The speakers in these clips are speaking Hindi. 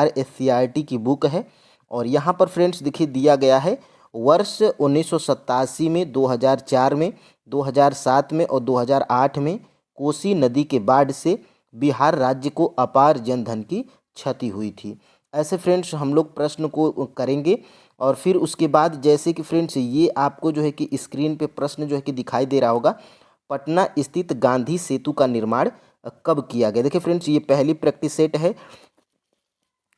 एससीईआरटी की बुक है। और यहाँ पर फ्रेंड्स देखिए दिया गया है वर्ष 1987 में, 2004 में, 2007 में और 2008 में कोसी नदी के बाढ़ से बिहार राज्य को अपार जनधन की क्षति हुई थी। ऐसे फ्रेंड्स हम लोग प्रश्न को करेंगे। और फिर उसके बाद जैसे कि फ्रेंड्स ये आपको जो है कि स्क्रीन पे प्रश्न जो है कि दिखाई दे रहा होगा, पटना स्थित गांधी सेतु का निर्माण कब किया गया। देखिए फ्रेंड्स ये पहली प्रैक्टिस सेट है,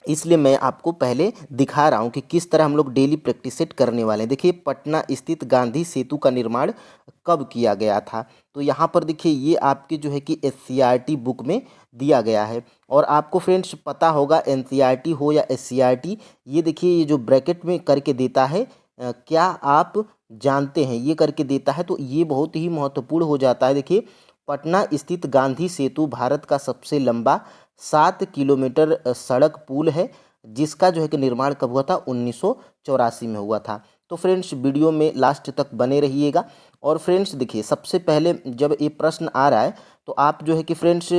इसलिए मैं आपको पहले दिखा रहा हूँ कि किस तरह हम लोग डेली प्रैक्टिस सेट करने वाले हैं। देखिए पटना स्थित गांधी सेतु का निर्माण कब किया गया था, तो यहाँ पर देखिए ये आपके जो है कि एससीईआरटी बुक में दिया गया है। और आपको फ्रेंड्स पता होगा एनसीईआरटी हो या एससीईआरटी, ये देखिए ये जो ब्रैकेट में करके देता है क्या आप जानते हैं, ये करके देता है, तो ये बहुत ही महत्वपूर्ण हो जाता है। देखिए पटना स्थित गांधी सेतु भारत का सबसे लंबा 7 किलोमीटर सड़क पुल है, जिसका जो है कि निर्माण कब हुआ था, 1984 में हुआ था। तो फ्रेंड्स वीडियो में लास्ट तक बने रहिएगा। और फ्रेंड्स देखिए सबसे पहले जब ये प्रश्न आ रहा है तो आप जो है कि फ्रेंड्स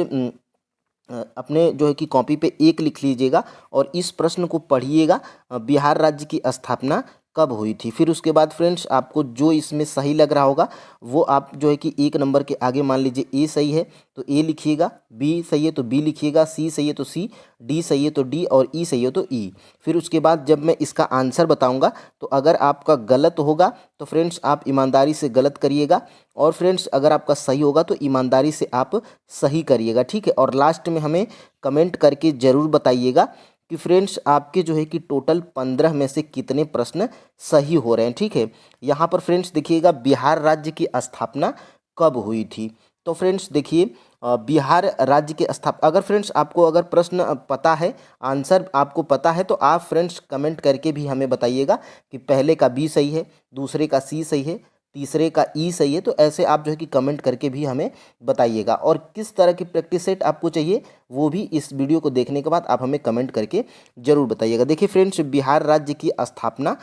अपने जो है कि कॉपी पे 1 लिख लीजिएगा और इस प्रश्न को पढ़िएगा, बिहार राज्य की स्थापना कब हुई थी। फिर उसके बाद फ्रेंड्स आपको जो इसमें सही लग रहा होगा वो आप जो है कि 1 नंबर के आगे मान लीजिए ए सही है तो ए लिखिएगा, बी सही है तो बी लिखिएगा, सी सही है तो सी, डी सही है तो डी और ई सही है तो ई। फिर उसके बाद जब मैं इसका आंसर बताऊंगा तो अगर आपका गलत होगा तो फ्रेंड्स आप ईमानदारी से गलत करिएगा, और फ्रेंड्स अगर आपका सही होगा तो ईमानदारी से आप सही करिएगा, ठीक है। और लास्ट में हमें कमेंट करके ज़रूर बताइएगा कि फ्रेंड्स आपके जो है कि टोटल 15 में से कितने प्रश्न सही हो रहे हैं, ठीक है। यहाँ पर फ्रेंड्स देखिएगा बिहार राज्य की स्थापना कब हुई थी। तो फ्रेंड्स देखिए बिहार राज्य की स्थापना, अगर फ्रेंड्स आपको अगर प्रश्न पता है, आंसर आपको पता है, तो आप फ्रेंड्स कमेंट करके भी हमें बताइएगा कि पहले का बी सही है, दूसरे का सी सही है, तीसरे का ई सही है। तो ऐसे आप जो है कि कमेंट करके भी हमें बताइएगा। और किस तरह की प्रैक्टिस सेट आपको चाहिए वो भी इस वीडियो को देखने के बाद आप हमें कमेंट करके ज़रूर बताइएगा। देखिए फ्रेंड्स बिहार राज्य की स्थापना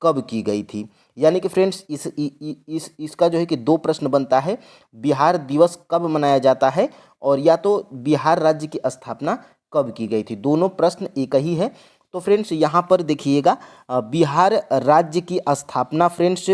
कब की गई थी, यानी कि फ्रेंड्स इसका जो है कि 2 प्रश्न बनता है, बिहार दिवस कब मनाया जाता है और या तो बिहार राज्य की स्थापना कब की गई थी, दोनों प्रश्न एक ही है। तो फ्रेंड्स यहाँ पर देखिएगा बिहार राज्य की स्थापना फ्रेंड्स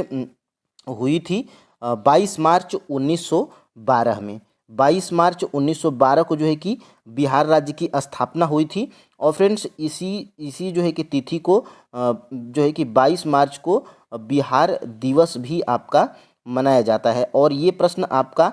हुई थी 22 मार्च 1912 में। 22 मार्च 1912 को जो है कि बिहार राज्य की स्थापना हुई थी। और फ्रेंड्स इसी जो है कि तिथि को जो है कि 22 मार्च को बिहार दिवस भी आपका मनाया जाता है। और ये प्रश्न आपका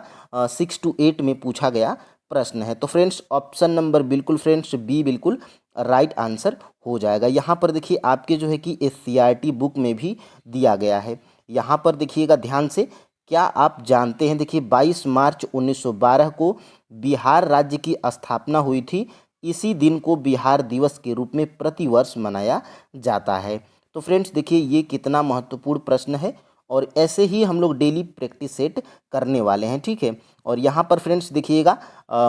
6 to 8 में पूछा गया प्रश्न है। तो फ्रेंड्स ऑप्शन नंबर बिल्कुल फ्रेंड्स बी बिल्कुल राइट आंसर हो जाएगा। यहाँ पर देखिए आपके जो है कि एससीईआरटी बुक में भी दिया गया है। यहाँ पर देखिएगा ध्यान से, क्या आप जानते हैं, देखिए 22 मार्च 1912 को बिहार राज्य की स्थापना हुई थी। इसी दिन को बिहार दिवस के रूप में प्रतिवर्ष मनाया जाता है। तो फ्रेंड्स देखिए ये कितना महत्वपूर्ण प्रश्न है, और ऐसे ही हम लोग डेली प्रैक्टिस सेट करने वाले हैं, ठीक है। और यहाँ पर फ्रेंड्स देखिएगा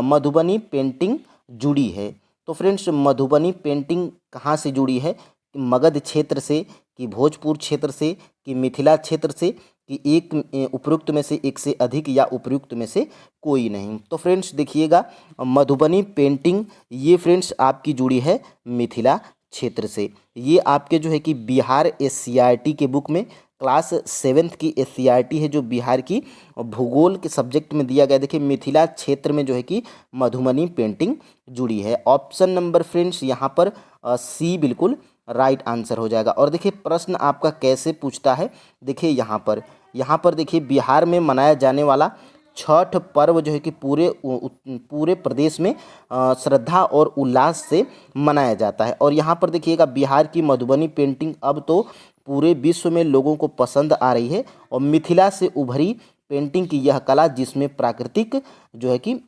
मधुबनी पेंटिंग जुड़ी है। तो फ्रेंड्स मधुबनी पेंटिंग कहाँ से जुड़ी है, मगध क्षेत्र से, कि भोजपुर क्षेत्र से, कि मिथिला क्षेत्र से, कि एक उपयुक्त में से एक से अधिक या उपयुक्त में से कोई नहीं। तो फ्रेंड्स देखिएगा मधुबनी पेंटिंग ये फ्रेंड्स आपकी जुड़ी है मिथिला क्षेत्र से। ये आपके जो है कि बिहार एससीईआरटी के बुक में क्लास 7th की एससीईआरटी है, जो बिहार की भूगोल के सब्जेक्ट में दिया गया। देखिए मिथिला क्षेत्र में जो है कि मधुबनी पेंटिंग जुड़ी है। ऑप्शन नंबर फ्रेंड्स यहाँ पर सी बिल्कुल राइट आंसर हो जाएगा। और देखिए प्रश्न आपका कैसे पूछता है, देखिए यहाँ पर देखिए बिहार में मनाया जाने वाला छठ पर्व जो है कि पूरे प्रदेश में श्रद्धा और उल्लास से मनाया जाता है। और यहाँ पर देखिएगा बिहार की मधुबनी पेंटिंग अब तो पूरे विश्व में लोगों को पसंद आ रही है। और मिथिला से उभरी पेंटिंग की यह कला, जिसमें प्राकृतिक जो है कि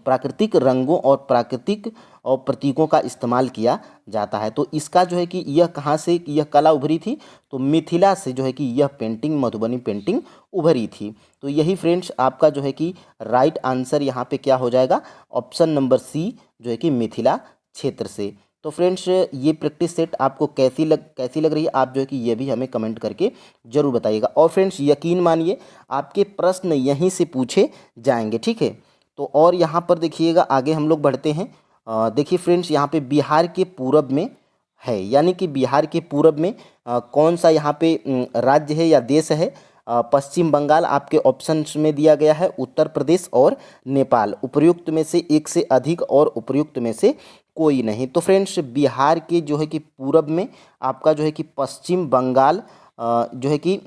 प्राकृतिक रंगों और प्राकृतिक और प्रतीकों का इस्तेमाल किया जाता है। तो इसका जो है कि यह कहाँ से यह कला उभरी थी, तो मिथिला से जो है कि यह पेंटिंग मधुबनी पेंटिंग उभरी थी। तो यही फ्रेंड्स आपका जो है कि राइट आंसर यहाँ पे क्या हो जाएगा, ऑप्शन नंबर सी जो है कि मिथिला क्षेत्र से। तो फ्रेंड्स ये प्रैक्टिस सेट आपको कैसी लग रही है, आप जो है कि ये भी हमें कमेंट करके ज़रूर बताइएगा। और फ्रेंड्स यकीन मानिए आपके प्रश्न यहीं से पूछे जाएंगे, ठीक है। तो और यहाँ पर देखिएगा आगे हम लोग बढ़ते हैं। देखिए फ्रेंड्स यहाँ पे बिहार के पूरब में है, यानी कि बिहार के पूरब में कौन सा यहाँ पे राज्य है या देश है? पश्चिम बंगाल आपके ऑप्शंस में दिया गया है, उत्तर प्रदेश और नेपाल। उपर्युक्त में से एक से अधिक और उपर्युक्त में से कोई नहीं। तो फ्रेंड्स बिहार के जो है कि पूरब में आपका जो है कि पश्चिम बंगाल जो है कि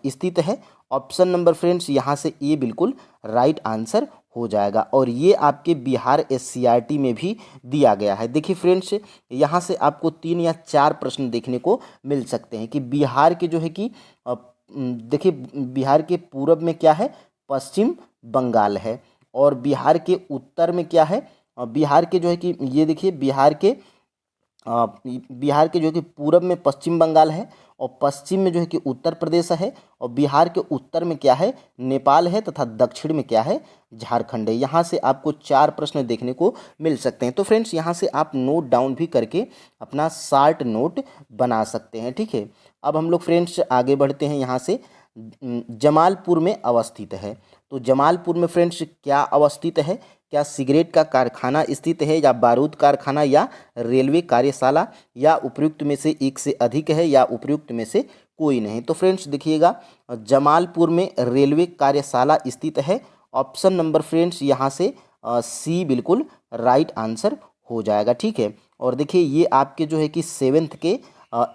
स्थित है। ऑप्शन नंबर फ्रेंड्स यहाँ से ए बिल्कुल राइट आंसर हो जाएगा, और ये आपके बिहार एससीईआरटी में भी दिया गया है। देखिए फ्रेंड्स यहाँ से आपको 3 या 4 प्रश्न देखने को मिल सकते हैं कि बिहार के जो है कि देखिए बिहार के पूरब में क्या है? पश्चिम बंगाल है। और बिहार के उत्तर में क्या है? बिहार के जो है कि ये देखिए बिहार के जो है कि पूरब में पश्चिम बंगाल है, और पश्चिम में जो है कि उत्तर प्रदेश है, और बिहार के उत्तर में क्या है? नेपाल है, तथा दक्षिण में क्या है? झारखंड है। यहाँ से आपको 4 प्रश्न देखने को मिल सकते हैं। तो फ्रेंड्स यहाँ से आप नोट डाउन भी करके अपना शार्ट नोट बना सकते हैं, ठीक है। अब हम लोग फ्रेंड्स आगे बढ़ते हैं। यहाँ से जमालपुर में अवस्थित है। तो जमालपुर में फ्रेंड्स क्या अवस्थित है? क्या सिगरेट का कारखाना स्थित है, या बारूद कारखाना, या रेलवे कार्यशाला, या उपयुक्त में से एक से अधिक है, या उपयुक्त में से कोई नहीं? तो फ्रेंड्स देखिएगा जमालपुर में रेलवे कार्यशाला स्थित है। ऑप्शन नंबर फ्रेंड्स यहाँ से सी बिल्कुल राइट आंसर हो जाएगा, ठीक है। और देखिए ये आपके जो है कि 7th के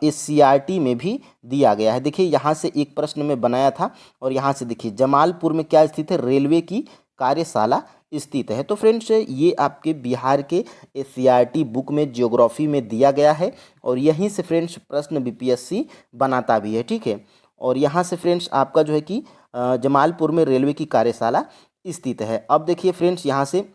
एससीईआरटी में भी दिया गया है। देखिए यहाँ से एक प्रश्न में बनाया था, और यहाँ से देखिए जमालपुर में क्या स्थित है? रेलवे की कार्यशाला स्थित है। तो फ्रेंड्स ये आपके बिहार के एससीईआरटी बुक में ज्योग्राफी में दिया गया है, और यहीं से फ्रेंड्स प्रश्न बीपीएससी बनाता भी है, ठीक है। और यहाँ से फ्रेंड्स आपका जो है कि जमालपुर में रेलवे की कार्यशाला स्थित है। अब देखिए फ्रेंड्स यहाँ से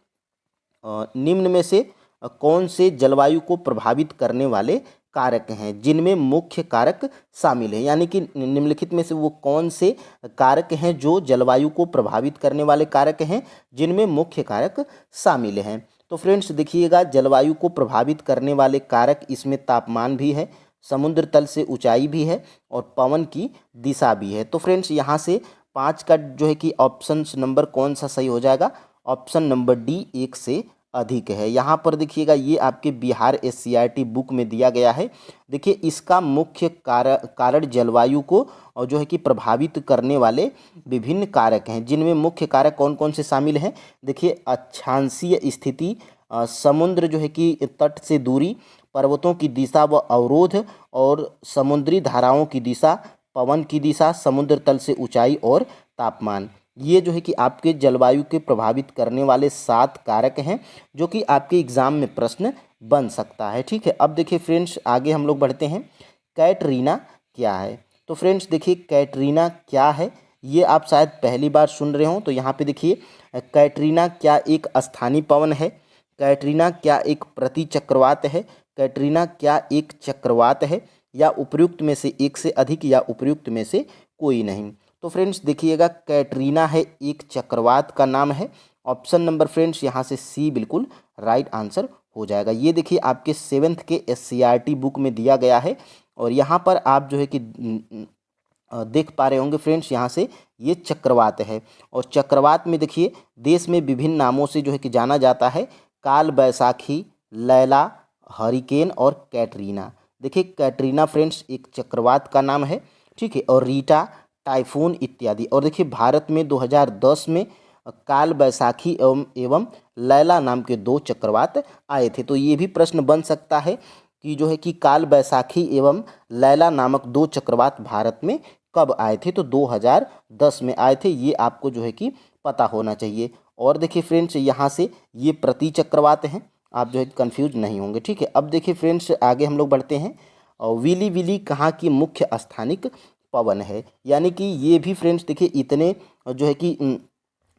निम्न में से कौन से जलवायु को प्रभावित करने वाले कारक हैं जिनमें मुख्य कारक शामिल हैं, यानी कि निम्नलिखित में से वो कौन से कारक हैं जो जलवायु को प्रभावित करने वाले कारक हैं जिनमें मुख्य कारक शामिल हैं। तो फ्रेंड्स देखिएगा जलवायु को प्रभावित करने वाले कारक, इसमें तापमान भी है, समुद्र तल से ऊंचाई भी है, और पवन की दिशा भी है। तो फ्रेंड्स यहाँ से 5 का जो है कि ऑप्शन नंबर कौन सा सही हो जाएगा? ऑप्शन नंबर डी 1 से अधिक है। यहाँ पर देखिएगा ये आपके बिहार एससीईआरटी बुक में दिया गया है। देखिए इसका मुख्य कारण जलवायु को और जो है कि प्रभावित करने वाले विभिन्न कारक हैं, जिनमें मुख्य कारक कौन कौन से शामिल हैं? देखिए अक्षांशीय स्थिति, समुद्र जो है कि तट से दूरी, पर्वतों की दिशा व अवरोध, और समुद्री धाराओं की दिशा, पवन की दिशा, समुद्र तल से ऊंचाई और तापमान। ये जो है कि आपके जलवायु के प्रभावित करने वाले 7 कारक हैं जो कि आपके एग्जाम में प्रश्न बन सकता है, ठीक है। अब देखिए फ्रेंड्स आगे हम लोग बढ़ते हैं। कैटरीना क्या है? तो फ्रेंड्स देखिए कैटरीना क्या है, ये आप शायद पहली बार सुन रहे हो। तो यहाँ पे देखिए कैटरीना क्या एक स्थानीय पवन है? कैटरीना क्या एक प्रतिचक्रवात है? कैटरीना क्या एक चक्रवात है? या उपयुक्त में से एक से अधिक, या उपयुक्त में से कोई नहीं? तो फ्रेंड्स देखिएगा कैटरीना है एक चक्रवात का नाम है। ऑप्शन नंबर फ्रेंड्स यहाँ से सी बिल्कुल राइट आंसर हो जाएगा। ये देखिए आपके 7th के एससीईआरटी बुक में दिया गया है, और यहाँ पर आप जो है कि देख पा रहे होंगे फ्रेंड्स यहाँ से ये चक्रवात है। और चक्रवात में देखिए देश में विभिन्न नामों से जो है कि जाना जाता है, काल बैसाखी, लैला, हरिकेन और कैटरीना। देखिए कैटरीना फ्रेंड्स एक चक्रवात का नाम है, ठीक है, और रीटा टाइफून इत्यादि। और देखिए भारत में 2010 में काल बैसाखी एवं लैला नाम के 2 चक्रवात आए थे। तो ये भी प्रश्न बन सकता है कि जो है कि काल बैसाखी एवं लैला नामक 2 चक्रवात भारत में कब आए थे? तो 2010 में आए थे। ये आपको जो है कि पता होना चाहिए। और देखिए फ्रेंड्स यहाँ से ये प्रति चक्रवात हैं, आप जो है कंफ्यूज नहीं होंगे, ठीक है। अब देखिए फ्रेंड्स आगे हम लोग बढ़ते हैं। विली विली कहाँ की मुख्य स्थानिक पवन है? यानी कि ये भी फ्रेंड्स देखिए इतने जो है कि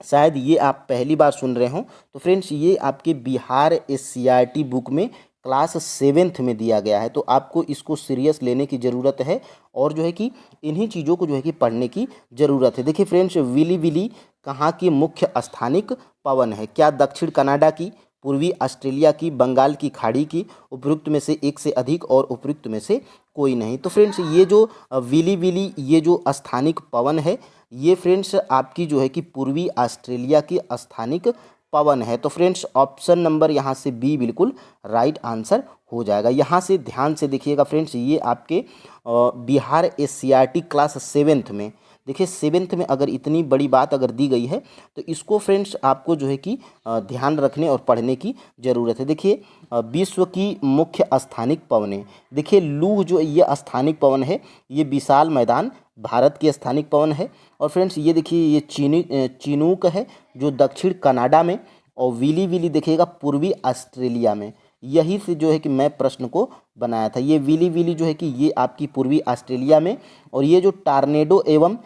शायद ये आप पहली बार सुन रहे हो। तो फ्रेंड्स ये आपके बिहार एससीईआरटी बुक में क्लास 7th में दिया गया है। तो आपको इसको सीरियस लेने की ज़रूरत है, और जो है कि इन्हीं चीज़ों को जो है कि पढ़ने की ज़रूरत है। देखिए फ्रेंड्स विली विली कहाँ की मुख्य स्थानिक पवन है? क्या दक्षिण कनाडा की, पूर्वी ऑस्ट्रेलिया की, बंगाल की खाड़ी की, उपयुक्त में से एक से अधिक और उपयुक्त में से कोई नहीं? तो फ्रेंड्स ये जो विली विली ये जो स्थानिक पवन है, ये फ्रेंड्स आपकी जो है कि पूर्वी ऑस्ट्रेलिया की स्थानिक पवन है। तो फ्रेंड्स ऑप्शन नंबर यहाँ से बी बिल्कुल राइट आंसर हो जाएगा। यहाँ से ध्यान से देखिएगा फ्रेंड्स, ये आपके बिहार एससीईआरटी क्लास 7th में, देखिए 7th में अगर इतनी बड़ी बात अगर दी गई है तो इसको फ्रेंड्स आपको जो है कि ध्यान रखने और पढ़ने की ज़रूरत है। देखिए विश्व की मुख्य स्थानिक पवनें, देखिए लूह जो ये स्थानिक पवन है, ये विशाल मैदान भारत की स्थानिक पवन है। और फ्रेंड्स ये देखिए ये चिनूक है जो दक्षिण कनाडा में, और विली विली देखिएगा पूर्वी ऑस्ट्रेलिया में। यही से जो है कि मैं प्रश्न को बनाया था। ये विली विली जो है कि ये आपकी पूर्वी ऑस्ट्रेलिया में, और ये जो टार्नेडो एवं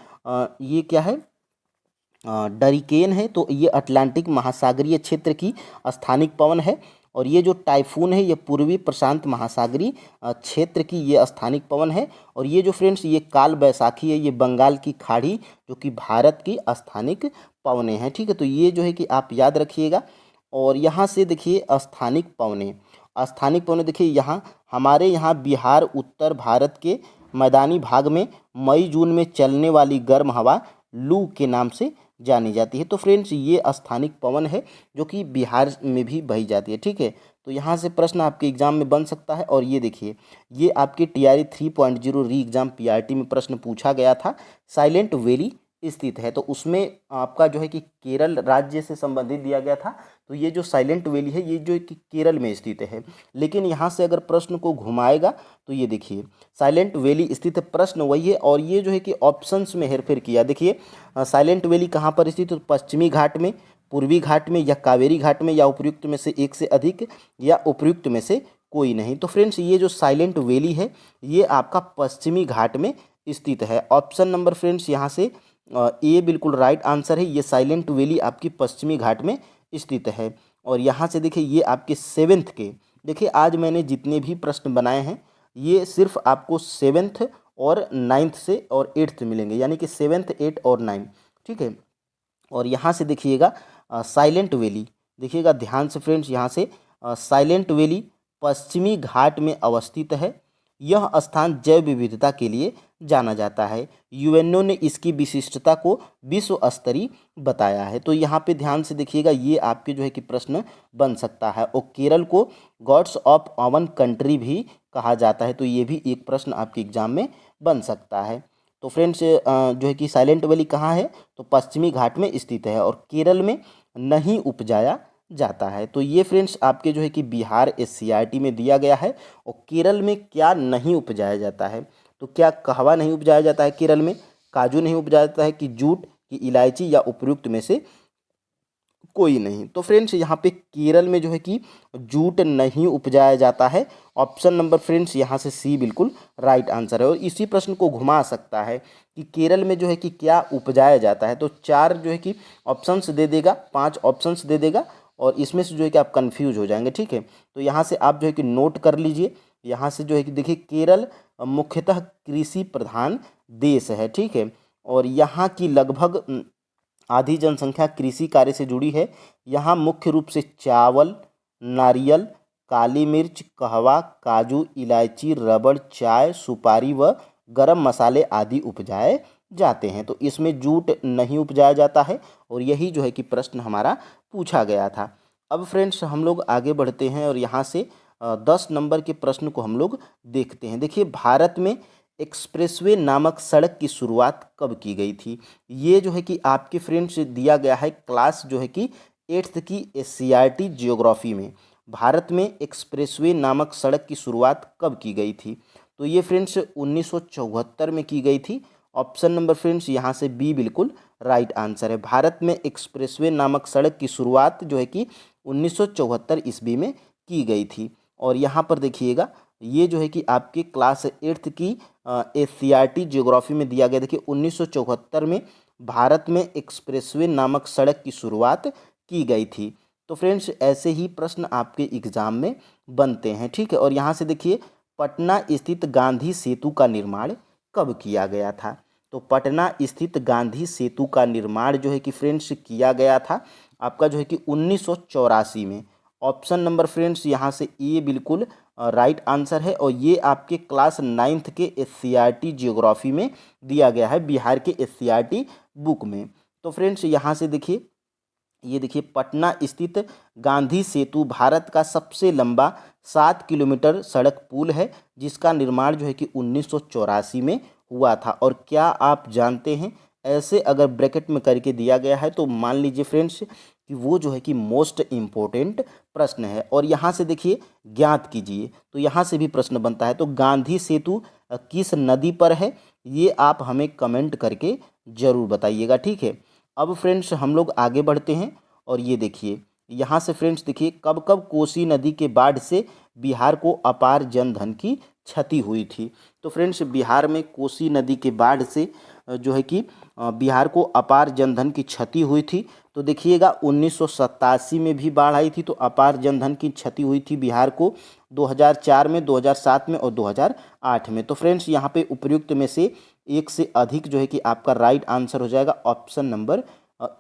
ये क्या है डरिकेन है, तो ये अटलांटिक महासागरीय क्षेत्र की स्थानिक पवन है। और ये जो टाइफून है ये पूर्वी प्रशांत महासागरीय क्षेत्र की ये स्थानिक पवन है। और ये जो फ्रेंड्स ये काल बैसाखी है, ये बंगाल की खाड़ी जो कि भारत की स्थानिक पवनें हैं। ठीक है, तो ये जो है कि आप याद रखिएगा। और यहाँ से देखिए स्थानिक पवनें देखिए यहाँ हमारे यहाँ बिहार उत्तर भारत के मैदानी भाग में मई जून में चलने वाली गर्म हवा लू के नाम से जानी जाती है। तो फ्रेंड्स ये स्थानिक पवन है जो कि बिहार में भी बही जाती है। ठीक है, तो यहाँ से प्रश्न आपके एग्जाम में बन सकता है। और ये देखिए ये आपके TRE 3.0 री एग्जाम PRT में प्रश्न पूछा गया था, साइलेंट वैली स्थित है, तो उसमें आपका जो है कि केरल राज्य से संबंधित दिया गया था। तो ये जो साइलेंट वैली है ये जो है कि केरल में स्थित है। लेकिन यहाँ से अगर प्रश्न को घुमाएगा तो ये देखिए साइलेंट वैली स्थित प्रश्न वही है, और ये जो है कि ऑप्शंस में हेरफेर किया। देखिए साइलेंट वैली कहाँ पर स्थित है, तो पश्चिमी घाट में, पूर्वी घाट में, या कावेरी घाट में, या उपयुक्त में से एक से अधिक, या उपयुक्त में से कोई नहीं। तो फ्रेंड्स ये जो साइलेंट वैली है ये आपका पश्चिमी घाट में स्थित है। ऑप्शन नंबर फ्रेंड्स यहाँ से ए बिल्कुल राइट आंसर है। ये साइलेंट वैली आपकी पश्चिमी घाट में स्थित है। और यहाँ से देखिए ये आपके 7th के, देखिए आज मैंने जितने भी प्रश्न बनाए हैं ये सिर्फ आपको 7th और 9th से और 8th मिलेंगे, यानी कि 7th 8 और 9। ठीक है, और यहाँ से देखिएगा साइलेंट वैली, देखिएगा ध्यान से फ्रेंड्स, यहाँ से साइलेंट वैली पश्चिमी घाट में अवस्थित है। यह स्थान जैव विविधता के लिए जाना जाता है। यूएनओ ने इसकी विशिष्टता को विश्व स्तरीय बताया है। तो यहाँ पे ध्यान से देखिएगा ये आपके जो है कि प्रश्न बन सकता है। और केरल को गॉड्स ऑफ अवन कंट्री भी कहा जाता है, तो ये भी एक प्रश्न आपके एग्जाम में बन सकता है। तो फ्रेंड्स जो है कि साइलेंट वैली कहाँ है, तो पश्चिमी घाट में स्थित है, और केरल में नहीं उपजाया जाता है। तो ये फ्रेंड्स आपके जो है कि बिहार SCERT में दिया गया है। और केरल में क्या नहीं उपजाया जाता है, तो क्या कहवा नहीं उपजाया जाता है केरल में, काजू नहीं उपजाया जाता है, कि जूट, की इलायची, या उपयुक्त में से कोई नहीं। तो फ्रेंड्स यहाँ पे केरल में जो है कि जूट नहीं उपजाया जाता है। ऑप्शन नंबर फ्रेंड्स यहाँ से सी बिल्कुल राइट आंसर है। और इसी प्रश्न को घुमा सकता है कि केरल में जो है कि क्या उपजाया जाता है, तो 4 जो है कि ऑप्शंस दे देगा, 5 ऑप्शंस दे देगा, और इसमें से जो है कि आप कंफ्यूज हो जाएंगे। ठीक है, तो यहाँ से आप जो है कि नोट कर लीजिए। यहाँ से जो है कि देखिए केरल मुख्यतः कृषि प्रधान देश है। ठीक है, और यहाँ की लगभग आधी जनसंख्या कृषि कार्य से जुड़ी है। यहाँ मुख्य रूप से चावल, नारियल, काली मिर्च, कहवा, काजू, इलायची, रबड़, चाय, सुपारी व गरम मसाले आदि उपजाए जाते हैं। तो इसमें जूट नहीं उपजाया जाता है, और यही जो है कि प्रश्न हमारा पूछा गया था। अब फ्रेंड्स हम लोग आगे बढ़ते हैं और यहाँ से 10 नंबर के प्रश्न को हम लोग देखते हैं। देखिए भारत में एक्सप्रेसवे नामक सड़क की शुरुआत कब की गई थी, ये जो है कि आपके फ्रेंड्स दिया गया है क्लास जो है कि 8th की SCERT जियोग्राफी में। भारत में एक्सप्रेसवे नामक सड़क की शुरुआत कब की गई थी, तो ये फ्रेंड्स 1974 में की गई थी। ऑप्शन नंबर फ्रेंड्स यहाँ से बी बिल्कुल राइट आंसर है। भारत में एक्सप्रेसवे नामक सड़क की शुरुआत जो है कि 1974 ईस्वी में की गई थी। और यहाँ पर देखिएगा ये जो है कि आपके क्लास 8th की SCERT जियोग्राफी में दिया गया। देखिए 1974 में भारत में एक्सप्रेसवे नामक सड़क की शुरुआत की गई थी। तो फ्रेंड्स ऐसे ही प्रश्न आपके एग्जाम में बनते हैं। ठीक है, और यहाँ से देखिए पटना स्थित गांधी सेतु का निर्माण कब किया गया था, तो पटना स्थित गांधी सेतु का निर्माण जो है कि फ्रेंड्स किया गया था आपका जो है कि 1984 में। ऑप्शन नंबर फ्रेंड्स यहाँ से ए बिल्कुल राइट आंसर है। और ये आपके क्लास 9th के SCERT जियोग्राफी में दिया गया है, बिहार के SCERT बुक में। तो फ्रेंड्स यहाँ से देखिए ये देखिए पटना स्थित गांधी सेतु भारत का सबसे लंबा 7 किलोमीटर सड़क पुल है, जिसका निर्माण जो है कि 1984 में हुआ था। और क्या आप जानते हैं, ऐसे अगर ब्रैकेट में करके दिया गया है तो मान लीजिए फ्रेंड्स कि वो जो है कि मोस्ट इम्पोर्टेंट प्रश्न है। और यहाँ से देखिए ज्ञात कीजिए, तो यहाँ से भी प्रश्न बनता है। तो गांधी सेतु किस नदी पर है, ये आप हमें कमेंट करके ज़रूर बताइएगा, ठीक है। अब फ्रेंड्स हम लोग आगे बढ़ते हैं और ये देखिए यहाँ से फ्रेंड्स देखिए कब कब कोसी नदी के बाढ़ से बिहार को अपार जनधन की क्षति हुई थी। तो फ्रेंड्स बिहार में कोसी नदी के बाढ़ से जो है कि बिहार को अपार जनधन की क्षति हुई थी। तो देखिएगा 1987 में भी बाढ़ आई थी, तो अपार जनधन की क्षति हुई थी बिहार को 2004 में, 2007 में और 2008 में। तो फ्रेंड्स यहाँ पे उपयुक्त में से एक से अधिक जो है कि आपका राइट आंसर हो जाएगा ऑप्शन नंबर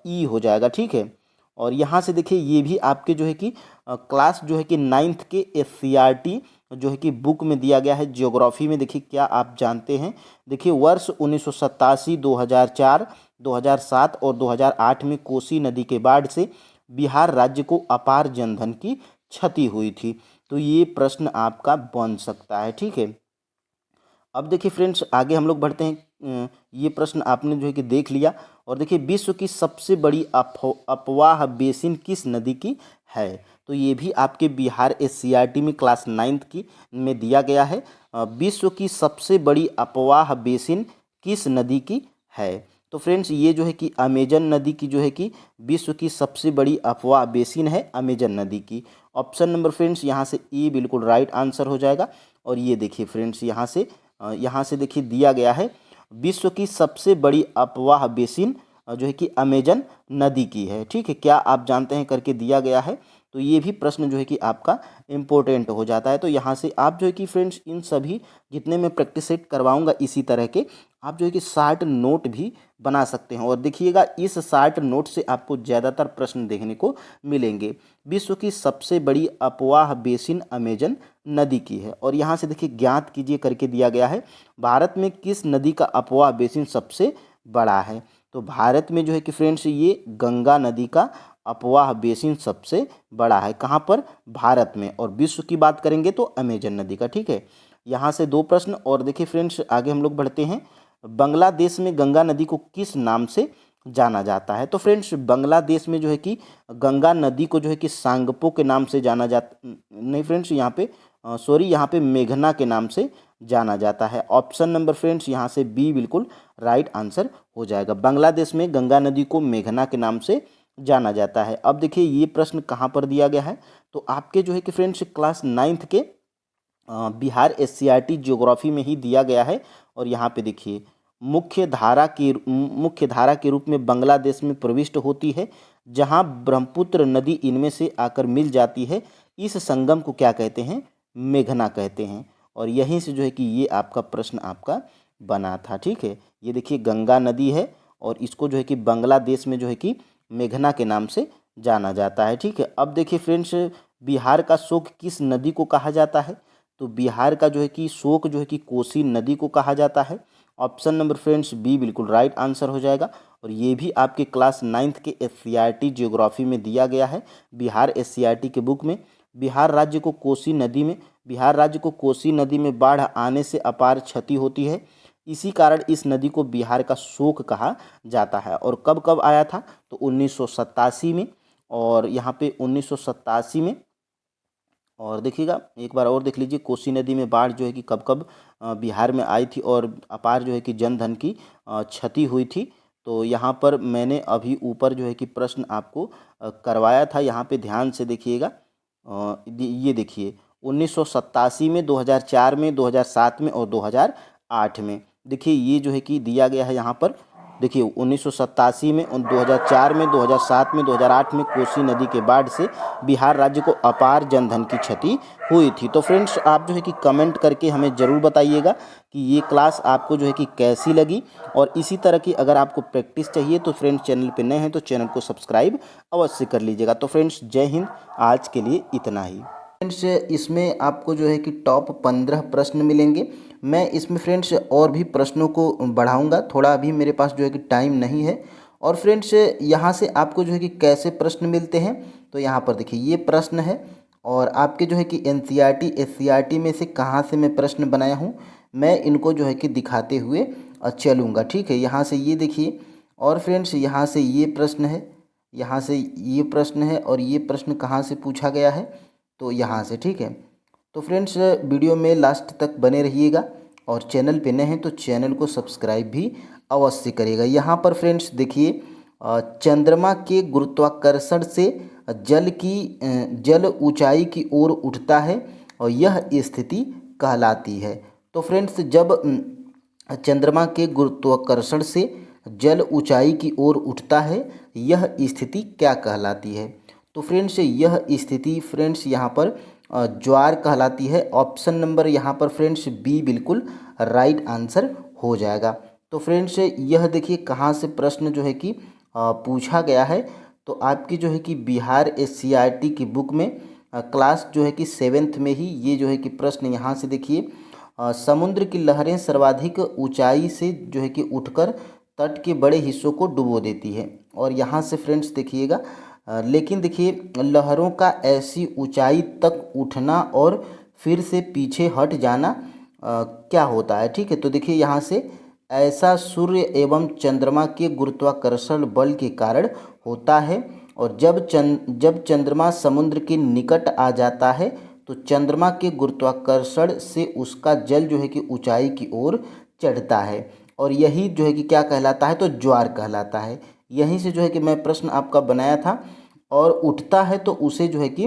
ई हो जाएगा, ठीक है। और यहाँ से देखिए ये भी आपके जो है कि क्लास जो है कि 9th के SCERT जो है कि बुक में दिया गया है ज्योग्राफी में। देखिए क्या आप जानते हैं, देखिए वर्ष 1987, 2004, 2007 और 2008 में कोसी नदी के बाढ़ से बिहार राज्य को अपार जनधन की क्षति हुई थी। तो ये प्रश्न आपका बन सकता है, ठीक है। अब देखिए फ्रेंड्स आगे हम लोग बढ़ते हैं। ये प्रश्न आपने जो है कि देख लिया। और देखिए विश्व की सबसे बड़ी अफवाह बेसिन किस नदी की है। तो ये भी आपके बिहार SCERT में क्लास 9th की में दिया गया है। विश्व की सबसे बड़ी अफवाह बेसिन किस नदी की है। तो फ्रेंड्स ये जो है कि अमेजन नदी की जो है कि विश्व की सबसे बड़ी अफवाह बेसिन है अमेजन नदी की। ऑप्शन नंबर फ्रेंड्स यहाँ से ए बिल्कुल राइट आंसर हो जाएगा। और ये देखिए फ्रेंड्स यहाँ से देखिए दिया गया है विश्व की सबसे बड़ी अफवाह बेसिन जो है कि अमेजन नदी की है, ठीक है। क्या आप जानते हैं करके दिया गया है। तो ये भी प्रश्न जो है कि आपका इम्पोर्टेंट हो जाता है। तो यहाँ से आप जो है कि फ्रेंड्स इन सभी जितने मैं प्रैक्टिस सेट करवाऊंगा इसी तरह के आप जो है कि 60 नोट भी बना सकते हैं। और देखिएगा इस 60 नोट से आपको ज़्यादातर प्रश्न देखने को मिलेंगे। विश्व की सबसे बड़ी अफवाह बेसिन अमेजन नदी की है। और यहाँ से देखिए ज्ञात कीजिए करके दिया गया है भारत में किस नदी का अफवाह बेसिन सबसे बड़ा है। तो भारत में जो है कि फ्रेंड्स ये गंगा नदी का अफवाह बेसिन सबसे बड़ा है। कहाँ पर, भारत में। और विश्व की बात करेंगे तो अमेजन नदी का, ठीक है। यहाँ से 2 प्रश्न। और देखिए फ्रेंड्स आगे हम लोग बढ़ते हैं। बांग्लादेश में गंगा नदी को किस नाम से जाना जाता है। तो फ्रेंड्स बांग्लादेश में जो है कि गंगा नदी को जो है कि सांगपो के नाम से जाना जाता, नहीं फ्रेंड्स यहाँ पे यहाँ पे मेघना के नाम से जाना जाता है। ऑप्शन नंबर फ्रेंड्स यहाँ से बी बिल्कुल राइट आंसर हो जाएगा। बांग्लादेश में गंगा नदी को मेघना के नाम से जाना जाता है। अब देखिए ये प्रश्न कहाँ पर दिया गया है। तो आपके जो है कि फ्रेंड्स क्लास 9th के बिहार SCERT ज्योग्राफी में ही दिया गया है। और यहाँ पे देखिए मुख्य धारा के रूप में बांग्लादेश में प्रविष्ट होती है, जहाँ ब्रह्मपुत्र नदी इनमें से आकर मिल जाती है। इस संगम को क्या कहते हैं, मेघना कहते हैं। और यहीं से जो है कि ये आपका प्रश्न आपका बना था, ठीक है। ये देखिए गंगा नदी है और इसको जो है कि बांग्लादेश में जो है कि मेघना के नाम से जाना जाता है, ठीक है। अब देखिए फ्रेंड्स बिहार का शोक किस नदी को कहा जाता है। तो बिहार का जो है कि शोक जो है कि कोसी नदी को कहा जाता है। ऑप्शन नंबर फ्रेंड्स बी बिल्कुल राइट आंसर हो जाएगा। और ये भी आपके क्लास 9th के SCERT ज्योग्राफी में दिया गया है बिहार SCERT के बुक में। बिहार राज्य को कोसी नदी में बाढ़ आने से अपार क्षति होती है, इसी कारण इस नदी को बिहार का शोक कहा जाता है। और कब कब आया था, तो 1987 में। और यहाँ पे 1987 में। और देखिएगा एक बार और देख लीजिए कोसी नदी में बाढ़ जो है कि कब कब बिहार में आई थी और अपार जो है कि जनधन की क्षति हुई थी। तो यहाँ पर मैंने अभी ऊपर जो है कि प्रश्न आपको करवाया था, यहाँ पे ध्यान से देखिएगा। ये देखिए 1987 में, 2004 में, 2007 में और 2008 में। देखिए ये जो है कि दिया गया है यहाँ पर। देखिए 1987 में, 2004 में, 2007 में, 2008 में कोसी नदी के बाढ़ से बिहार राज्य को अपार जनधन की क्षति हुई थी। तो फ्रेंड्स आप जो है कि कमेंट करके हमें ज़रूर बताइएगा कि ये क्लास आपको जो है कि कैसी लगी। और इसी तरह की अगर आपको प्रैक्टिस चाहिए तो फ्रेंड्स चैनल पे नए हैं तो चैनल को सब्सक्राइब अवश्य कर लीजिएगा। तो फ्रेंड्स जय हिंद, आज के लिए इतना ही। फ्रेंड्स इसमें आपको जो है कि टॉप 15 प्रश्न मिलेंगे। मैं इसमें फ्रेंड्स और भी प्रश्नों को बढ़ाऊंगा, थोड़ा अभी मेरे पास जो है कि टाइम नहीं है। और फ्रेंड्स यहाँ से आपको जो है कि कैसे प्रश्न मिलते हैं, तो यहाँ पर देखिए ये प्रश्न है और आपके जो है कि एनसीईआरटी एससीईआरटी में से कहाँ से मैं प्रश्न बनाया हूँ, मैं इनको जो है कि दिखाते हुए चलूँगा। ठीक है, यहाँ से ये देखिए, और फ्रेंड्स यहाँ से ये प्रश्न है, यहाँ से ये प्रश्न है, और ये प्रश्न कहाँ से पूछा गया है, तो यहाँ से। ठीक है, तो फ्रेंड्स वीडियो में लास्ट तक बने रहिएगा और चैनल पे नए हैं तो चैनल को सब्सक्राइब भी अवश्य करिएगा। यहाँ पर फ्रेंड्स देखिए, चंद्रमा के गुरुत्वाकर्षण से जल ऊंचाई की ओर उठता है और यह स्थिति कहलाती है। तो फ्रेंड्स जब चंद्रमा के गुरुत्वाकर्षण से जल ऊंचाई की ओर उठता है, यह स्थिति क्या कहलाती है? तो फ्रेंड्स यह स्थिति फ्रेंड्स यहाँ पर ज्वार कहलाती है। ऑप्शन नंबर यहाँ पर फ्रेंड्स बी बिल्कुल राइट आंसर हो जाएगा। तो फ्रेंड्स यह देखिए कहाँ से प्रश्न जो है कि पूछा गया है, तो आपकी जो है कि बिहार एससीईआरटी की बुक में क्लास जो है कि 7th में ही ये जो है कि प्रश्न यहाँ से देखिए, समुद्र की लहरें सर्वाधिक ऊंचाई से जो है कि उठकर तट के बड़े हिस्सों को डुबो देती है। और यहाँ से फ्रेंड्स देखिएगा, लेकिन देखिए लहरों का ऐसी ऊंचाई तक उठना और फिर से पीछे हट जाना क्या होता है? ठीक है, तो देखिए यहाँ से ऐसा सूर्य एवं चंद्रमा के गुरुत्वाकर्षण बल के कारण होता है, और जब चंद्रमा समुद्र के निकट आ जाता है तो चंद्रमा के गुरुत्वाकर्षण से उसका जल जो है कि ऊंचाई की ओर चढ़ता है, और यही जो है कि क्या कहलाता है, तो ज्वार कहलाता है। यहीं से जो है कि मैं प्रश्न आपका बनाया था, और उठता है तो उसे जो है कि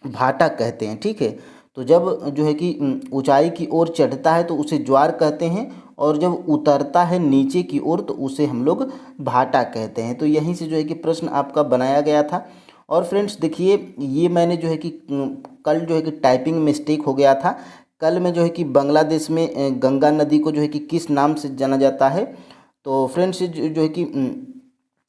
भाटा कहते हैं। ठीक है, तो जब जो है कि ऊंचाई की ओर चढ़ता है तो उसे ज्वार कहते हैं, और जब उतरता है नीचे की ओर तो उसे हम लोग भाटा कहते हैं। तो यहीं से जो है कि प्रश्न आपका बनाया गया था। और फ्रेंड्स देखिए, ये मैंने जो है कि कल जो है कि टाइपिंग मिस्टेक हो गया था। कल में जो है कि बांग्लादेश में गंगा नदी को जो है कि किस नाम से जाना जाता है, तो फ्रेंड्स जो है कि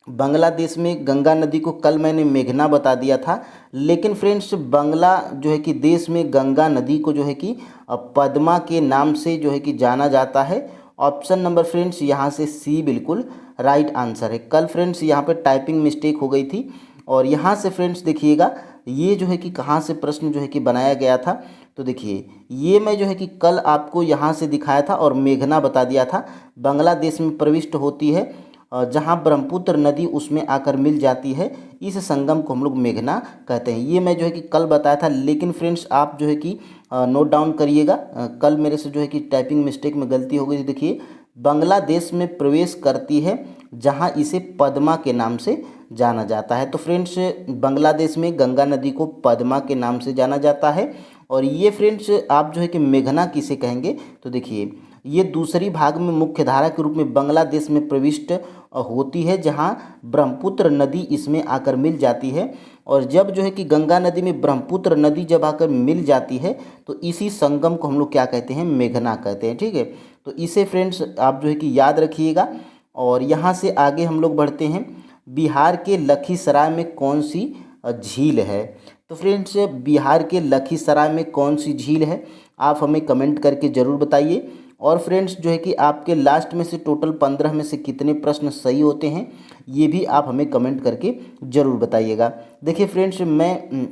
बांग्लादेश में गंगा नदी को कल मैंने मेघना बता दिया था, लेकिन फ्रेंड्स बांग्ला जो है कि देश में गंगा नदी को जो है कि पद्मा के नाम से जो है कि जाना जाता है। ऑप्शन नंबर फ्रेंड्स यहाँ से सी बिल्कुल राइट आंसर है। कल फ्रेंड्स यहाँ पे टाइपिंग मिस्टेक हो गई थी, और यहाँ से फ्रेंड्स देखिएगा ये जो है कि कहाँ से प्रश्न जो है कि बनाया गया था, तो देखिए ये मैं जो है कि कल आपको यहाँ से दिखाया था और मेघना बता दिया था। बांग्लादेश में प्रविष्ट होती है, जहाँ ब्रह्मपुत्र नदी उसमें आकर मिल जाती है, इस संगम को हम लोग मेघना कहते हैं। ये मैं जो है कि कल बताया था, लेकिन फ्रेंड्स आप जो है कि नोट डाउन करिएगा, कल मेरे से जो है कि टाइपिंग मिस्टेक में गलती हो गई थी। देखिए बांग्लादेश में प्रवेश करती है जहाँ इसे पद्मा के नाम से जाना जाता है। तो फ्रेंड्स बांग्लादेश में गंगा नदी को पद्मा के नाम से जाना जाता है। और ये फ्रेंड्स आप जो है कि मेघना किसे कहेंगे, तो देखिए ये दूसरी भाग में मुख्य धारा के रूप में बांग्लादेश में प्रविष्ट होती है, जहाँ ब्रह्मपुत्र नदी इसमें आकर मिल जाती है। और जब जो है कि गंगा नदी में ब्रह्मपुत्र नदी जब आकर मिल जाती है तो इसी संगम को हम लोग क्या कहते हैं, मेघना कहते हैं। ठीक है, तो इसे फ्रेंड्स आप जो है कि याद रखिएगा। और यहाँ से आगे हम लोग बढ़ते हैं, बिहार के लखीसराय में कौन सी झील है? तो फ्रेंड्स बिहार के लखीसराय में कौन सी झील है, आप हमें कमेंट करके ज़रूर बताइए। और फ्रेंड्स जो है कि आपके लास्ट में से टोटल 15 में से कितने प्रश्न सही होते हैं, ये भी आप हमें कमेंट करके ज़रूर बताइएगा। देखिए फ्रेंड्स मैं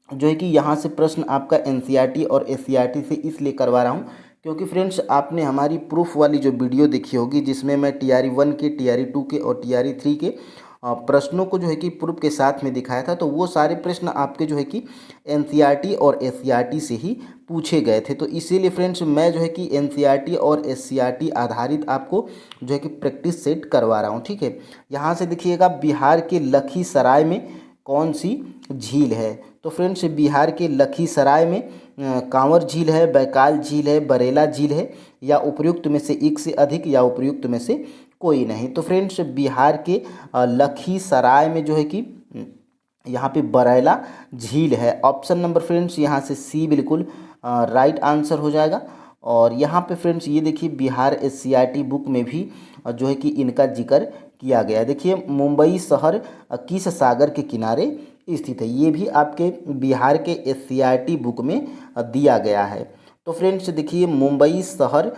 जो है कि यहाँ से प्रश्न आपका एनसीईआरटी और एससीईआरटी से इसलिए करवा रहा हूँ क्योंकि फ्रेंड्स आपने हमारी प्रूफ वाली जो वीडियो देखी होगी, जिसमें मैं टीआरई 1 के, टीआरई 2 के और टीआरई 3 के प्रश्नों को जो है कि प्रूफ के साथ में दिखाया था। तो वो सारे प्रश्न आपके जो है कि एनसीईआरटी और एससीईआरटी से ही पूछे गए थे। तो इसीलिए फ्रेंड्स मैं जो है कि एनसीईआरटी और एससीईआरटी आधारित आपको जो है कि प्रैक्टिस सेट करवा रहा हूँ। ठीक है, यहाँ से देखिएगा, बिहार के लखीसराय में कौन सी झील है? तो फ्रेंड्स बिहार के लखीसराय में कांवर झील है, बैकाल झील है, बरेला झील है, या उपयुक्त में से एक से अधिक, या उपयुक्त में से कोई नहीं। तो फ्रेंड्स बिहार के लखीसराय में जो है कि यहाँ पे बरेला झील है। ऑप्शन नंबर फ्रेंड्स यहाँ से सी बिल्कुल राइट आंसर हो जाएगा। और यहाँ पे फ्रेंड्स ये देखिए बिहार एससीईआरटी बुक में भी जो है कि इनका जिक्र किया गया है। देखिए मुंबई शहर किस सागर के किनारे स्थित है, ये भी आपके बिहार के एससीईआरटी बुक में दिया गया है। तो फ्रेंड्स देखिए मुंबई शहर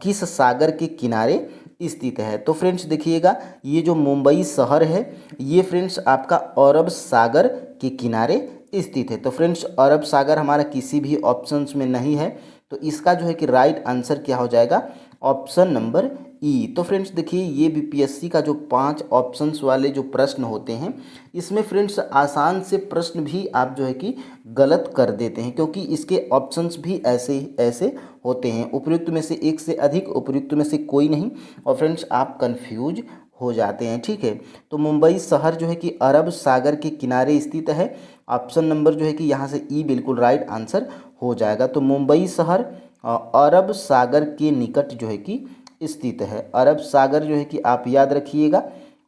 किस सागर के किनारे स्थित है। तो फ्रेंड्स देखिएगा, ये जो मुंबई शहर है ये फ्रेंड्स आपका अरब सागर के किनारे स्थित है। तो फ्रेंड्स अरब सागर हमारा किसी भी ऑप्शंस में नहीं है, तो इसका जो है कि राइट आंसर क्या हो जाएगा, ऑप्शन नंबर ई। तो फ्रेंड्स देखिए, ये बीपीएससी का जो 5 ऑप्शंस वाले जो प्रश्न होते हैं, इसमें फ्रेंड्स आसान से प्रश्न भी आप जो है कि गलत कर देते हैं, क्योंकि इसके ऑप्शंस भी ऐसे ऐसे होते हैं, उपयुक्त में से एक से अधिक, उपयुक्त में से कोई नहीं, और फ्रेंड्स आप कंफ्यूज हो जाते हैं। ठीक है, तो मुंबई शहर जो है कि अरब सागर के किनारे स्थित है। ऑप्शन नंबर जो है कि यहाँ से ई बिल्कुल राइट आंसर हो जाएगा। तो मुंबई शहर अरब सागर के निकट जो है कि स्थित है। अरब सागर जो है कि आप याद रखिएगा।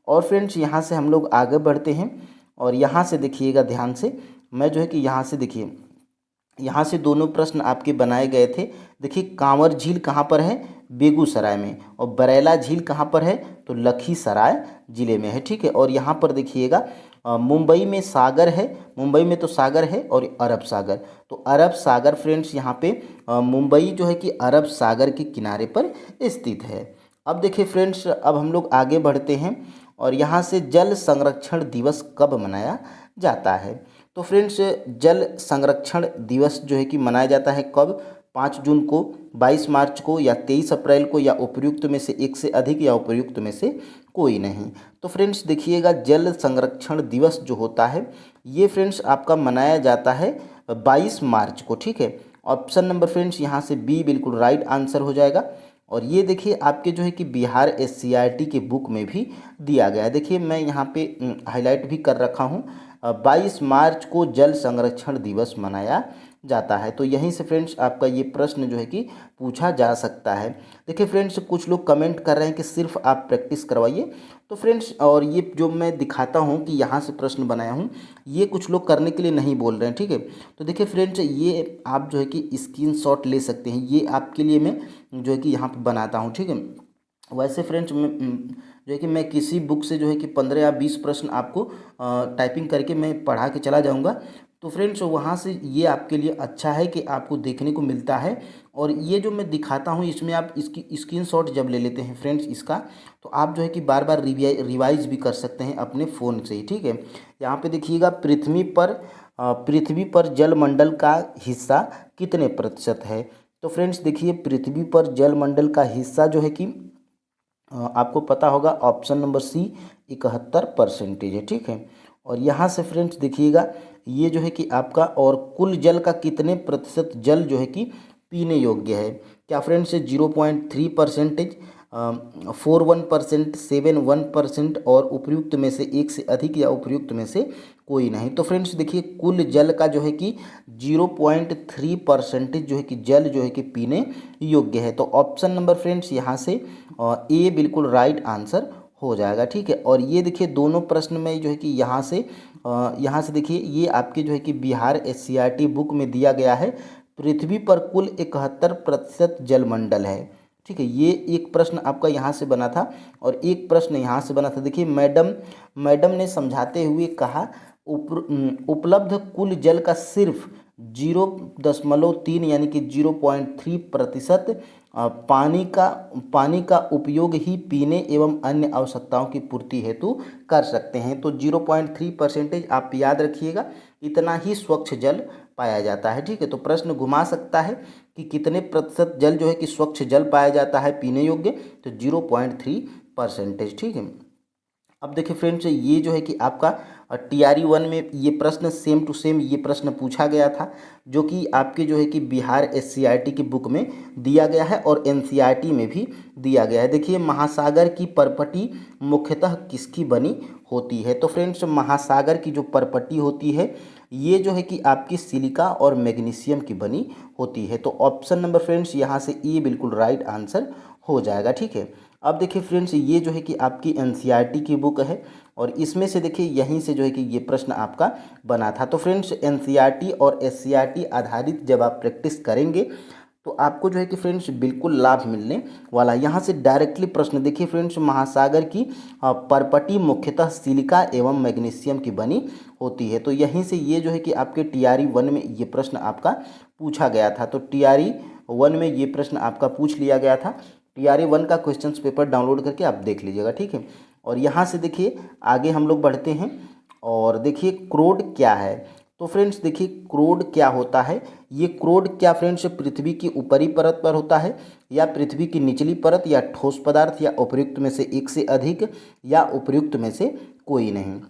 और फ्रेंड्स यहाँ से हम लोग आगे बढ़ते हैं, और यहाँ से देखिएगा ध्यान से, मैं जो है कि यहाँ से देखिए, यहाँ से दोनों प्रश्न आपके बनाए गए थे। देखिए, कांवर झील कहाँ पर है, बेगूसराय में, और बरैला झील कहाँ पर है, तो लखीसराय जिले में है। ठीक है, और यहाँ पर देखिएगा मुंबई में सागर है, मुंबई में तो सागर है, और अरब सागर, तो अरब सागर फ्रेंड्स यहाँ पे मुंबई जो है कि अरब सागर के किनारे पर स्थित है। अब देखिए फ्रेंड्स, अब हम लोग आगे बढ़ते हैं, और यहाँ से जल संरक्षण दिवस कब मनाया जाता है। तो फ्रेंड्स, जल संरक्षण दिवस जो है कि मनाया जाता है कब, 5 जून को, 22 मार्च को, या 23 अप्रैल को, या उपयुक्त में से एक से अधिक, या उपयुक्त में से कोई नहीं। तो फ्रेंड्स देखिएगा, जल संरक्षण दिवस जो होता है ये फ्रेंड्स आपका मनाया जाता है 22 मार्च को। ठीक है, ऑप्शन नंबर फ्रेंड्स यहाँ से बी बिल्कुल राइट आंसर हो जाएगा। और ये देखिए आपके जो है कि बिहार एससीईआरटी के बुक में भी दिया गया है। देखिए मैं यहाँ पे हाईलाइट भी कर रखा हूँ, 22 मार्च को जल संरक्षण दिवस मनाया जाता है। तो यहीं से फ्रेंड्स आपका ये प्रश्न जो है कि पूछा जा सकता है। देखिए फ्रेंड्स, कुछ लोग कमेंट कर रहे हैं कि सिर्फ आप प्रैक्टिस करवाइए। तो फ्रेंड्स, और ये जो मैं दिखाता हूँ कि यहाँ से प्रश्न बनाया हूँ, ये कुछ लोग करने के लिए नहीं बोल रहे हैं। ठीक है, तो देखिए फ्रेंड्स, ये आप जो है कि स्क्रीनशॉट ले सकते हैं, ये आपके लिए मैं जो है कि यहाँ पर बनाता हूँ। ठीक है, वैसे फ्रेंड्स जो है कि मैं किसी बुक से जो है कि 15 या 20 प्रश्न आपको टाइपिंग करके मैं पढ़ा के चला जाऊंगा। तो फ्रेंड्स वहाँ से ये आपके लिए अच्छा है कि आपको देखने को मिलता है, और ये जो मैं दिखाता हूँ इसमें आप इसकी स्क्रीनशॉट जब ले लेते हैं फ्रेंड्स इसका, तो आप जो है कि बार बार रिवाइज भी कर सकते हैं अपने फ़ोन से ही। ठीक है, यहाँ पे देखिएगा, पृथ्वी पर जलमंडल का हिस्सा कितने प्रतिशत है। तो फ्रेंड्स देखिए, पृथ्वी पर जलमंडल का हिस्सा जो है कि आपको पता होगा, ऑप्शन नंबर सी 71% है। ठीक है, और यहाँ से फ्रेंड्स देखिएगा, ये जो है कि आपका, और कुल जल का कितने प्रतिशत जल जो है कि पीने योग्य है। क्या फ्रेंड्स, 0.3%, 41%, 71%, और उपयुक्त में से एक से अधिक, या उपयुक्त में से कोई नहीं। तो फ्रेंड्स देखिए, कुल जल का जो है कि 0.3% जो है कि जल जो है कि पीने योग्य है। तो ऑप्शन नंबर फ्रेंड्स यहाँ से ए बिल्कुल राइट आंसर हो जाएगा। ठीक है, और ये देखिए दोनों प्रश्न में जो है कि यहाँ से देखिए, ये आपके जो है कि बिहार एससीईआरटी बुक में दिया गया है, पृथ्वी पर कुल 71% जलमंडल है। ठीक है, ये एक प्रश्न आपका यहाँ से बना था, और एक प्रश्न यहाँ से बना था। देखिए मैडम ने समझाते हुए कहा, उपलब्ध कुल जल का सिर्फ 0.3 यानी कि 0.3% पानी का उपयोग ही पीने एवं अन्य आवश्यकताओं की पूर्ति हेतु कर सकते हैं। तो 0.3% आप याद रखिएगा, इतना ही स्वच्छ जल पाया जाता है। ठीक है, तो प्रश्न घुमा सकता है कि कितने प्रतिशत जल जो है कि स्वच्छ जल पाया जाता है पीने योग्य, तो 0.3%। ठीक है, अब देखिए फ्रेंड्स, ये जो है कि आपका TRE 1 में ये प्रश्न सेम टू सेम ये प्रश्न पूछा गया था, जो कि आपके जो है कि बिहार एससीईआरटी की बुक में दिया गया है, और NCERT में भी दिया गया है। देखिए, महासागर की परपटी मुख्यतः किसकी बनी होती है। तो फ्रेंड्स, महासागर की जो परपटी होती है ये जो है कि आपकी सिलिका और मैग्नीशियम की बनी होती है। तो ऑप्शन नंबर फ्रेंड्स यहाँ से ए बिल्कुल राइट आंसर हो जाएगा। ठीक है, अब देखिए फ्रेंड्स, ये जो है कि आपकी NCERT की बुक है, और इसमें से देखिए यहीं से जो है कि ये प्रश्न आपका बना था। तो फ्रेंड्स, NCERT और SCERT आधारित जब आप प्रैक्टिस करेंगे तो आपको जो है कि फ्रेंड्स बिल्कुल लाभ मिलने वाला है। यहाँ से डायरेक्टली प्रश्न देखिए फ्रेंड्स, महासागर की परपटी मुख्यतः सिलिका एवं मैग्नीशियम की बनी होती है। तो यहीं से ये जो है कि आपके TRE 1 में ये प्रश्न आपका पूछा गया था। तो TRE 1 में ये प्रश्न आपका पूछ लिया गया था। TRA 1 का क्वेश्चंस पेपर डाउनलोड करके आप देख लीजिएगा, ठीक है। और यहाँ से देखिए आगे हम लोग बढ़ते हैं और देखिए क्रोड क्या है। तो फ्रेंड्स देखिए क्रोड क्या होता है। ये क्रोड क्या फ्रेंड्स पृथ्वी की ऊपरी परत पर होता है या पृथ्वी की निचली परत या ठोस पदार्थ या उपर्युक्त में से एक से अधिक या उपर्युक्त में से कोई नहीं।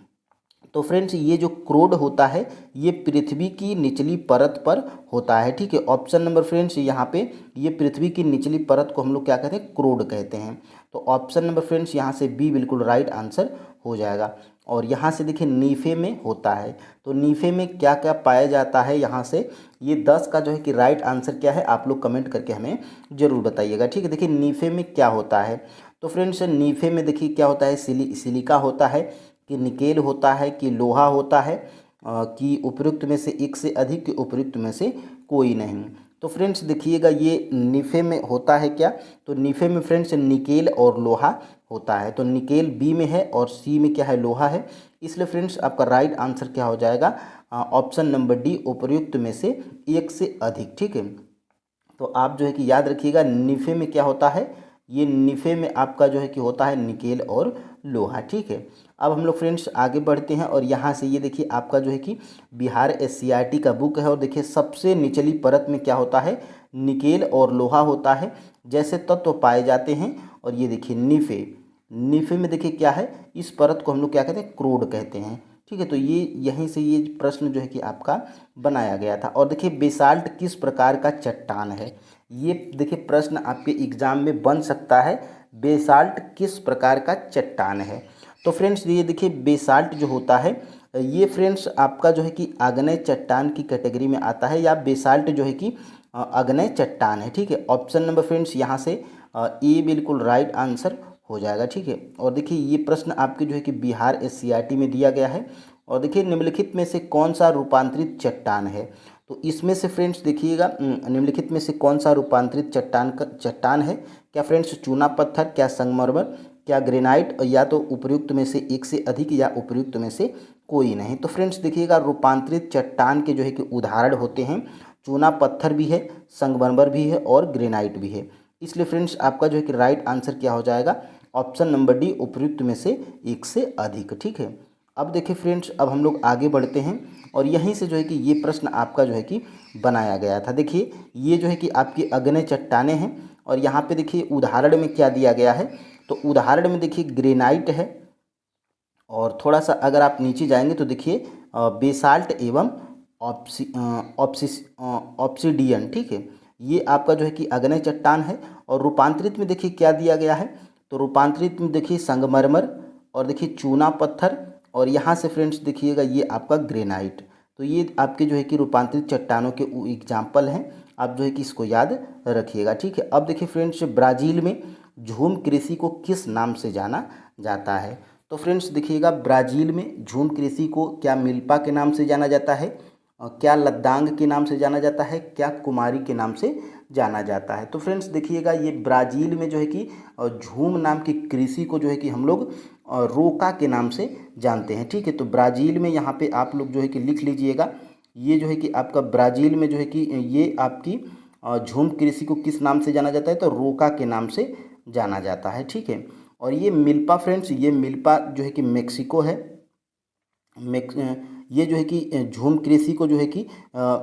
तो फ्रेंड्स ये जो क्रोड होता है ये पृथ्वी की निचली परत पर होता है, ठीक है। ऑप्शन नंबर फ्रेंड्स यहाँ पे ये पृथ्वी की निचली परत को हम लोग क्या कहते हैं, क्रोड कहते हैं। तो ऑप्शन नंबर फ्रेंड्स यहाँ से बी बिल्कुल राइट आंसर हो जाएगा। और यहाँ से देखिए नीफे में होता है। तो नीफे में क्या क्या पाया जाता है, यहाँ से ये 10 का जो है कि राइट आंसर क्या है आप लोग कमेंट करके हमें ज़रूर बताइएगा, ठीक है। देखिए नीफे में क्या होता है। तो फ्रेंड्स नीफे में देखिए क्या होता है, सिलिका होता है कि निकेल होता है कि लोहा होता है कि उपयुक्त में से एक से अधिक कि उपयुक्त में से कोई नहीं। तो फ्रेंड्स देखिएगा ये निफे में होता है क्या, तो निफे में फ्रेंड्स निकेल और लोहा होता है। तो निकेल बी में है और सी में क्या है, लोहा है। इसलिए फ्रेंड्स आपका राइट आंसर क्या हो जाएगा, ऑप्शन नंबर डी उपयुक्त में से एक से अधिक, ठीक है। तो आप जो है कि याद रखिएगा निफे में क्या होता है, ये निफे में आपका जो है कि होता है निकेल और लोहा, ठीक है। अब हम लोग फ्रेंड्स आगे बढ़ते हैं और यहाँ से ये देखिए आपका जो है कि बिहार SCRT का बुक है और देखिए सबसे निचली परत में क्या होता है, निकेल और लोहा होता है जैसे तत्व पाए जाते हैं। और ये देखिए निफे में देखिए क्या है, इस परत को हम लोग क्या कहते हैं, क्रोड कहते हैं, ठीक है। तो ये यहीं से ये प्रश्न जो है कि आपका बनाया गया था। और देखिए बेसाल्ट किस प्रकार का चट्टान है, ये देखिए प्रश्न आपके एग्जाम में बन सकता है, बेसाल्ट किस प्रकार का चट्टान है। तो फ्रेंड्स ये देखिए बेसाल्ट जो होता है ये फ्रेंड्स आपका जो है कि आग्नेय चट्टान की कैटेगरी में आता है या बेसाल्ट जो है कि आग्नेय चट्टान है, ठीक है। ऑप्शन नंबर फ्रेंड्स यहाँ से ए बिल्कुल राइट आंसर हो जाएगा, ठीक है। और देखिए ये प्रश्न आपके जो है कि बिहार SCRT में दिया गया है। और देखिए निम्नलिखित में से कौन सा रूपांतरित चट्टान है, तो इसमें से फ्रेंड्स देखिएगा निम्नलिखित में से कौन सा रूपांतरित चट्टान है, क्या फ्रेंड्स चूना पत्थर, क्या संगमरमर, क्या ग्रेनाइट, या तो उपयुक्त में से एक से अधिक या उपयुक्त में से कोई नहीं। तो फ्रेंड्स देखिएगा रूपांतरित चट्टान के जो है कि उदाहरण होते हैं चूना पत्थर भी है, संगमरमर भी है और ग्रेनाइट भी है। इसलिए फ्रेंड्स आपका जो है कि राइट आंसर क्या हो जाएगा, ऑप्शन नंबर डी उपयुक्त में से एक से अधिक, ठीक है। अब देखिए फ्रेंड्स अब हम लोग आगे बढ़ते हैं और यहीं से जो है कि ये प्रश्न आपका जो है कि बनाया गया था। देखिए ये जो है कि आपकी आग्नेय चट्टानें हैं और यहाँ पे देखिए उदाहरण में क्या दिया गया है, तो उदाहरण में देखिए ग्रेनाइट है और थोड़ा सा अगर आप नीचे जाएंगे तो देखिए बेसाल्ट एवं ऑब्सिडियन, ठीक है। ये आपका जो है कि आग्नेय चट्टान है। और रूपांतरित में देखिए क्या दिया गया है, तो रूपांतरित में देखिए संगमरमर और देखिए चूना पत्थर और यहाँ से फ्रेंड्स देखिएगा ये आपका ग्रेनाइट। तो ये आपके जो है कि रूपांतरित चट्टानों के एग्जाम्पल हैं, आप जो है कि इसको याद रखिएगा, ठीक है। अब देखिए फ्रेंड्स ब्राज़ील में झूम कृषि को किस नाम से जाना जाता है, तो फ्रेंड्स देखिएगा ब्राज़ील में झूम कृषि को क्या मिल्पा के नाम से जाना जाता है, क्या लद्दांग के नाम से जाना जाता है, क्या कुमारी के नाम से जाना जाता है। तो फ्रेंड्स देखिएगा ये ब्राज़ील में जो है कि झूम नाम की कृषि को जो है कि हम लोग रोका के नाम से जानते हैं, ठीक है। तो ब्राज़ील में यहाँ पे आप लोग जो है कि लिख लीजिएगा, ये जो है कि आपका ब्राज़ील में जो है कि ये आपकी झूम कृषि को किस नाम से जाना जाता है, तो रोका के नाम से जाना जाता है, ठीक है। और ये मिल्पा फ्रेंड्स, ये मिल्पा जो है कि मेक्सिको है। ये जो है कि झूम कृषि को जो है कि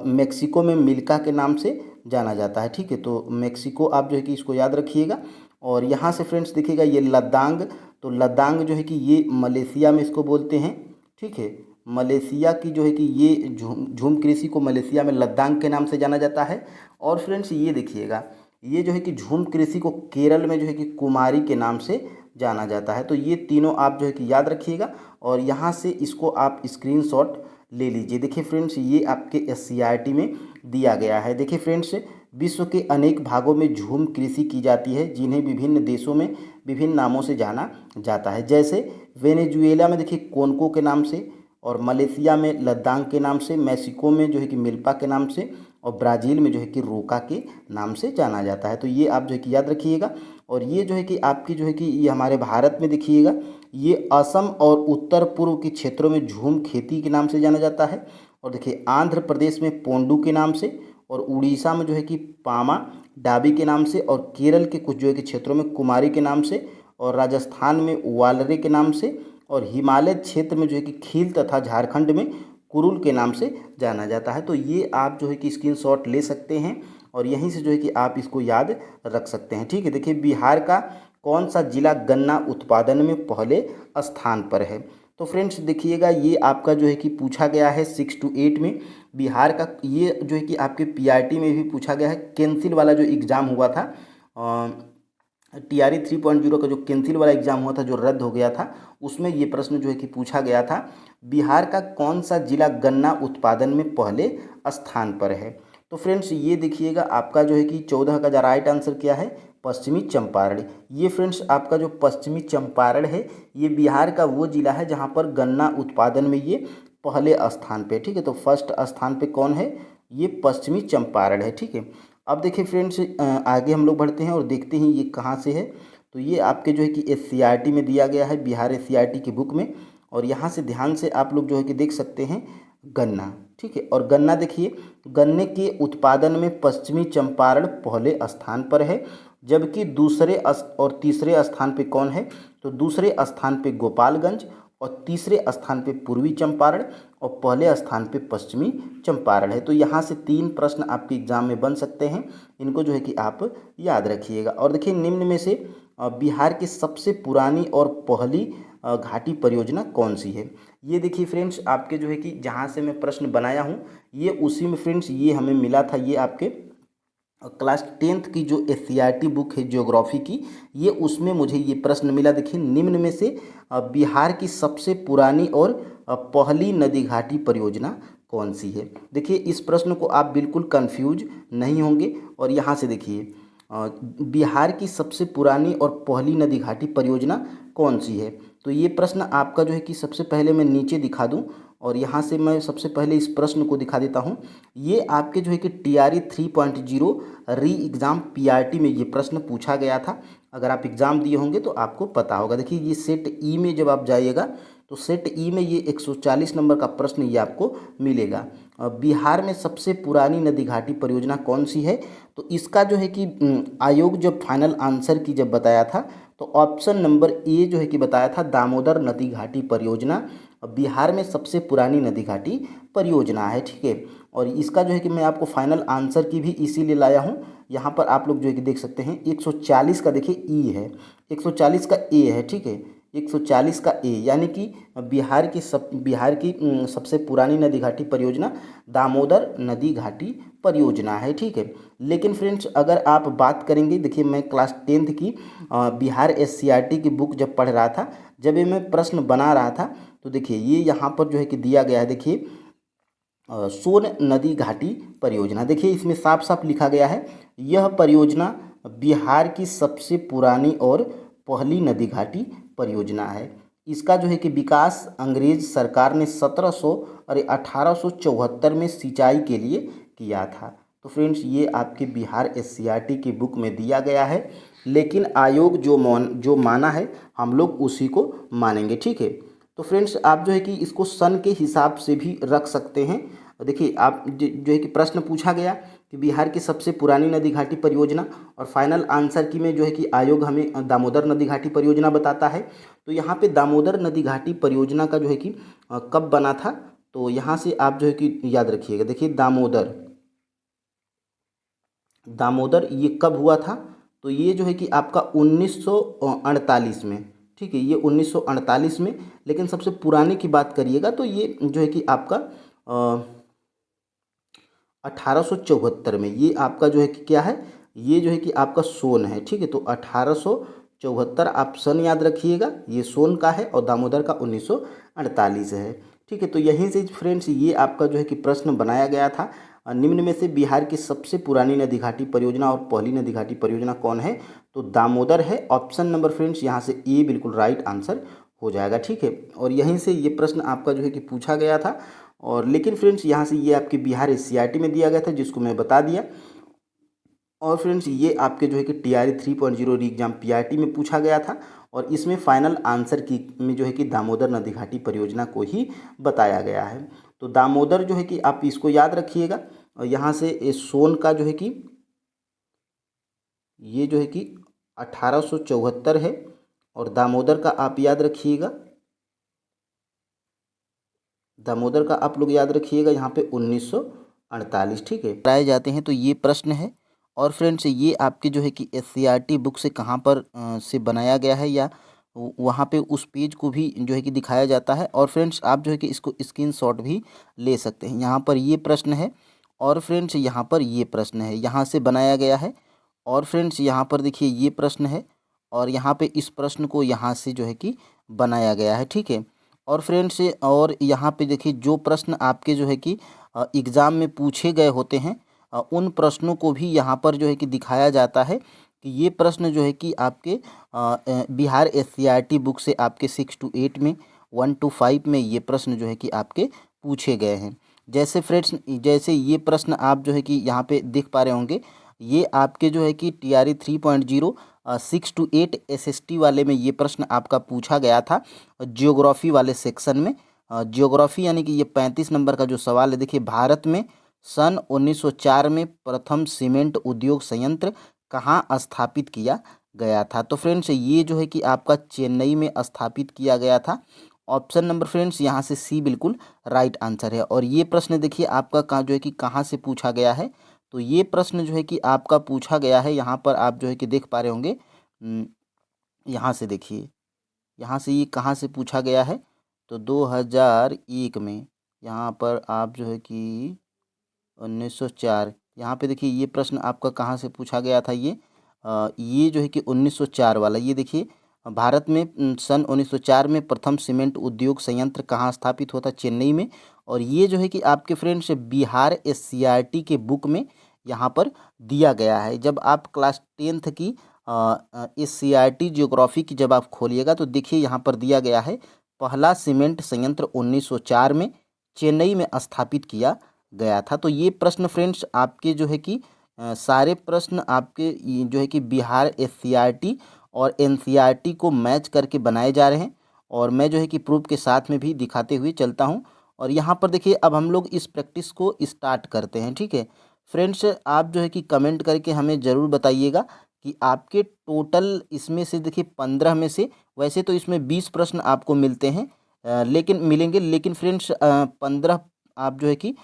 मेक्सिको में मिल्का के नाम से जाना जाता है, ठीक है। तो मेक्सिको आप जो है कि इसको याद रखिएगा। और यहाँ से फ्रेंड्स देखिएगा ये लद्दांग, तो लद्दांग जो है कि ये मलेशिया में इसको बोलते हैं, ठीक है। मलेशिया की जो है कि ये झूम कृषि को मलेशिया में लद्दांग के नाम से जाना जाता है। और फ्रेंड्स ये देखिएगा ये जो है कि झूम कृषि को केरल में जो है कि कुमारी के नाम से जाना जाता है। तो ये तीनों आप जो है कि याद रखिएगा और यहाँ से इसको आप स्क्रीनशॉट ले लीजिए। देखिए फ्रेंड्स ये आपके SCRT में दिया गया है। देखिए फ्रेंड्स विश्व के अनेक भागों में झूम कृषि की जाती है जिन्हें विभिन्न देशों में विभिन्न नामों से जाना जाता है, जैसे वेनेजुएला में देखिए कोनको के नाम से, और मलेशिया में लद्दांग के नाम से, मैक्सिको में जो है कि मिल्पा के नाम से, और ब्राज़ील में जो है कि रोका के नाम से जाना जाता है। तो ये आप जो है कि याद रखिएगा। और ये जो है कि आपकी जो है कि ये हमारे भारत में देखिएगा ये असम और उत्तर पूर्व के क्षेत्रों में झूम खेती के नाम से जाना जाता है। और देखिए आंध्र प्रदेश में पोंडू के नाम से, और उड़ीसा में जो है कि पामा डाबी के नाम से, और केरल के कुछ जो है कि क्षेत्रों में कुमारी के नाम से, और राजस्थान में वालरे के नाम से, और हिमालय क्षेत्र में जो है कि खील तथा झारखंड में कुरुल के नाम से जाना जाता है। तो ये आप जो है कि स्क्रीनशॉट ले सकते हैं और यहीं से जो है कि आप इसको याद रख सकते हैं। ठीक है, देखिए बिहार का कौन सा जिला गन्ना उत्पादन में पहले स्थान पर है। तो फ्रेंड्स देखिएगा, ये आपका जो है कि पूछा गया है 6 to 8 में बिहार का। ये जो है कि आपके पीआरटी में भी पूछा गया है। कैंसिल वाला जो एग्ज़ाम हुआ था, TRE 3.0 का जो कैंसिल वाला एग्ज़ाम हुआ था, जो रद्द हो गया था, उसमें ये प्रश्न जो है कि पूछा गया था, बिहार का कौन सा जिला गन्ना उत्पादन में पहले स्थान पर है। तो फ्रेंड्स ये देखिएगा, आपका जो है कि 14 का जो राइट आंसर क्या है, पश्चिमी चंपारण। ये फ्रेंड्स आपका जो पश्चिमी चंपारण है, ये बिहार का वो जिला है जहाँ पर गन्ना उत्पादन में ये पहले स्थान पे। ठीक है, तो फर्स्ट स्थान पे कौन है, ये पश्चिमी चंपारण है। ठीक है, अब देखिए फ्रेंड्स, आगे हम लोग बढ़ते हैं और देखते हैं ये कहाँ से है। तो ये आपके जो है कि SCERT में दिया गया है, बिहार SCERT की बुक में। और यहाँ से ध्यान से आप लोग जो है कि देख सकते हैं गन्ना। ठीक है, और गन्ना देखिए, गन्ने के उत्पादन में पश्चिमी चंपारण पहले स्थान पर है, जबकि दूसरे और तीसरे स्थान पे कौन है, तो दूसरे स्थान पे गोपालगंज, और तीसरे स्थान पे पूर्वी चंपारण, और पहले स्थान पे पश्चिमी चंपारण है। तो यहाँ से 3 प्रश्न आपके एग्जाम में बन सकते हैं, इनको जो है कि आप याद रखिएगा। और देखिए निम्न में से बिहार की सबसे पुरानी और पहली घाटी परियोजना कौन सी है। ये देखिए फ्रेंड्स, आपके जो है कि जहाँ से मैं प्रश्न बनाया हूँ, ये उसी में फ्रेंड्स ये हमें मिला था। ये आपके क्लास 10th की जो SCERT बुक है ज्योग्राफी की, ये उसमें मुझे ये प्रश्न मिला। देखिए निम्न में से बिहार की सबसे पुरानी और पहली नदी घाटी परियोजना कौन सी है। देखिए इस प्रश्न को आप बिल्कुल कंफ्यूज नहीं होंगे। और यहाँ से देखिए, बिहार की सबसे पुरानी और पहली नदी घाटी परियोजना कौन सी है। तो ये प्रश्न आपका जो है कि सबसे पहले मैं नीचे दिखा दूं, और यहाँ से मैं सबसे पहले इस प्रश्न को दिखा देता हूँ। ये आपके जो है कि TRE 3.0 री एग्ज़ाम PRT में ये प्रश्न पूछा गया था। अगर आप एग्ज़ाम दिए होंगे तो आपको पता होगा। देखिए ये सेट ई में जब आप जाइएगा, तो सेट ई में ये 140 नंबर का प्रश्न ये आपको मिलेगा। बिहार में सबसे पुरानी नदी घाटी परियोजना कौन सी है। तो इसका जो है कि आयोग जब फाइनल आंसर की जब बताया था, तो ऑप्शन नंबर ए जो है कि बताया था दामोदर नदी घाटी परियोजना बिहार में सबसे पुरानी नदी घाटी परियोजना है। ठीक है, और इसका जो है कि मैं आपको फाइनल आंसर की भी इसीलिए लाया हूँ। यहाँ पर आप लोग जो है कि देख सकते हैं 140 का देखिए ई है, 140 का ए है। ठीक है, 140 का ए, यानी कि बिहार की सबसे पुरानी नदी घाटी परियोजना दामोदर नदी घाटी परियोजना है। ठीक है, लेकिन फ्रेंड्स अगर आप बात करेंगे, देखिए मैं क्लास 10th की बिहार SCERT की बुक जब पढ़ रहा था, जब ये मैं प्रश्न बना रहा था, तो देखिए ये यहाँ पर जो है कि दिया गया है। देखिए सोन नदी घाटी परियोजना, देखिए इसमें साफ साफ लिखा गया है, यह परियोजना बिहार की सबसे पुरानी और पहली नदी घाटी परियोजना है। इसका जो है कि विकास अंग्रेज सरकार ने 1700 और 1874 में सिंचाई के लिए किया था। तो फ्रेंड्स ये आपके बिहार SCERT की बुक में दिया गया है, लेकिन आयोग जो माना है हम लोग उसी को मानेंगे। ठीक है, तो फ्रेंड्स आप जो है कि इसको सन के हिसाब से भी रख सकते हैं। देखिए आप जो है कि प्रश्न पूछा गया कि बिहार की सबसे पुरानी नदी घाटी परियोजना, और फाइनल आंसर की में जो है कि आयोग हमें दामोदर नदी घाटी परियोजना बताता है। तो यहाँ पे दामोदर नदी घाटी परियोजना का जो है कि कब बना था, तो यहाँ से आप जो है कि याद रखिएगा। देखिए दामोदर ये कब हुआ था, तो ये जो है कि आपका 1948 में। ठीक है, ये 1948 में। लेकिन सबसे पुराने की बात करिएगा तो ये जो है कि आपका 1874 में। ये आपका जो है कि क्या है, ये जो है कि आपका सोन है। ठीक है, तो 1874 आप सन याद रखिएगा, ये सोन का है, और दामोदर का 1948 है। ठीक है, तो यहीं से फ्रेंड्स ये आपका जो है कि प्रश्न बनाया गया था। निम्न में से बिहार की सबसे पुरानी नदी घाटी परियोजना और पहली नदी घाटी परियोजना कौन है, तो दामोदर है। ऑप्शन नंबर फ्रेंड्स यहाँ से ए बिल्कुल राइट आंसर हो जाएगा। ठीक है, और यहीं से ये प्रश्न आपका जो है कि पूछा गया था। और लेकिन फ्रेंड्स यहाँ से ये आपके बिहार SCERT में दिया गया था, जिसको मैं बता दिया। और फ्रेंड्स ये आपके जो है कि TRE 3.0 री एग्जाम PRT में पूछा गया था, और इसमें फाइनल आंसर की में जो है कि दामोदर नदी घाटी परियोजना को ही बताया गया है। तो दामोदर जो है कि आप इसको याद रखिएगा। और यहाँ से सोन का जो है कि ये जो है कि 1874 है। और दामोदर का आप याद रखिएगा, दामोदर का आप लोग याद रखिएगा यहाँ पे 1948। ठीक है, कराए जाते हैं। तो ये प्रश्न है। और फ्रेंड्स ये आपके जो है कि एससीईआरटी बुक से कहाँ पर से बनाया गया है, या वहाँ पे उस पेज को भी जो है कि दिखाया जाता है। और फ्रेंड्स आप जो है कि इसको स्क्रीनशॉट भी ले सकते हैं। यहाँ पर ये प्रश्न है, और फ्रेंड्स यहाँ पर ये प्रश्न है, यहाँ से बनाया गया है। और फ्रेंड्स यहाँ पर देखिए ये प्रश्न है, और यहाँ पे इस प्रश्न को यहाँ से जो है कि बनाया गया है। ठीक है। और फ्रेंड्स और यहाँ पे देखिए जो प्रश्न आपके जो है कि एग्ज़ाम में पूछे गए होते हैं, उन प्रश्नों को भी यहाँ पर जो है कि दिखाया जाता है कि ये प्रश्न जो है कि आपके बिहार एससीईआरटी बुक से आपके 6 to 8 में, 1 to 5 में ये प्रश्न जो है कि आपके पूछे गए हैं। जैसे फ्रेंड्स जैसे ये प्रश्न आप जो है कि यहाँ पे देख पा रहे होंगे, ये आपके जो है कि TRE 3.0 6 to 8 SST वाले में ये प्रश्न आपका पूछा गया था, जियोग्राफी वाले सेक्शन में। जियोग्राफी यानी कि ये 35 नंबर का जो सवाल है। देखिए, भारत में सन 1904 में प्रथम सीमेंट उद्योग संयंत्र कहाँ स्थापित किया गया था? तो फ्रेंड्स ये जो है कि आपका चेन्नई में स्थापित किया गया था। ऑप्शन नंबर फ्रेंड्स यहाँ से सी बिल्कुल राइट आंसर है। और ये प्रश्न देखिए आपका कहाँ जो है कि कहाँ से पूछा गया है? तो ये प्रश्न जो है कि आपका पूछा गया है, यहाँ पर आप जो है कि देख पा रहे होंगे, यहाँ से देखिए, यहाँ से ये कहाँ से पूछा गया है? तो 2001 में, यहाँ पर आप जो है कि 1904, यहाँ पे देखिए ये प्रश्न आपका कहाँ से पूछा गया था? ये जो है कि 1904 वाला, ये देखिए, भारत में सन 1904 में प्रथम सीमेंट उद्योग संयंत्र कहाँ स्थापित हुआ था? चेन्नई में। और ये जो है कि आपके फ्रेंड्स बिहार एससीईआरटी के बुक में यहाँ पर दिया गया है। जब आप क्लास 10th की एससीईआरटी ज्योग्राफी की जब आप खोलिएगा तो देखिए यहाँ पर दिया गया है, पहला सीमेंट संयंत्र 1904 में चेन्नई में स्थापित किया गया था। तो ये प्रश्न फ्रेंड्स आपके जो है कि सारे प्रश्न आपके जो है कि बिहार एससीईआरटी और एनसीईआरटी को मैच करके बनाए जा रहे हैं। और मैं जो है कि प्रूफ के साथ में भी दिखाते हुए चलता हूं। और यहाँ पर देखिए अब हम लोग इस प्रैक्टिस को स्टार्ट करते हैं। ठीक है फ्रेंड्स, आप जो है कि कमेंट करके हमें ज़रूर बताइएगा कि आपके टोटल इसमें से देखिए 15 में से, वैसे तो इसमें 20 प्रश्न आपको मिलते हैं, लेकिन फ्रेंड्स 15 आप जो है कि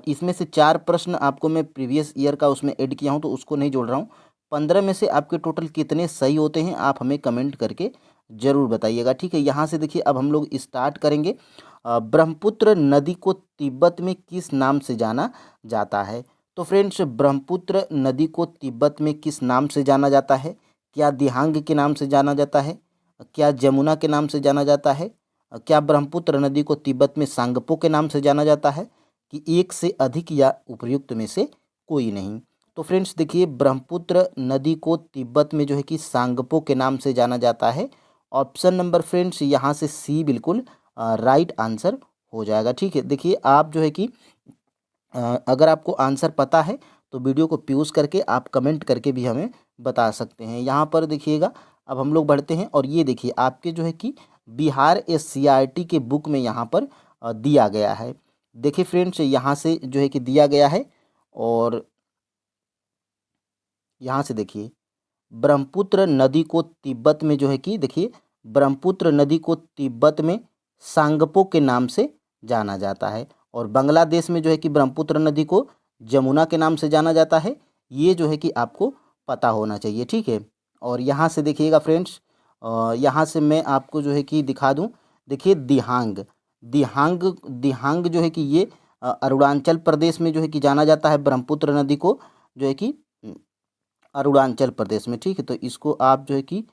इसमें से 4 प्रश्न आपको मैं प्रीवियस ईयर का उसमें ऐड किया हूं, तो उसको नहीं जोड़ रहा हूं। 15 में से आपके टोटल कितने सही होते हैं आप हमें कमेंट करके ज़रूर बताइएगा। ठीक है, यहाँ से देखिए अब हम लोग स्टार्ट करेंगे। ब्रह्मपुत्र नदी को तिब्बत में किस नाम से जाना जाता है? तो फ्रेंड्स ब्रह्मपुत्र नदी को तिब्बत में किस नाम से जाना जाता है? क्या दिहांग के नाम से जाना जाता है? क्या जमुना के नाम से जाना जाता है? क्या ब्रह्मपुत्र नदी को तिब्बत में सांगपो के नाम से जाना जाता है? कि एक से अधिक या उपयुक्त में से कोई नहीं? तो फ्रेंड्स देखिए ब्रह्मपुत्र नदी को तिब्बत में जो है कि सांगपो के नाम से जाना जाता है। ऑप्शन नंबर फ्रेंड्स यहाँ से सी बिल्कुल राइट आंसर हो जाएगा। ठीक है, देखिए आप जो है कि अगर आपको आंसर पता है तो वीडियो को पॉज करके आप कमेंट करके भी हमें बता सकते हैं। यहाँ पर देखिएगा अब हम लोग बढ़ते हैं, और ये देखिए आपके जो है कि बिहार एससीईआरटी के बुक में यहाँ पर दिया गया है। देखिए फ्रेंड्स यहाँ से जो है कि दिया गया है, और यहाँ से देखिए ब्रह्मपुत्र नदी को तिब्बत में जो है कि देखिए ब्रह्मपुत्र नदी को तिब्बत में सांगपो के नाम से जाना जाता है। और बांग्लादेश में जो है कि ब्रह्मपुत्र नदी को जमुना के नाम से जाना जाता है। ये जो है कि आपको पता होना चाहिए। ठीक है, और यहाँ से देखिएगा फ्रेंड्स, यहाँ से मैं आपको जो है कि दिखा दूँ। देखिए दिहांग दिहांग दिहांग जो है कि ये अरुणाचल प्रदेश में जो है कि जाना जाता है ब्रह्मपुत्र नदी को, जो है कि अरुणाचल प्रदेश में। ठीक है, तो इसको आप जो है कि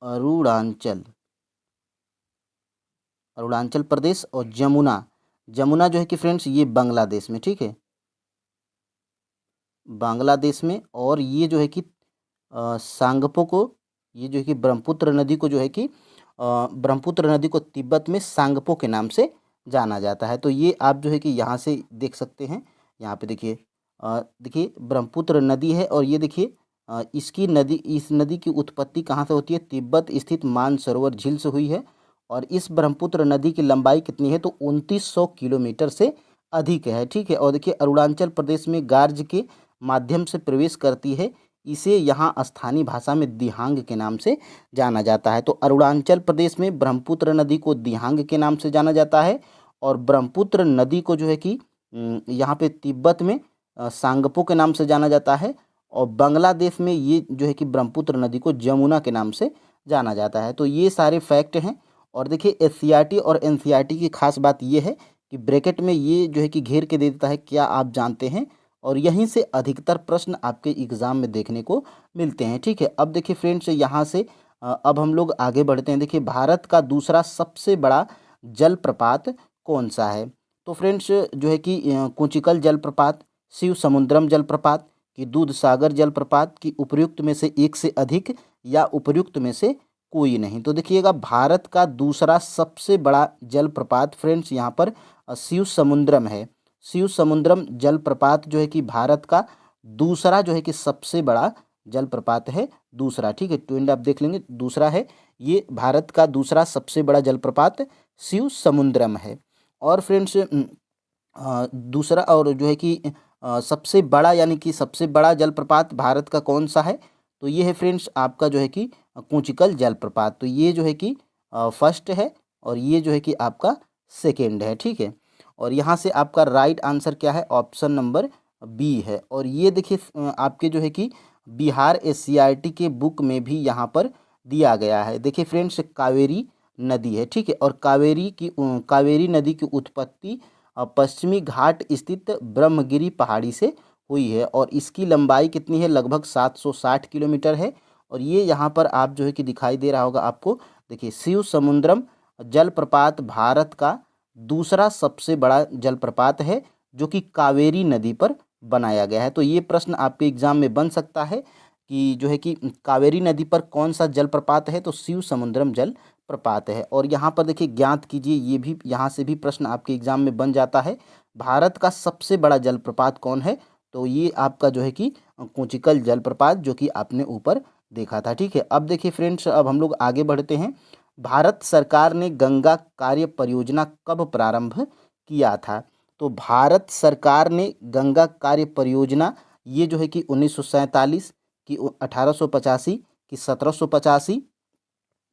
अरुणाचल अरुणाचल प्रदेश, और जमुना जमुना जो है कि फ्रेंड्स ये बांग्लादेश में। ठीक है, बांग्लादेश में। और ये जो है कि सांगपो को, ये जो है कि ब्रह्मपुत्र नदी को जो है कि ब्रह्मपुत्र नदी को तिब्बत में सांगपो के नाम से जाना जाता है। तो ये आप जो है कि यहाँ से देख सकते हैं। यहाँ पे देखिए देखिए ब्रह्मपुत्र नदी है, और ये देखिए इस नदी की उत्पत्ति कहाँ से होती है? तिब्बत स्थित मानसरोवर झील से हुई है। और इस ब्रह्मपुत्र नदी की लंबाई कितनी है? तो 2900 किलोमीटर से अधिक है। ठीक है, और देखिए अरुणाचल प्रदेश में गार्ज के माध्यम से प्रवेश करती है। इसे यहाँ स्थानीय भाषा में दिहांग के नाम से जाना जाता है। तो अरुणाचल प्रदेश में ब्रह्मपुत्र नदी को दिहांग के नाम से जाना जाता है और ब्रह्मपुत्र नदी को जो है कि यहाँ पे तिब्बत में सांगपो के नाम से जाना जाता है और बांग्लादेश में ये जो है कि ब्रह्मपुत्र नदी को जमुना के नाम से जाना जाता है। तो ये सारे फैक्ट हैं। और देखिए एससीईआरटी और एनसीईआरटी की खास बात ये है कि ब्रैकेट में ये जो है कि घेर के दे देता है क्या आप जानते हैं, और यहीं से अधिकतर प्रश्न आपके एग्जाम में देखने को मिलते हैं। ठीक है, अब देखिए फ्रेंड्स यहाँ से अब हम लोग आगे बढ़ते हैं। देखिए भारत का दूसरा सबसे बड़ा जलप्रपात कौन सा है? तो फ्रेंड्स जो है कि कुंचिकल जलप्रपात, शिव समुद्रम जलप्रपात कि दूध सागर जलप्रपात की उपर्युक्त में से एक से अधिक या उपर्युक्त में से कोई नहीं। तो देखिएगा भारत का दूसरा सबसे बड़ा जलप्रपात फ्रेंड्स यहाँ पर शिव समुद्रम है। शिव समुद्रम जलप्रपात जो है कि भारत का दूसरा जो है कि सबसे बड़ा जलप्रपात है, दूसरा। ठीक है, ट्वेंड आप देख लेंगे, दूसरा है ये भारत का दूसरा सबसे बड़ा जलप्रपात शिव समुद्रम है। और फ्रेंड्स दूसरा और जो है कि सबसे बड़ा यानी कि सबसे बड़ा जलप्रपात भारत का कौन सा है? तो ये है फ्रेंड्स आपका जो है कि कुंचिकल जलप्रपात। तो ये जो है कि फर्स्ट है और ये जो है कि आपका सेकेंड है। ठीक है, और यहाँ से आपका राइट आंसर क्या है? ऑप्शन नंबर बी है। और ये देखिए आपके जो है कि बिहार एससीईआरटी के बुक में भी यहाँ पर दिया गया है। देखिए फ्रेंड्स कावेरी नदी है। ठीक है, और कावेरी नदी की उत्पत्ति पश्चिमी घाट स्थित ब्रह्मगिरी पहाड़ी से हुई है और इसकी लंबाई कितनी है? लगभग 760 किलोमीटर है। और ये यहाँ पर आप जो है कि दिखाई दे रहा होगा आपको, देखिए शिव समुद्रम जलप्रपात भारत का दूसरा सबसे बड़ा जलप्रपात है जो कि कावेरी नदी पर बनाया गया है। तो ये प्रश्न आपके एग्जाम में बन सकता है कि जो है कि कावेरी नदी पर कौन सा जलप्रपात है? तो शिव समुद्रम जलप्रपात है। और यहाँ पर देखिए ज्ञात कीजिए, ये भी यहाँ से भी प्रश्न आपके एग्जाम में बन जाता है, भारत का सबसे बड़ा जलप्रपात कौन है? तो ये आपका जो है कि कुंचिकल जलप्रपात जो कि आपने ऊपर देखा था। ठीक है, अब देखिए फ्रेंड्स अब हम लोग आगे बढ़ते हैं। भारत सरकार ने गंगा कार्य परियोजना कब प्रारंभ किया था? तो भारत सरकार ने गंगा कार्य परियोजना ये जो है कि 1947 की 1885 की 1785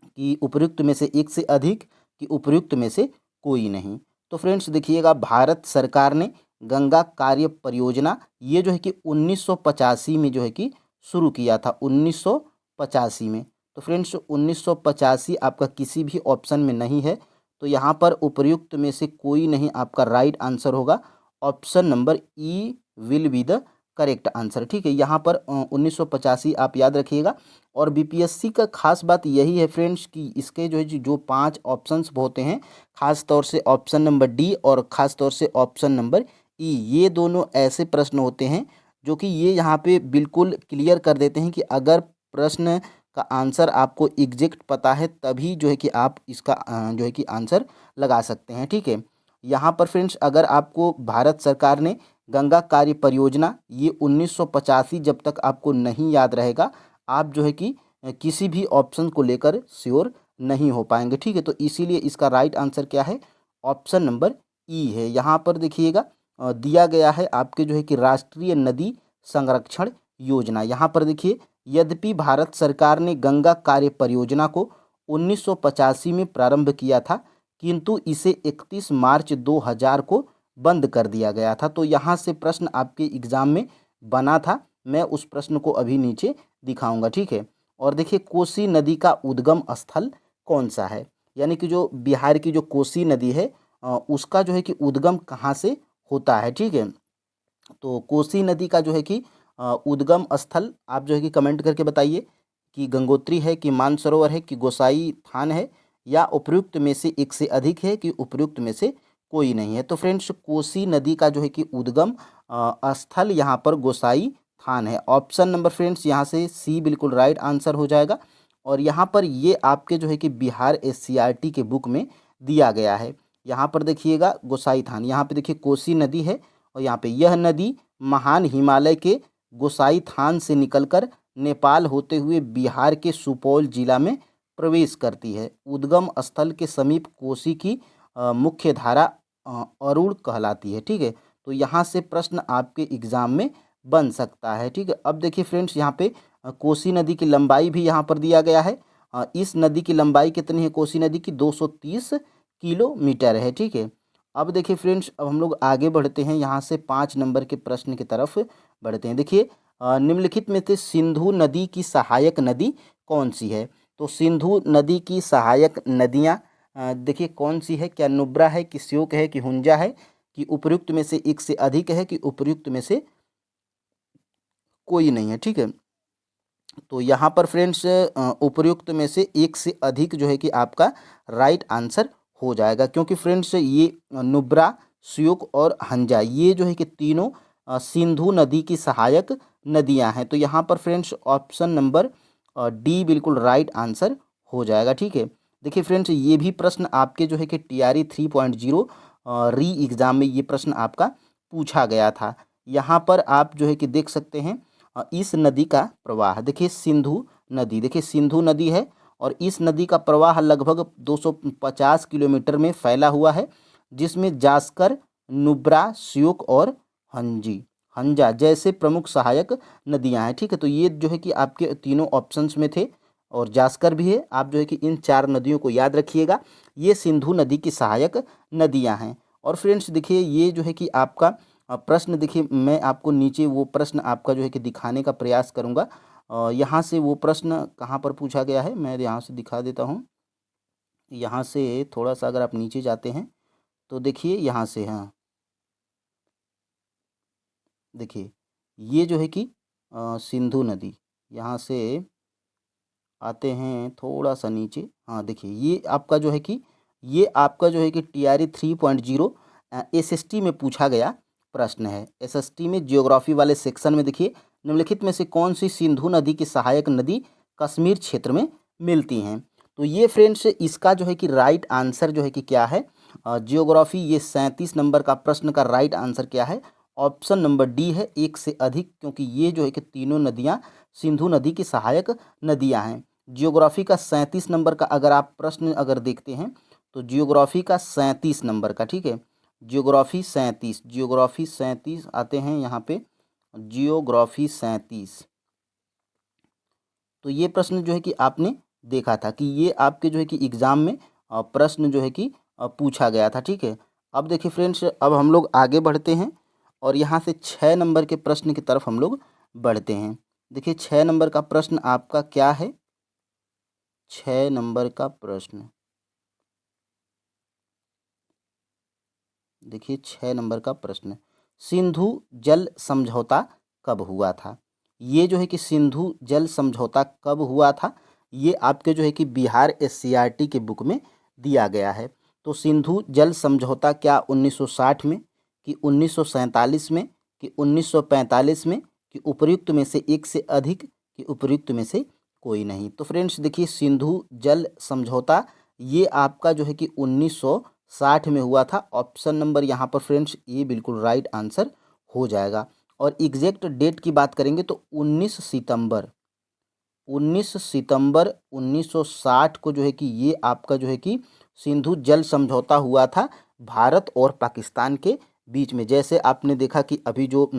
कि उपर्युक्त में से एक से अधिक कि उपर्युक्त में से कोई नहीं। तो फ्रेंड्स देखिएगा भारत सरकार ने गंगा कार्य परियोजना ये जो है कि 1985 में जो है कि शुरू किया था, 1985 में। तो फ्रेंड्स 1985 आपका किसी भी ऑप्शन में नहीं है, तो यहाँ पर उपर्युक्त में से कोई नहीं आपका राइट आंसर होगा। Option number E will be the correct answer. ठीक है, यहाँ पर 1985 आप याद रखिएगा। और बीपीएससी का खास बात यही है फ्रेंड्स कि इसके जो है जो 5 ऑप्शंस होते हैं, खास तौर से ऑप्शन नंबर डी और ख़ास तौर से ऑप्शन नंबर ई, ये दोनों ऐसे प्रश्न होते हैं जो कि ये यहाँ पे बिल्कुल क्लियर कर देते हैं कि अगर प्रश्न का आंसर आपको एग्जैक्ट पता है तभी जो है कि आप इसका जो है कि आंसर लगा सकते हैं। ठीक है, यहाँ पर फ्रेंड्स अगर आपको भारत सरकार ने गंगा कार्य परियोजना ये 1985 जब तक आपको नहीं याद रहेगा, आप जो है कि किसी भी ऑप्शन को लेकर श्योर नहीं हो पाएंगे। ठीक है, तो इसीलिए इसका राइट आंसर क्या है? ऑप्शन नंबर ई है। यहाँ पर देखिएगा दिया गया है आपके जो है कि राष्ट्रीय नदी संरक्षण योजना। यहाँ पर देखिए यद्यपि भारत सरकार ने गंगा कार्य परियोजना को 1985 में प्रारंभ किया था, किंतु इसे 31 मार्च 2000 को बंद कर दिया गया था। तो यहाँ से प्रश्न आपके एग्जाम में बना था, मैं उस प्रश्न को अभी नीचे दिखाऊंगा। ठीक है, और देखिए कोसी नदी का उद्गम स्थल कौन सा है? यानी कि जो बिहार की जो कोसी नदी है उसका जो है कि उद्गम कहाँ से होता है? ठीक है, तो कोसी नदी का जो है कि उद्गम स्थल आप जो है कि कमेंट करके बताइए कि गंगोत्री है कि मानसरोवर है कि गोसाई थान है या उपयुक्त में से एक से अधिक है कि उपयुक्त में से कोई नहीं है। तो फ्रेंड्स कोसी नदी का जो है कि उद्गम स्थल यहाँ पर गोसाई थान है। ऑप्शन नंबर फ्रेंड्स यहाँ से सी बिल्कुल राइट आंसर हो जाएगा। और यहाँ पर ये आपके जो है कि बिहार एससीईआरटी के बुक में दिया गया है। यहाँ पर देखिएगा गोसाई थान, यहाँ पे देखिए कोसी नदी है और यहाँ पे यह नदी महान हिमालय के गोसाई थान से निकलकर नेपाल होते हुए बिहार के सुपौल जिला में प्रवेश करती है। उद्गम स्थल के समीप कोसी की मुख्य धारा अरुण कहलाती है। ठीक है, तो यहाँ से प्रश्न आपके एग्जाम में बन सकता है। ठीक है, अब देखिए फ्रेंड्स यहाँ पे कोसी नदी की लंबाई भी यहाँ पर दिया गया है। इस नदी की लंबाई कितनी है कोसी नदी की? 230 किलोमीटर है। ठीक है, अब देखिए फ्रेंड्स, अब हम लोग आगे बढ़ते हैं, यहाँ से 5 नंबर के प्रश्न की तरफ बढ़ते हैं। देखिए निम्नलिखित में से सिंधु नदी की सहायक नदी कौन सी है? तो सिंधु नदी की सहायक नदियाँ देखिए कौन सी है? क्या नुब्रा है, कि श्योक है, कि हुंजा है, कि उपर्युक्त में से एक से अधिक है, कि उपर्युक्त में से कोई नहीं है? ठीक है, तो यहाँ पर फ्रेंड्स उपर्युक्त में से एक से अधिक जो है कि आपका राइट आंसर हो जाएगा, क्योंकि फ्रेंड्स ये नुब्रा, श्योक और हंजा ये जो है कि तीनों सिंधु नदी की सहायक नदियां हैं। तो यहाँ पर फ्रेंड्स ऑप्शन नंबर डी बिल्कुल राइट आंसर हो जाएगा। ठीक है, देखिए फ्रेंड्स ये भी प्रश्न आपके जो है कि TRE 3.0 री एग्ज़ाम में ये प्रश्न आपका पूछा गया था। यहाँ पर आप जो है कि देख सकते हैं इस नदी का प्रवाह, देखिए सिंधु नदी, देखिए सिंधु नदी है और इस नदी का प्रवाह लगभग 250 किलोमीटर में फैला हुआ है, जिसमें जास्कर, नुब्रा, श्योक और हंजा जैसे प्रमुख सहायक नदियां हैं। ठीक है, तो ये जो है कि आपके तीनों ऑप्शंस में थे और जास्कर भी है। आप जो है कि इन 4 नदियों को याद रखिएगा, ये सिंधु नदी की सहायक नदियां हैं। और फ्रेंड्स देखिए ये जो है कि आपका प्रश्न, देखिए मैं आपको नीचे वो प्रश्न आपका जो है कि दिखाने का प्रयास करूंगा। यहाँ से वो प्रश्न कहाँ पर पूछा गया है मैं यहाँ से दिखा देता हूँ। यहाँ से थोड़ा सा अगर आप नीचे जाते हैं तो देखिए यहाँ से, हाँ देखिए ये जो है कि सिंधु नदी, यहाँ से आते हैं थोड़ा सा नीचे, हाँ देखिए ये आपका जो है कि ये आपका जो है कि TRE 3.0 SST में पूछा गया प्रश्न है। SST में जियोग्राफी वाले सेक्शन में देखिए निम्नलिखित में से कौन सी सिंधु नदी की सहायक नदी कश्मीर क्षेत्र में मिलती हैं? तो ये फ्रेंड्स इसका जो है कि राइट आंसर जो है कि क्या है? जियोग्राफी ये 37 नंबर का प्रश्न का राइट आंसर क्या है? ऑप्शन नंबर डी है, एक से अधिक, क्योंकि ये जो है कि तीनों नदियाँ सिंधु नदी की सहायक नदियाँ हैं। जियोग्राफी का 37 नंबर का अगर आप प्रश्न अगर देखते हैं तो जियोग्राफी का 37 नंबर का, ठीक है, जियोग्राफी 37 आते हैं यहाँ पे, जियोग्राफी 37। तो ये प्रश्न जो है कि आपने देखा था कि ये आपके जो है कि एग्ज़ाम में प्रश्न जो है कि पूछा गया था। ठीक है, अब देखिए फ्रेंड्स, अब हम लोग आगे बढ़ते हैं और यहाँ से 6 नंबर के प्रश्न की तरफ हम लोग बढ़ते हैं। देखिए 6 नंबर का प्रश्न आपका क्या है? 6 नंबर का प्रश्न, देखिए 6 नंबर का प्रश्न, सिंधु जल समझौता कब हुआ था? ये जो है कि सिंधु जल समझौता कब हुआ था, ये आपके जो है कि बिहार SCRT के बुक में दिया गया है। तो सिंधु जल समझौता क्या 1960 में, कि 1947 में, कि 1945 में, कि उपर्युक्त में से एक से अधिक, कि उपर्युक्त में से कोई नहीं? तो फ्रेंड्स देखिए सिंधु जल समझौता ये आपका जो है कि 1960 में हुआ था। ऑप्शन नंबर यहाँ पर फ्रेंड्स ये बिल्कुल राइट आंसर हो जाएगा। और एग्जैक्ट डेट की बात करेंगे तो 19 सितंबर 1960 को जो है कि ये आपका जो है कि सिंधु जल समझौता हुआ था भारत और पाकिस्तान के बीच में। जैसे आपने देखा कि अभी जो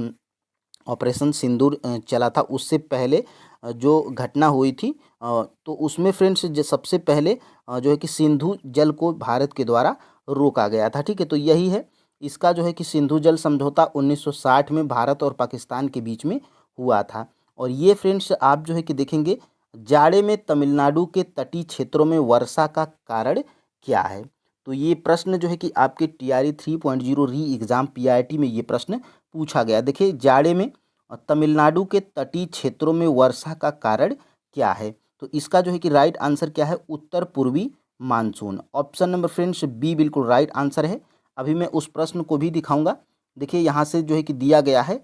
ऑपरेशन सिंदूर चला था, उससे पहले जो घटना हुई थी तो उसमें फ्रेंड्स सबसे पहले जो है कि सिंधु जल को भारत के द्वारा रोका गया था। ठीक है, तो यही है इसका जो है कि सिंधु जल समझौता 1960 में भारत और पाकिस्तान के बीच में हुआ था। और ये फ्रेंड्स आप जो है कि देखेंगे जाड़े में तमिलनाडु के तटीय क्षेत्रों में वर्षा का कारण क्या है? तो ये प्रश्न जो है कि आपके TRE 3.0 री एग्ज़ाम PRT में ये प्रश्न पूछा गया। देखिए जाड़े में तमिलनाडु के तटीय क्षेत्रों में वर्षा का कारण क्या है? तो इसका जो है कि राइट आंसर क्या है? उत्तर पूर्वी monsoon. Option number friends B बिल्कुल राइट आंसर है। अभी मैं उस प्रश्न को भी दिखाऊंगा। देखिए यहाँ से जो है कि दिया गया है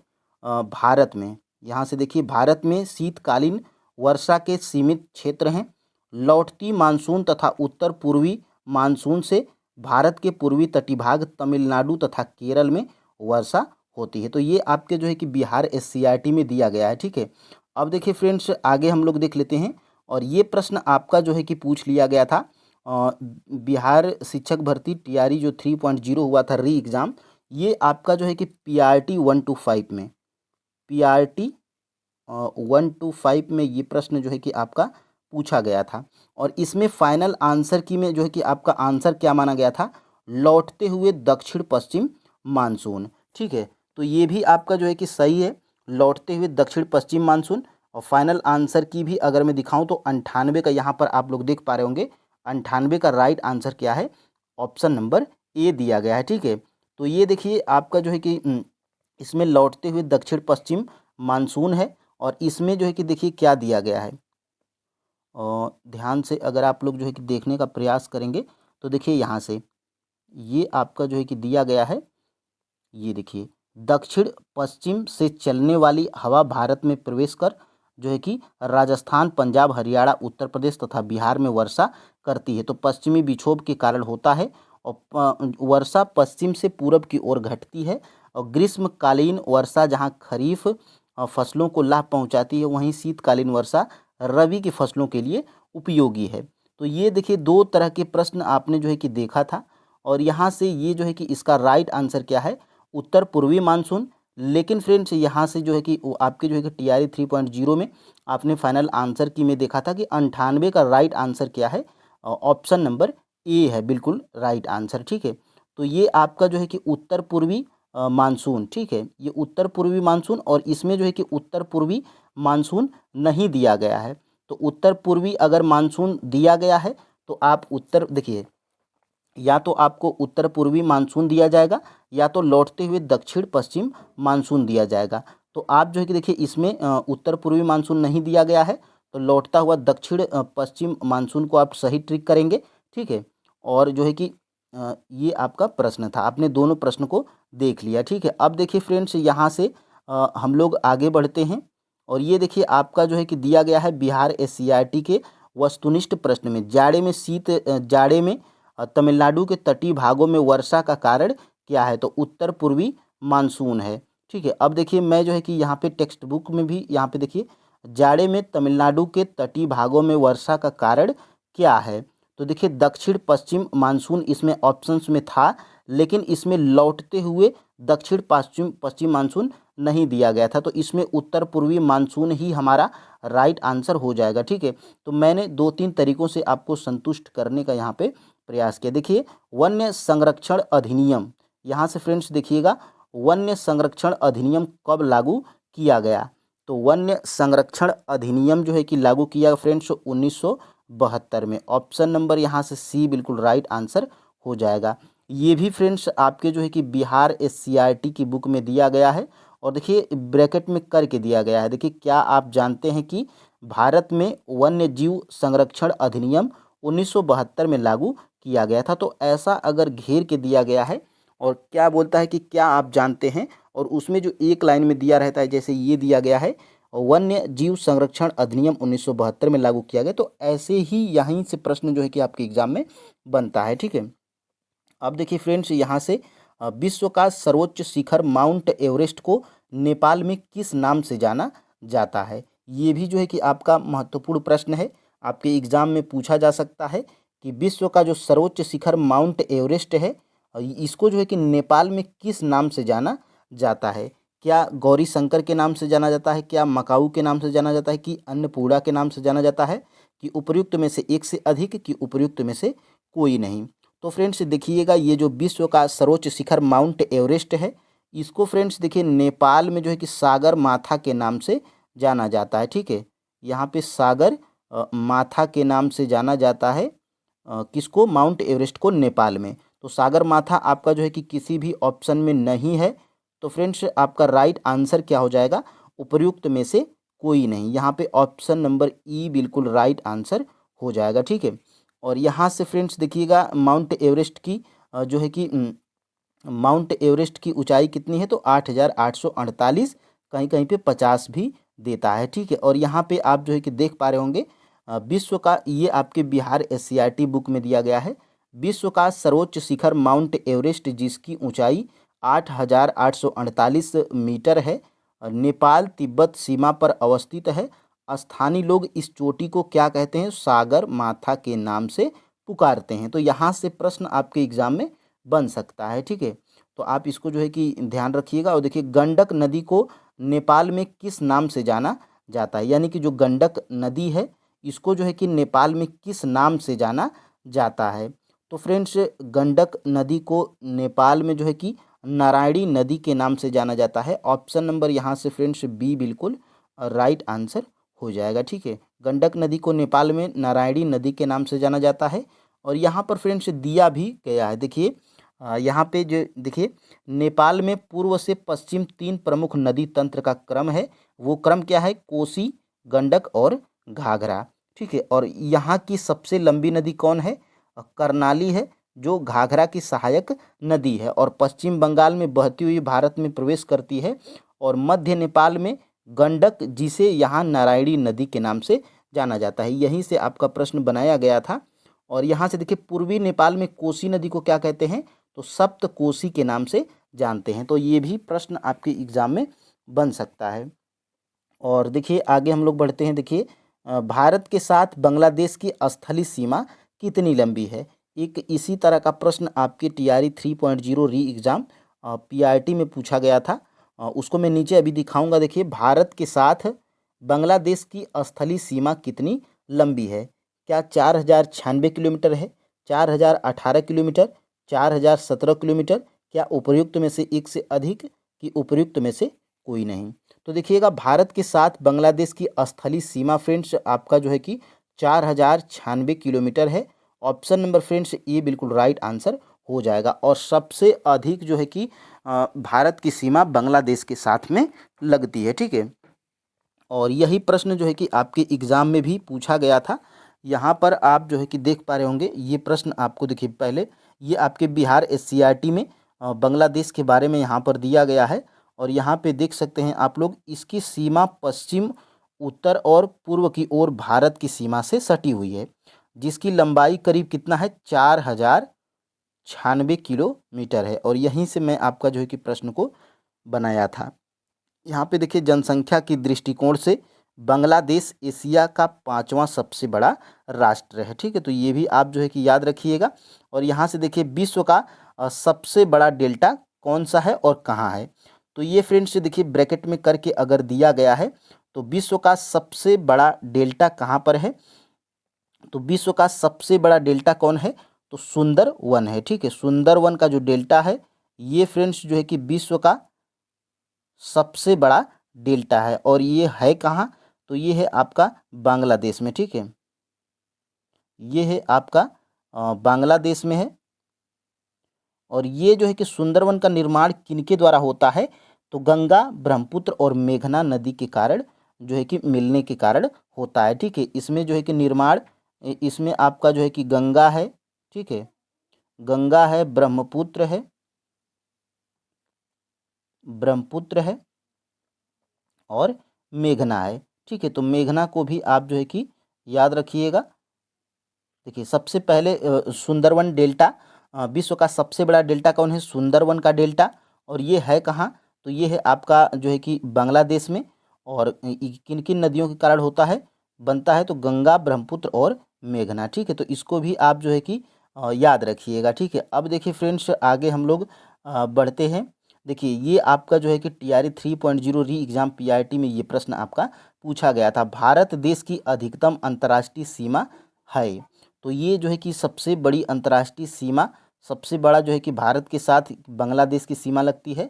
भारत में, यहाँ से देखिए भारत में शीतकालीन वर्षा के सीमित क्षेत्र हैं। लौटती मानसून तथा उत्तर पूर्वी मानसून से भारत के पूर्वी तटीय भाग तमिलनाडु तथा केरल में वर्षा होती है। तो ये आपके जो है कि बिहार SCRT में दिया गया है। ठीक है, अब देखिए फ्रेंड्स आगे हम लोग देख लेते हैं और ये प्रश्न आपका जो है कि पूछ लिया गया था बिहार शिक्षक भर्ती TRE जो 3.0 हुआ था री एग्ज़ाम, ये आपका जो है कि PRT 1 to 5 में, PRT 125 में ये प्रश्न जो है कि आपका पूछा गया था। और इसमें फाइनल आंसर की में जो है कि आपका आंसर क्या माना गया था, लौटते हुए दक्षिण पश्चिम मानसून। ठीक है, तो ये भी आपका जो है कि सही है, लौटते हुए दक्षिण पश्चिम मानसून। और फाइनल आंसर की भी अगर मैं दिखाऊं तो 98 का यहाँ पर आप लोग देख पा रहे होंगे, 98 का राइट आंसर क्या है, ऑप्शन नंबर ए दिया गया है। ठीक है, तो ये देखिए आपका जो है कि इसमें लौटते हुए दक्षिण पश्चिम मानसून है। और इसमें जो है कि देखिए क्या दिया गया है, और ध्यान से अगर आप लोग जो है कि देखने का प्रयास करेंगे तो देखिए यहाँ से ये आपका जो है कि दिया गया है, ये देखिए दक्षिण पश्चिम से चलने वाली हवा भारत में प्रवेश कर जो है कि राजस्थान, पंजाब, हरियाणा, उत्तर प्रदेश तथा बिहार में वर्षा करती है। तो पश्चिमी विक्षोभ के कारण होता है। और वर्षा पश्चिम से पूरब की ओर घटती है। और ग्रीष्मकालीन वर्षा जहाँ खरीफ फसलों को लाभ पहुँचाती है, वहीं शीतकालीन वर्षा रबी की फसलों के लिए उपयोगी है। तो ये देखिए दो तरह के प्रश्न आपने जो है कि देखा था। और यहाँ से ये जो है कि इसका राइट आंसर क्या है, उत्तर पूर्वी मानसून। लेकिन फ्रेंड्स यहाँ से जो है कि वो आपके जो है कि TRE 3.0 में आपने फाइनल आंसर की में देखा था कि 98 का राइट आंसर क्या है, ऑप्शन नंबर ए है बिल्कुल राइट आंसर। ठीक है, तो ये आपका जो है कि उत्तर पूर्वी मानसून। ठीक है, ये उत्तर पूर्वी मानसून, और इसमें जो है कि उत्तर पूर्वी मानसून नहीं दिया गया है। तो उत्तर पूर्वी अगर मानसून दिया गया है तो आप उत्तर देखिए, या तो आपको उत्तर पूर्वी मानसून दिया जाएगा या तो लौटते हुए दक्षिण पश्चिम मानसून दिया जाएगा। तो आप जो है कि देखिए इसमें उत्तर पूर्वी मानसून नहीं दिया गया है, तो लौटता हुआ दक्षिण पश्चिम मानसून को आप सही ट्रिक करेंगे। ठीक है, और जो है कि ये आपका प्रश्न था, आपने दोनों प्रश्न को देख लिया। ठीक है, अब देखिए फ्रेंड्स यहाँ से हम लोग आगे बढ़ते हैं। और ये देखिए आपका जो है कि दिया गया है बिहार SCERT के वस्तुनिष्ठ प्रश्न में, जाड़े में तमिलनाडु के तटीय भागों में वर्षा का कारण क्या है, तो उत्तर पूर्वी मानसून है। ठीक है, अब देखिए मैं जो है कि यहाँ पे टेक्स्ट बुक में भी यहाँ पे देखिए जाड़े में तमिलनाडु के तटीय भागों में वर्षा का कारण क्या है, तो देखिए दक्षिण पश्चिम मानसून इसमें ऑप्शंस में था, लेकिन इसमें लौटते हुए दक्षिण पश्चिम पश्चिम मानसून नहीं दिया गया था। तो इसमें उत्तर पूर्वी मानसून ही हमारा राइट आंसर हो जाएगा। ठीक है, तो मैंने 2-3 तरीकों से आपको संतुष्ट करने का यहाँ पे प्रयास किया। देखिए वन्य संरक्षण अधिनियम, यहाँ से फ्रेंड्स देखिएगा वन्य संरक्षण अधिनियम कब लागू किया गया, तो वन्य संरक्षण अधिनियम जो है कि लागू किया फ्रेंड्स 1972 में। ऑप्शन नंबर यहाँ से सी बिल्कुल राइट आंसर हो जाएगा। ये भी फ्रेंड्स आपके जो है कि बिहार SCERT की बुक में दिया गया है। और देखिए ब्रैकेट में करके दिया गया है, देखिए क्या आप जानते हैं कि भारत में वन्य जीव संरक्षण अधिनियम 1972 में लागू किया गया था। तो ऐसा अगर घेर के दिया गया है और क्या बोलता है कि क्या आप जानते हैं, और उसमें जो एक लाइन में दिया रहता है, जैसे ये दिया गया है वन्य जीव संरक्षण अधिनियम 1972 में लागू किया गया, तो ऐसे ही यहीं से प्रश्न जो है कि आपके एग्जाम में बनता है। ठीक है, अब देखिए फ्रेंड्स यहाँ से विश्व का सर्वोच्च शिखर माउंट एवरेस्ट को नेपाल में किस नाम से जाना जाता है, ये भी जो है कि आपका महत्वपूर्ण प्रश्न है, आपके एग्जाम में पूछा जा सकता है कि विश्व का जो सर्वोच्च शिखर माउंट एवरेस्ट है, इसको जो है कि नेपाल में किस नाम से जाना जाता है। क्या गौरी शंकर के नाम से जाना जाता है, क्या मकाऊ के नाम से जाना जाता है, कि अन्नपूर्णा के नाम से जाना जाता है, कि उपर्युक्त में से एक से अधिक, कि उपर्युक्त में से कोई नहीं। तो फ्रेंड्स देखिएगा ये जो विश्व का सर्वोच्च शिखर माउंट एवरेस्ट है, इसको फ्रेंड्स देखिए नेपाल में जो है कि सागर माथा के नाम से जाना जाता है। ठीक है, यहाँ पे सागर माथा के नाम से जाना जाता है किसको, माउंट एवरेस्ट को नेपाल में। तो सागर माथा आपका जो है कि किसी भी ऑप्शन में नहीं है। तो फ्रेंड्स आपका राइट आंसर क्या हो जाएगा, उपर्युक्त में से कोई नहीं। यहाँ पे ऑप्शन नंबर ई बिल्कुल राइट आंसर हो जाएगा। ठीक है, और यहाँ से फ्रेंड्स देखिएगा माउंट एवरेस्ट की जो है कि माउंट एवरेस्ट की ऊंचाई कितनी है, तो 8,848, कहीं कहीं पे 50 भी देता है। ठीक है, और यहाँ पे आप जो है कि देख पा रहे होंगे विश्व का, ये आपके बिहार SCERT बुक में दिया गया है, विश्व का सर्वोच्च शिखर माउंट एवरेस्ट जिसकी ऊंचाई 8,848 मीटर है, नेपाल तिब्बत सीमा पर अवस्थित है। स्थानीय लोग इस चोटी को क्या कहते हैं, सागर माथा के नाम से पुकारते हैं। तो यहाँ से प्रश्न आपके एग्जाम में बन सकता है। ठीक है, तो आप इसको जो है कि ध्यान रखिएगा। और देखिए गंडक नदी को नेपाल में किस नाम से जाना जाता है, यानी कि जो गंडक नदी है इसको जो है कि नेपाल में किस नाम से जाना जाता है। तो फ्रेंड्स गंडक नदी को नेपाल में जो है कि नारायणी नदी के नाम से जाना जाता है। ऑप्शन नंबर यहाँ से फ्रेंड्स बी बिल्कुल राइट आंसर हो जाएगा। ठीक है, गंडक नदी को नेपाल में नारायणी नदी के नाम से जाना जाता है। और यहाँ पर फ्रेंड्स दिया भी गया है। देखिए यहाँ पे जो देखिए नेपाल में पूर्व से पश्चिम 3 प्रमुख नदी तंत्र का क्रम है। वो क्रम क्या है? कोसी, गंडक और घाघरा। ठीक है, और यहाँ की सबसे लंबी नदी कौन है? कर्नाली है, जो घाघरा की सहायक नदी है और पश्चिम बंगाल में बहती हुई भारत में प्रवेश करती है। और मध्य नेपाल में गंडक, जिसे यहाँ नारायणी नदी के नाम से जाना जाता है। यहीं से आपका प्रश्न बनाया गया था। और यहाँ से देखिए पूर्वी नेपाल में कोसी नदी को क्या कहते हैं? तो सप्त कोसी के नाम से जानते हैं। तो ये भी प्रश्न आपके एग्जाम में बन सकता है। और देखिए आगे हम लोग बढ़ते हैं। देखिए भारत के साथ बांग्लादेश की स्थलीय सीमा कितनी लंबी है? एक इसी तरह का प्रश्न आपके TRE 3.0 री एग्ज़ाम PRT में पूछा गया था। उसको मैं नीचे अभी दिखाऊंगा। देखिए भारत के साथ बांग्लादेश की स्थलीय सीमा कितनी लंबी है? क्या 4096 किलोमीटर है, 4018 किलोमीटर, 4017 किलोमीटर, क्या उपर्युक्त में से एक से अधिक, कि उपर्युक्त में से कोई नहीं? तो देखिएगा भारत के साथ बांग्लादेश की स्थलीय सीमा फ्रेंड्स आपका जो है कि 4096 किलोमीटर है। ऑप्शन नंबर फ्रेंड्स ये बिल्कुल राइट आंसर हो जाएगा। और सबसे अधिक जो है कि भारत की सीमा बांग्लादेश के साथ में लगती है। ठीक है, और यही प्रश्न जो है कि आपके एग्ज़ाम में भी पूछा गया था। यहाँ पर आप जो है कि देख पा रहे होंगे ये प्रश्न आपको। देखिए पहले ये आपके बिहार SCRT में बांग्लादेश के बारे में यहाँ पर दिया गया है। और यहाँ पे देख सकते हैं आप लोग, इसकी सीमा पश्चिम, उत्तर और पूर्व की ओर भारत की सीमा से सटी हुई है, जिसकी लंबाई करीब कितना है? 4096 किलोमीटर है। और यहीं से मैं आपका जो है कि प्रश्न को बनाया था। यहाँ पे देखिए जनसंख्या की दृष्टिकोण से बांग्लादेश एशिया का 5वां सबसे बड़ा राष्ट्र है। ठीक है, तो ये भी आप जो है कि याद रखिएगा। और यहाँ से देखिए विश्व का सबसे बड़ा डेल्टा कौन सा है और कहाँ है? तो ये फ्रेंड्स देखिए ब्रैकेट में करके अगर दिया गया है तो विश्व का सबसे बड़ा डेल्टा कहाँ पर है? तो विश्व का सबसे बड़ा डेल्टा कौन है? तो सुंदरवन है। ठीक है, सुंदरवन का जो डेल्टा है ये फ्रेंड्स जो है कि विश्व का सबसे बड़ा डेल्टा है। और ये है कहाँ? तो ये है आपका बांग्लादेश में। ठीक है, ये है आपका बांग्लादेश में है। और ये जो है कि सुंदरवन का निर्माण किनके द्वारा होता है? तो गंगा, ब्रह्मपुत्र और मेघना नदी के कारण जो है कि मिलने के कारण होता है। ठीक है, इसमें जो है कि निर्माण, इसमें आपका जो है कि गंगा है। ठीक है, गंगा है, ब्रह्मपुत्र है, ब्रह्मपुत्र है और मेघना है। ठीक है, तो मेघना को भी आप जो है कि याद रखिएगा। देखिए सबसे पहले सुंदरवन डेल्टा, विश्व का सबसे बड़ा डेल्टा कौन है? सुंदरवन का डेल्टा। और ये है कहाँ? तो ये है आपका जो है कि बांग्लादेश में। और किन किन नदियों के कारण होता है, बनता है? तो गंगा, ब्रह्मपुत्र और मेघना। ठीक है, तो इसको भी आप जो है कि याद रखिएगा। ठीक है, अब देखिए फ्रेंड्स आगे हम लोग बढ़ते हैं। देखिए ये आपका जो है कि TRE 3.0 री एग्ज़ाम PRT में ये प्रश्न आपका पूछा गया था। भारत देश की अधिकतम अंतर्राष्ट्रीय सीमा है। तो ये जो है कि सबसे बड़ी अंतर्राष्ट्रीय सीमा, सबसे बड़ा जो है कि भारत के साथ बांग्लादेश की सीमा लगती है।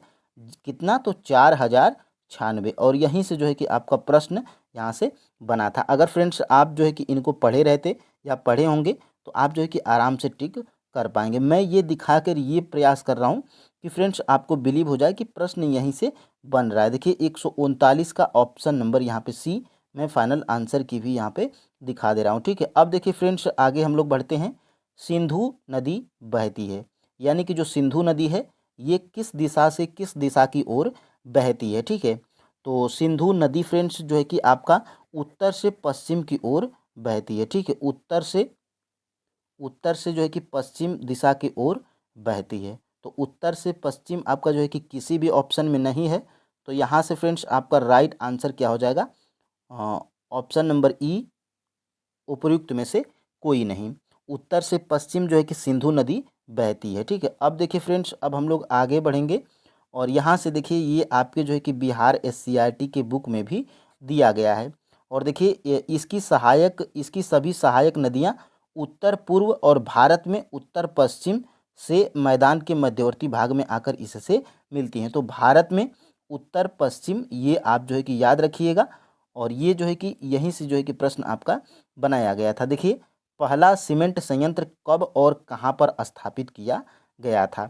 कितना? तो 4096। और यहीं से जो है कि आपका प्रश्न यहाँ से बना था। अगर फ्रेंड्स आप जो है कि इनको पढ़े रहते या पढ़े होंगे तो आप जो है कि आराम से टिक कर पाएंगे। मैं ये दिखाकर ये प्रयास कर रहा हूँ कि फ्रेंड्स आपको बिलीव हो जाए कि प्रश्न यहीं से बन रहा है। देखिए 139 का ऑप्शन नंबर यहाँ पे C, मैं फाइनल आंसर की भी यहाँ पे दिखा दे रहा हूँ। ठीक है, अब देखिए फ्रेंड्स आगे हम लोग बढ़ते हैं। सिंधु नदी बहती है, यानी कि जो सिंधु नदी है ये किस दिशा से किस दिशा की ओर बहती है? ठीक है, तो सिंधु नदी फ्रेंड्स जो है कि आपका उत्तर से पश्चिम की ओर बहती है। ठीक है, उत्तर से जो है कि पश्चिम दिशा की ओर बहती है। तो उत्तर से पश्चिम आपका जो है कि किसी भी ऑप्शन में नहीं है। तो यहाँ से फ्रेंड्स आपका राइट आंसर क्या हो जाएगा? ऑप्शन नंबर E, उपर्युक्त में से कोई नहीं। उत्तर से पश्चिम जो है कि सिंधु नदी बहती है। ठीक है, अब देखिए फ्रेंड्स अब हम लोग आगे बढ़ेंगे और यहाँ से देखिए ये आपके जो है कि बिहार SCERT के बुक में भी दिया गया है। और देखिए इसकी सभी सहायक नदियाँ उत्तर पूर्व और भारत में उत्तर पश्चिम से मैदान के मध्यवर्ती भाग में आकर इससे मिलती हैं। तो भारत में उत्तर पश्चिम ये आप जो है कि याद रखिएगा। और ये जो है कि यहीं से जो है कि प्रश्न आपका बनाया गया था। देखिए पहला सीमेंट संयंत्र कब और कहाँ पर स्थापित किया गया था?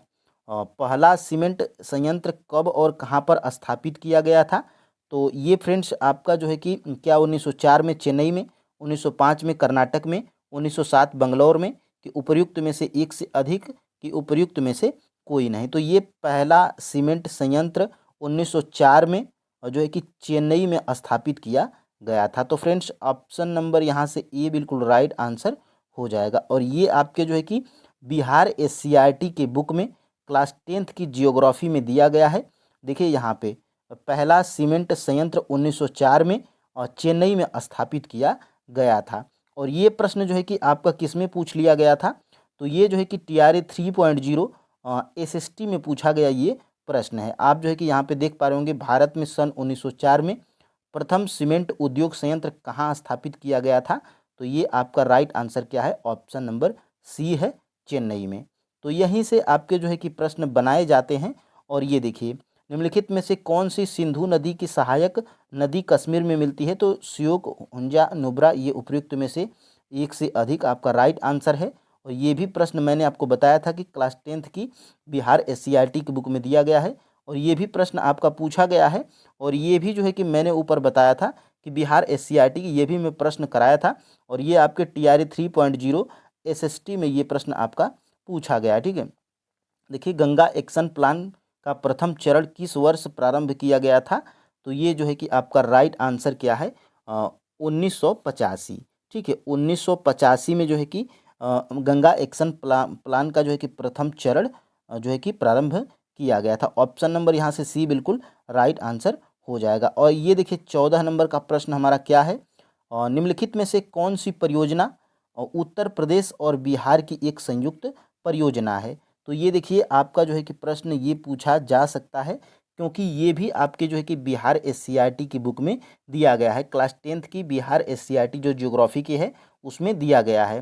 पहला सीमेंट संयंत्र कब और कहाँ पर स्थापित किया गया था? तो ये फ्रेंड्स आपका जो है कि क्या 1904 में चेन्नई में, 1905 में कर्नाटक में, 1907 बंगलौर में, कि उपर्युक्त में से एक से अधिक, कि उपर्युक्त में से कोई नहीं? तो ये पहला सीमेंट संयंत्र 1904 में और जो है कि चेन्नई में स्थापित किया गया था। तो फ्रेंड्स ऑप्शन नंबर यहाँ से ए बिल्कुल राइट आंसर हो जाएगा। और ये आपके जो है कि बिहार SCERT के बुक में क्लास 10th की जियोग्राफी में दिया गया है। देखिए यहाँ पे पहला सीमेंट संयंत्र 1904 में और चेन्नई में स्थापित किया गया था। और ये प्रश्न जो है कि आपका किस में पूछ लिया गया था? तो ये जो है कि TRA 3.0 SST में पूछा गया ये प्रश्न है। आप जो है कि यहाँ पे देख पा रहे होंगे भारत में सन 1904 में प्रथम सीमेंट उद्योग संयंत्र कहाँ स्थापित किया गया था? तो ये आपका राइट आंसर क्या है? ऑप्शन नंबर सी है, चेन्नई में। तो यहीं से आपके जो है कि प्रश्न बनाए जाते हैं। और ये देखिए निम्नलिखित में से कौन सी सिंधु नदी की सहायक नदी कश्मीर में मिलती है? तो श्योक, हुंजा, नुब्रा, ये उपयुक्त में से एक से अधिक आपका राइट आंसर है। और ये भी प्रश्न मैंने आपको बताया था कि क्लास 10th की बिहार SCERT की बुक में दिया गया है। और ये भी प्रश्न आपका पूछा गया है। और ये भी जो है कि मैंने ऊपर बताया था कि बिहार SCERT की ये भी मैं प्रश्न कराया था। और ये आपके TRA 3.0 SST में ये प्रश्न आपका पूछा गया है। ठीक है, देखिए गंगा एक्शन प्लान का प्रथम चरण किस वर्ष प्रारंभ किया गया था? तो ये जो है कि आपका राइट आंसर क्या है? 1985। ठीक है, 1985 में जो है कि गंगा एक्शन प्लान का जो है कि प्रथम चरण जो है कि प्रारंभ किया गया था। ऑप्शन नंबर यहाँ से सी बिल्कुल राइट आंसर हो जाएगा। और ये देखिए 14 नंबर का प्रश्न हमारा क्या है? निम्नलिखित में से कौन सी परियोजना उत्तर प्रदेश और बिहार की एक संयुक्त परियोजना है? तो ये देखिए आपका जो है कि प्रश्न ये पूछा जा सकता है क्योंकि ये भी आपके जो है कि बिहार SCERT की बुक में दिया गया है। क्लास 10th की बिहार SCERT जो ज्योग्राफी की है उसमें दिया गया है।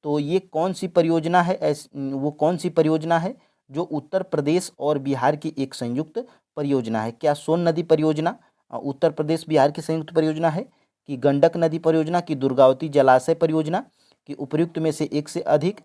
तो ये कौन सी परियोजना है? वो कौन सी परियोजना है जो उत्तर प्रदेश और बिहार की एक संयुक्त परियोजना है? क्या सोन नदी परियोजना उत्तर प्रदेश बिहार की संयुक्त परियोजना है, कि गंडक नदी परियोजना, की दुर्गावती जलाशय परियोजना, कि उपयुक्त में से एक से अधिक?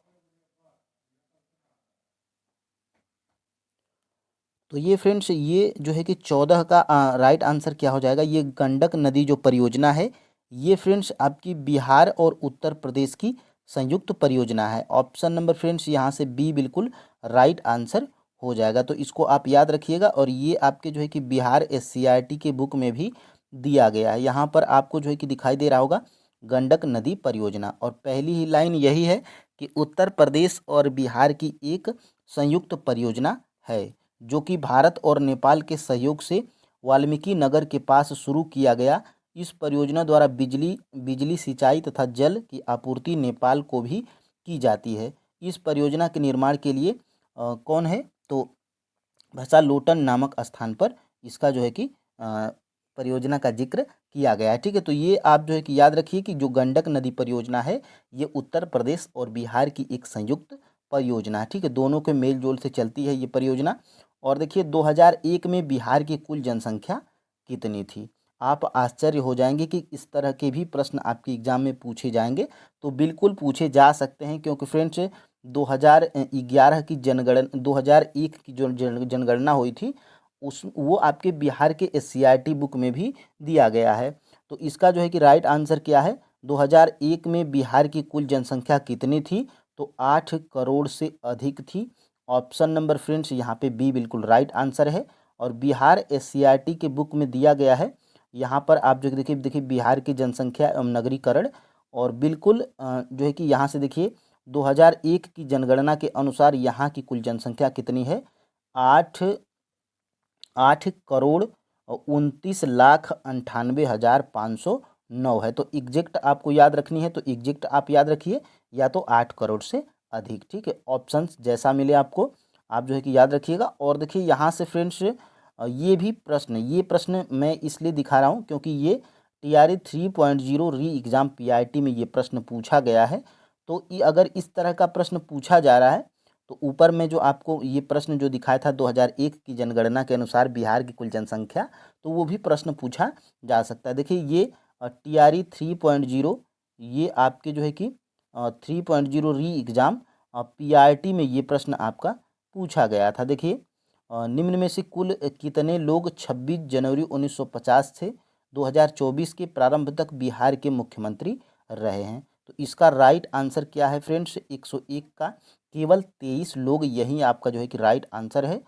तो ये फ्रेंड्स ये जो है कि 14 का राइट आंसर क्या हो जाएगा? ये गंडक नदी जो परियोजना है ये फ्रेंड्स आपकी बिहार और उत्तर प्रदेश की संयुक्त परियोजना है। ऑप्शन नंबर फ्रेंड्स यहाँ से बी बिल्कुल राइट आंसर हो जाएगा। तो इसको आप याद रखिएगा। और ये आपके जो है कि बिहार SCERT के बुक में भी दिया गया है। यहाँ पर आपको जो है कि दिखाई दे रहा होगा गंडक नदी परियोजना। और पहली ही लाइन यही है कि उत्तर प्रदेश और बिहार की एक संयुक्त परियोजना है जो कि भारत और नेपाल के सहयोग से वाल्मीकि नगर के पास शुरू किया गया। इस परियोजना द्वारा बिजली सिंचाई तथा जल की आपूर्ति नेपाल को भी की जाती है। इस परियोजना के निर्माण के लिए कौन है? तो भसालोटन नामक स्थान पर इसका जो है कि परियोजना का जिक्र किया गया है। ठीक है, तो ये आप जो है कि याद रखिए कि जो गंडक नदी परियोजना है ये उत्तर प्रदेश और बिहार की एक संयुक्त परियोजना है। ठीक है, दोनों के मेल जोल से चलती है ये परियोजना। और देखिए 2001 में बिहार की कुल जनसंख्या कितनी थी? आप आश्चर्य हो जाएंगे कि इस तरह के भी प्रश्न आपके एग्जाम में पूछे जाएंगे। तो बिल्कुल पूछे जा सकते हैं क्योंकि फ्रेंड्स 2011 की जनगणना 2001 की जो जनगणना हुई थी उस वो आपके बिहार के SCERT बुक में भी दिया गया है। तो इसका जो है कि राइट आंसर क्या है? 2001 में बिहार की कुल जनसंख्या कितनी थी? तो 8 करोड़ से अधिक थी। ऑप्शन नंबर फ्रेंड्स यहाँ पे बी बिल्कुल राइट आंसर है। और बिहार SCERT के बुक में दिया गया है। यहाँ पर आप जो देखिए बिहार की जनसंख्या एवं नगरीकरण। और बिल्कुल जो है कि यहाँ से देखिए 2001 की जनगणना के अनुसार यहाँ की कुल जनसंख्या कितनी है? 8 करोड़ 29 लाख 98 हजार 509 है। तो एग्जैक्ट आपको याद रखनी है तो एग्जैक्ट आप याद रखिए या तो 8 करोड़ से अधिक। ठीक है, ऑप्शंस जैसा मिले आपको आप जो है कि याद रखिएगा। और देखिए यहाँ से फ्रेंड्स ये प्रश्न मैं इसलिए दिखा रहा हूँ क्योंकि ये TRE 3.0 री एग्ज़ाम PRT में ये प्रश्न पूछा गया है। तो अगर इस तरह का प्रश्न पूछा जा रहा है तो ऊपर में जो आपको ये प्रश्न जो दिखाया था 2001 की जनगणना के अनुसार बिहार की कुल जनसंख्या, तो वो भी प्रश्न पूछा जा सकता है। देखिए ये TRE 3.0 ये आपके जो है कि 3.0 री एग्ज़ाम PRT में ये प्रश्न आपका पूछा गया था। देखिए निम्न में से कुल कितने लोग 26 जनवरी 1950 से 2024 के प्रारंभ तक बिहार के मुख्यमंत्री रहे हैं? तो इसका राइट आंसर क्या है फ्रेंड्स? 101 का केवल 23 लोग, यही आपका जो है कि राइट आंसर है।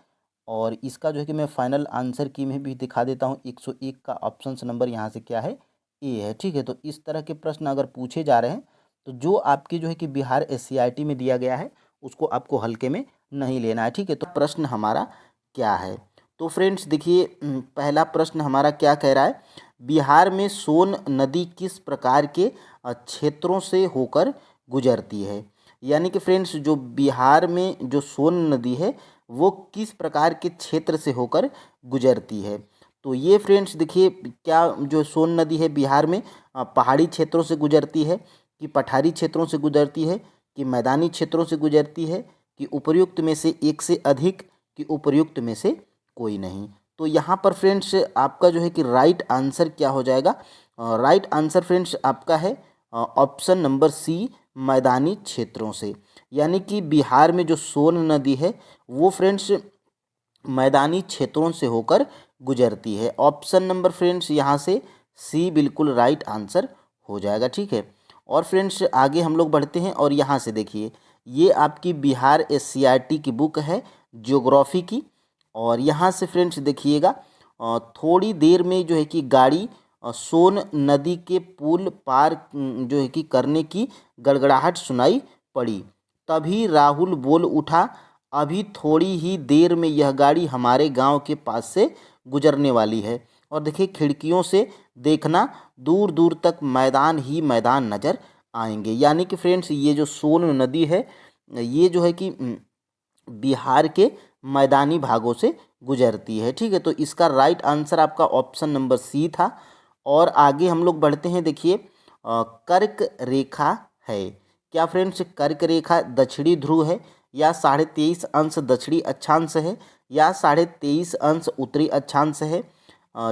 और इसका जो है कि मैं फाइनल आंसर की में भी दिखा देता हूँ। 101 का ऑप्शन नंबर यहाँ से क्या है? ए है। ठीक है, तो इस तरह के प्रश्न अगर पूछे जा रहे हैं तो जो आपके जो है कि बिहार SCRT में दिया गया है उसको आपको हल्के में नहीं लेना है। ठीक है, तो प्रश्न हमारा क्या है? तो फ्रेंड्स देखिए पहला प्रश्न हमारा क्या कह रहा है? बिहार में सोन नदी किस प्रकार के क्षेत्रों से होकर गुजरती है? यानी कि फ्रेंड्स जो बिहार में जो सोन नदी है वो किस प्रकार के क्षेत्र से होकर गुजरती है? तो ये फ्रेंड्स देखिए क्या जो सोन नदी है बिहार में पहाड़ी क्षेत्रों से गुजरती है कि पठारी क्षेत्रों से गुजरती है कि मैदानी क्षेत्रों से गुजरती है कि उपर्युक्त में से एक से अधिक कि उपर्युक्त में से कोई नहीं? तो यहाँ पर फ्रेंड्स आपका जो है कि राइट आंसर क्या हो जाएगा? राइट आंसर फ्रेंड्स आपका है ऑप्शन नंबर सी, मैदानी क्षेत्रों से। यानी कि बिहार में जो सोन नदी है वो फ्रेंड्स मैदानी क्षेत्रों से होकर गुजरती है। ऑप्शन नंबर फ्रेंड्स यहाँ से सी बिल्कुल राइट आंसर हो जाएगा। ठीक है, और फ्रेंड्स आगे हम लोग बढ़ते हैं और यहाँ से देखिए ये आपकी बिहार SCRT की बुक है ज्योग्राफी की। और यहाँ से फ्रेंड्स देखिएगा थोड़ी देर में जो है कि गाड़ी सोन नदी के पुल पार जो है कि करने की गड़गड़ाहट सुनाई पड़ी। तभी राहुल बोल उठा, अभी थोड़ी ही देर में यह गाड़ी हमारे गांव के पास से गुजरने वाली है। और देखिए खिड़कियों से देखना, दूर दूर तक मैदान ही मैदान नज़र आएंगे। यानी कि फ्रेंड्स ये जो सोन नदी है ये जो है कि बिहार के मैदानी भागों से गुजरती है। ठीक है, तो इसका राइट आंसर आपका ऑप्शन नंबर सी था। और आगे हम लोग बढ़ते हैं। देखिए कर्क रेखा है क्या फ्रेंड्स? कर्क रेखा दक्षिणी ध्रुव है या 23.5 दक्षिणी अक्षांश है या 23.5 उत्तरी अक्षांश है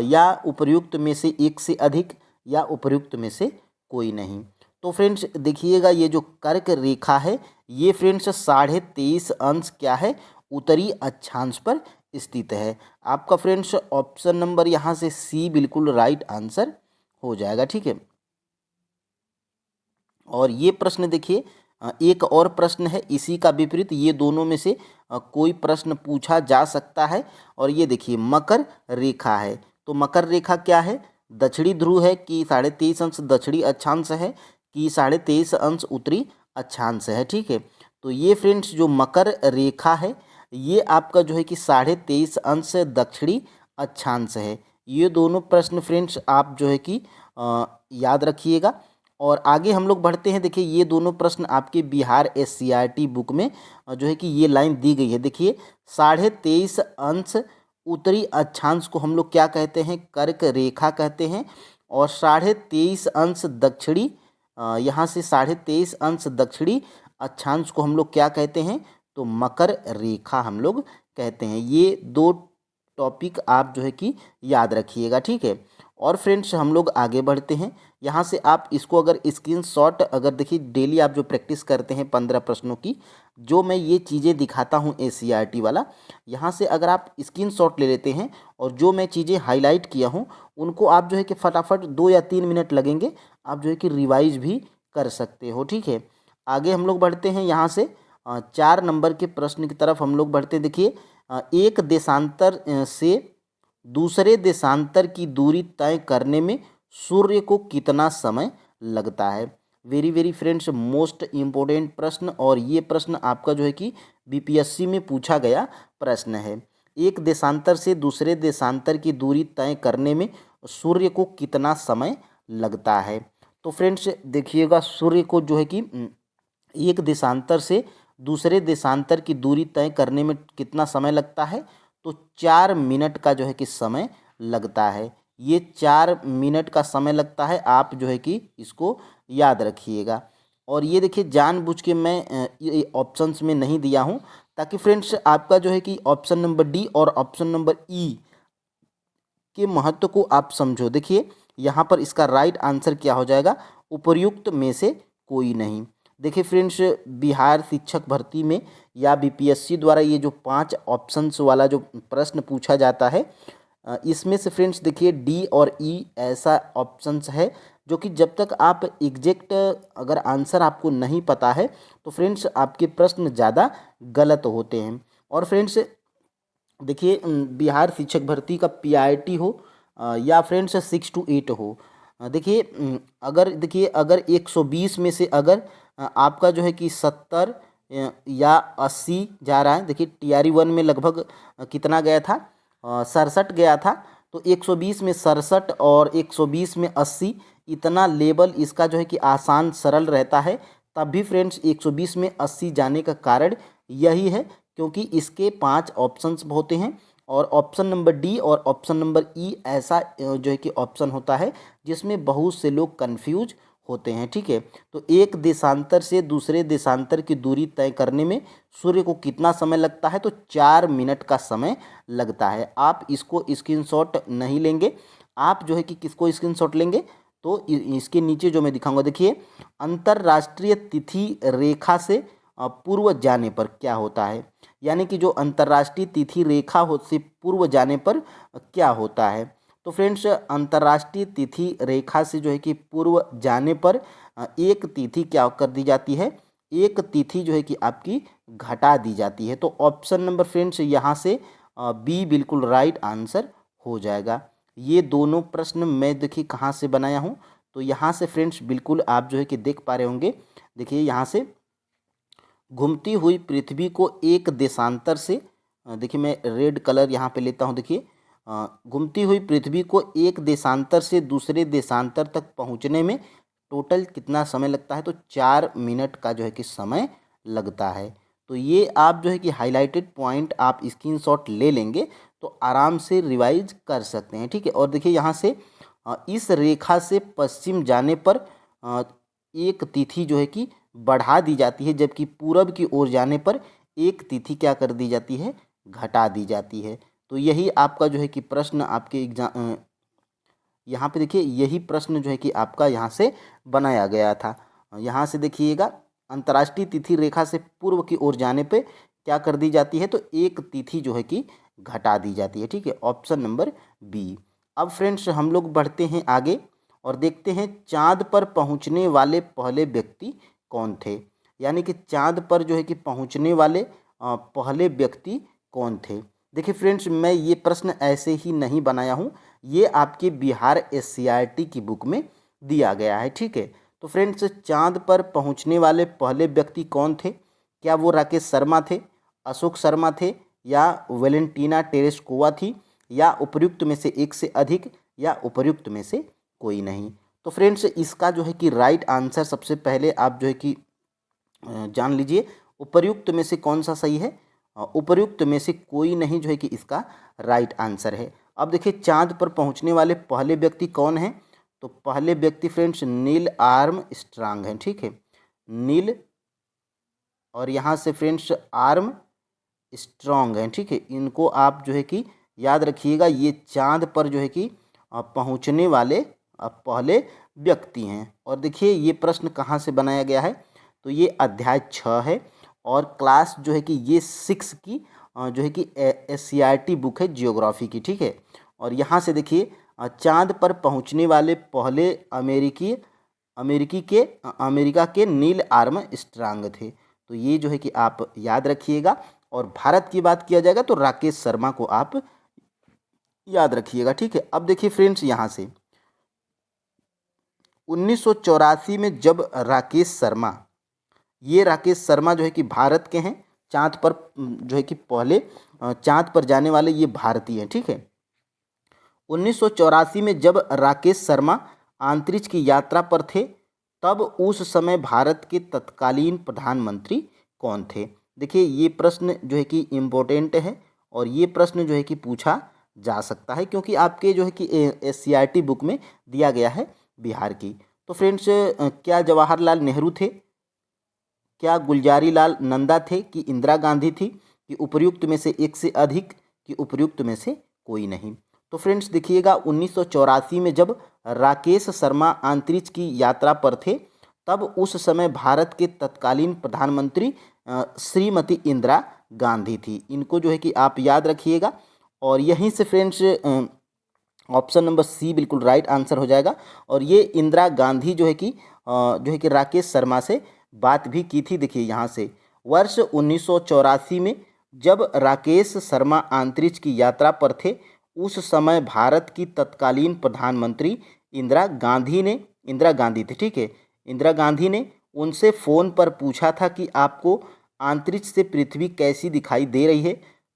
या उपर्युक्त में से एक से अधिक या उपर्युक्त में से कोई नहीं? तो फ्रेंड्स देखिएगा ये जो कर्क रेखा है ये फ्रेंड्स 23.5 क्या है? उत्तरी अक्षांश पर स्थित है। आपका फ्रेंड्स ऑप्शन नंबर यहाँ से सी बिल्कुल राइट आंसर हो जाएगा। ठीक है, और ये प्रश्न देखिए एक और प्रश्न है इसी का विपरीत, ये दोनों में से कोई प्रश्न पूछा जा सकता है। और ये देखिए मकर रेखा है, तो मकर रेखा क्या है? दक्षिणी ध्रुव है कि 23.5 दक्षिणी अक्षांश है कि 23.5 उत्तरी अक्षांश है? ठीक है, तो ये फ्रेंड्स जो मकर रेखा है ये आपका जो है कि 23.5 दक्षिणी अक्षांश है। ये दोनों प्रश्न फ्रेंड्स आप जो है कि याद रखिएगा। और आगे हम लोग बढ़ते हैं। देखिए ये दोनों प्रश्न आपके बिहार SCRT बुक में जो है कि ये लाइन दी गई है। देखिए 23.5 उत्तरी अक्षांश को हम लोग क्या कहते हैं? कर्क रेखा कहते हैं। और 23.5 दक्षिणी यहाँ से 23.5 दक्षिणी अक्षांश को हम लोग क्या कहते हैं? तो मकर रेखा हम लोग कहते हैं। ये दो टॉपिक आप जो है कि याद रखिएगा। ठीक है, और फ्रेंड्स हम लोग आगे बढ़ते हैं। यहाँ से आप इसको अगर स्क्रीनशॉट अगर देखिए डेली आप जो प्रैक्टिस करते हैं 15 प्रश्नों की, जो मैं ये चीज़ें दिखाता हूँ SCRT वाला, यहाँ से अगर आप स्क्रीनशॉट ले लेते हैं और जो मैं चीज़ें हाईलाइट किया हूँ उनको आप जो है कि फटाफट 2 या 3 मिनट लगेंगे, आप जो है कि रिवाइज भी कर सकते हो। ठीक है, आगे हम लोग बढ़ते हैं। यहाँ से 4 नंबर के प्रश्न की तरफ हम लोग बढ़ते हैं। देखिए एक देशांतर से दूसरे देशांतर की दूरी तय करने में सूर्य को कितना समय लगता है? Very very friends most important प्रश्न, और ये प्रश्न आपका जो है कि BPSC में पूछा गया प्रश्न है। एक देशांतर से दूसरे देशांतर की दूरी तय करने में सूर्य को कितना समय लगता है? तो फ्रेंड्स देखिएगा सूर्य को जो है कि एक देशांतर से दूसरे देशांतर की दूरी तय करने में कितना समय लगता है? तो 4 मिनट का जो है कि समय लगता है। ये 4 मिनट का समय लगता है, आप जो है कि इसको याद रखिएगा। और ये देखिए जानबूझ के मैं ये ऑप्शंस में नहीं दिया हूँ, ताकि फ्रेंड्स आपका जो है कि ऑप्शन नंबर डी और ऑप्शन नंबर ई के महत्व को आप समझो। देखिए यहाँ पर इसका राइट आंसर क्या हो जाएगा? उपर्युक्त में से कोई नहीं। देखिए फ्रेंड्स, बिहार शिक्षक भर्ती में या बीपीएससी द्वारा ये जो 5 ऑप्शंस वाला जो प्रश्न पूछा जाता है, इसमें से फ्रेंड्स देखिए डी और ई ऐसा ऑप्शंस है जो कि जब तक आप एग्जैक्ट अगर आंसर आपको नहीं पता है तो फ्रेंड्स आपके प्रश्न ज़्यादा गलत होते हैं। और फ्रेंड्स देखिए बिहार शिक्षक भर्ती का पीआईटी हो या फ्रेंड्स 6 to 8 हो, देखिए अगर 120 में से अगर आपका जो है कि 70 या 80 जा रहा है। देखिए टीआरई 1 में लगभग कितना गया था? 67 गया था। तो 120 में 67 और 120 में 80, इतना लेवल इसका जो है कि आसान सरल रहता है। तब भी फ्रेंड्स 120 में 80 जाने का कारण यही है क्योंकि इसके 5 ऑप्शंस होते हैं, और ऑप्शन नंबर डी और ऑप्शन नंबर ई ऐसा जो है कि ऑप्शन होता है जिसमें बहुत से लोग कंफ्यूज होते हैं। ठीक है, तो एक देशांतर से दूसरे देशांतर की दूरी तय करने में सूर्य को कितना समय लगता है? तो 4 मिनट का समय लगता है। आप इसको स्क्रीनशॉट नहीं लेंगे, आप जो है कि किसको स्क्रीनशॉट लेंगे? तो इसके नीचे जो मैं दिखाऊंगा, देखिए अंतर्राष्ट्रीय तिथि रेखा से पूर्व जाने पर क्या होता है, यानी कि जो अंतर्राष्ट्रीय तिथि रेखा से पूर्व जाने पर क्या होता है। तो फ्रेंड्स अंतर्राष्ट्रीय तिथि रेखा से जो है कि पूर्व जाने पर एक तिथि क्या कर दी जाती है? एक तिथि जो है कि आपकी घटा दी जाती है। तो ऑप्शन नंबर फ्रेंड्स यहाँ से बी बिल्कुल राइट आंसर हो जाएगा। ये दोनों प्रश्न मैं देखिए कहाँ से बनाया हूँ, तो यहाँ से फ्रेंड्स बिल्कुल आप जो है कि देख पा रहे होंगे। देखिए यहाँ से घूमती हुई पृथ्वी को एक देशांतर से देखिए मैं रेड कलर यहाँ पे लेता हूँ। देखिए घूमती हुई पृथ्वी को एक देशांतर से दूसरे देशांतर तक पहुँचने में टोटल कितना समय लगता है? तो 4 मिनट का जो है कि समय लगता है। तो ये आप जो है कि हाईलाइटेड पॉइंट आप स्क्रीनशॉट ले लेंगे तो आराम से रिवाइज कर सकते हैं। ठीक है, और देखिए यहाँ से इस रेखा से पश्चिम जाने पर एक तिथि जो है कि बढ़ा दी जाती है, जबकि पूरब की ओर जाने पर एक तिथि क्या कर दी जाती है? घटा दी जाती है। तो यही आपका जो है कि प्रश्न आपके एग्जाम यहाँ पे देखिए यही प्रश्न जो है कि आपका यहाँ से बनाया गया था। यहाँ से देखिएगा अंतर्राष्ट्रीय तिथि रेखा से पूर्व की ओर जाने पे क्या कर दी जाती है? तो एक तिथि जो है कि घटा दी जाती है। ठीक है, ऑप्शन नंबर बी। अब फ्रेंड्स हम लोग बढ़ते हैं आगे और देखते हैं चाँद पर पहुँचने वाले पहले व्यक्ति कौन थे, यानी कि चाँद पर जो है कि पहुँचने वाले पहले व्यक्ति कौन थे। देखिए फ्रेंड्स मैं ये प्रश्न ऐसे ही नहीं बनाया हूँ, ये आपके बिहार एससीईआरटी की बुक में दिया गया है। ठीक है, तो फ्रेंड्स चाँद पर पहुँचने वाले पहले व्यक्ति कौन थे? क्या वो राकेश शर्मा थे, अशोक शर्मा थे, या वेलेंटीना टेरेस्कोवा थी, या उपर्युक्त में से एक से अधिक, या उपर्युक्त में से कोई नहीं। तो फ्रेंड्स इसका जो है कि राइट आंसर सबसे पहले आप जो है कि जान लीजिए उपर्युक्त में से कौन सा सही है? उपर्युक्त में से कोई नहीं जो है कि इसका राइट आंसर है। अब देखिए चाँद पर पहुंचने वाले पहले व्यक्ति कौन हैं? तो पहले व्यक्ति फ्रेंड्स नील आर्मस्ट्रांग हैं। ठीक है, नील और यहाँ से फ्रेंड्स आर्म स्ट्रॉन्ग हैं। ठीक है, इनको आप जो है कि याद रखिएगा, ये चाँद पर जो है कि पहुंचने वाले पहले व्यक्ति हैं। और देखिए ये प्रश्न कहाँ से बनाया गया है? तो ये अध्याय 6 है और क्लास जो है कि ये 6 की जो है कि एससीईआरटी बुक है जियोग्राफी की। ठीक है, और यहाँ से देखिए चाँद पर पहुँचने वाले पहले अमेरिका के नील आर्मस्ट्रांग थे। तो ये जो है कि आप याद रखिएगा। और भारत की बात किया जाएगा तो राकेश शर्मा को आप याद रखिएगा। ठीक है, अब देखिए फ्रेंड्स यहाँ से 1984 में जब राकेश शर्मा जो है कि भारत के हैं, चाँद पर जो है कि पहले चाँद पर जाने वाले ये भारतीय हैं। ठीक है, 1984 में जब राकेश शर्मा अंतरिक्ष की यात्रा पर थे तब उस समय भारत के तत्कालीन प्रधानमंत्री कौन थे। देखिए ये प्रश्न जो है कि इम्पोर्टेंट है और ये प्रश्न जो है कि पूछा जा सकता है, क्योंकि आपके जो है कि SCERT बुक में दिया गया है बिहार की। तो फ्रेंड्स, क्या जवाहरलाल नेहरू थे, क्या गुलजारी लाल नंदा थे, कि इंदिरा गांधी थी, कि उपर्युक्त में से एक से अधिक, कि उपर्युक्त में से कोई नहीं। तो फ्रेंड्स देखिएगा, 1984 में जब राकेश शर्मा अंतरिक्ष की यात्रा पर थे, तब उस समय भारत के तत्कालीन प्रधानमंत्री श्रीमती इंदिरा गांधी थी। इनको जो है कि आप याद रखिएगा। और यहीं से फ्रेंड्स ऑप्शन नंबर सी बिल्कुल राइट आंसर हो जाएगा। और ये इंदिरा गांधी जो है कि राकेश शर्मा से बात भी की थी। देखिए यहाँ से वर्ष 1984 में जब राकेश शर्मा अंतरिक्ष की यात्रा पर थे, उस समय भारत की तत्कालीन प्रधानमंत्री इंदिरा गांधी थी, ठीक है। इंदिरा गांधी ने उनसे फ़ोन पर पूछा था कि आपको अंतरिक्ष से पृथ्वी कैसी दिखाई दे रही है।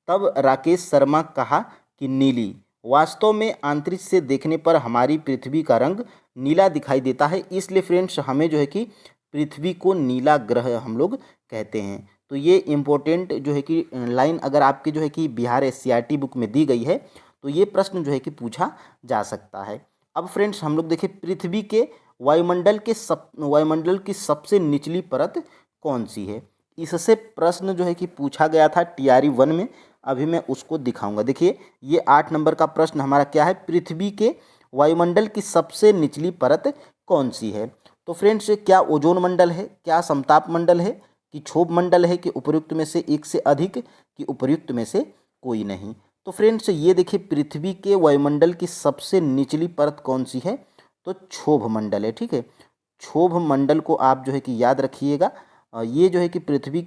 तब राकेश शर्मा कहा कि नीली। वास्तव में अंतरिक्ष से देखने पर हमारी पृथ्वी का रंग नीला दिखाई देता है, इसलिए फ्रेंड्स हमें जो है कि पृथ्वी को नीला ग्रह हम लोग कहते हैं। तो ये इम्पोर्टेंट जो है कि लाइन अगर आपके जो है कि बिहार SCERT बुक में दी गई है, तो ये प्रश्न जो है कि पूछा जा सकता है। अब फ्रेंड्स हम लोग देखिए, पृथ्वी के वायुमंडल की सबसे निचली परत कौन सी है। इससे प्रश्न जो है कि पूछा गया था TRE 1 में। अभी मैं उसको दिखाऊंगा। देखिए ये 8 नंबर का प्रश्न हमारा क्या है, पृथ्वी के वायुमंडल की सबसे निचली परत कौन सी है। तो फ्रेंड्स, क्या ओजोन मंडल है, क्या समताप मंडल है, कि क्षोभ मंडल है, कि उपर्युक्त में से एक से अधिक, कि उपर्युक्त में से कोई नहीं। तो फ्रेंड्स ये देखिए, पृथ्वी के वायुमंडल की सबसे निचली परत कौन सी है, तो क्षोभ मंडल है, ठीक है। क्षोभ मंडल को आप जो है कि याद रखिएगा। ये जो है कि पृथ्वी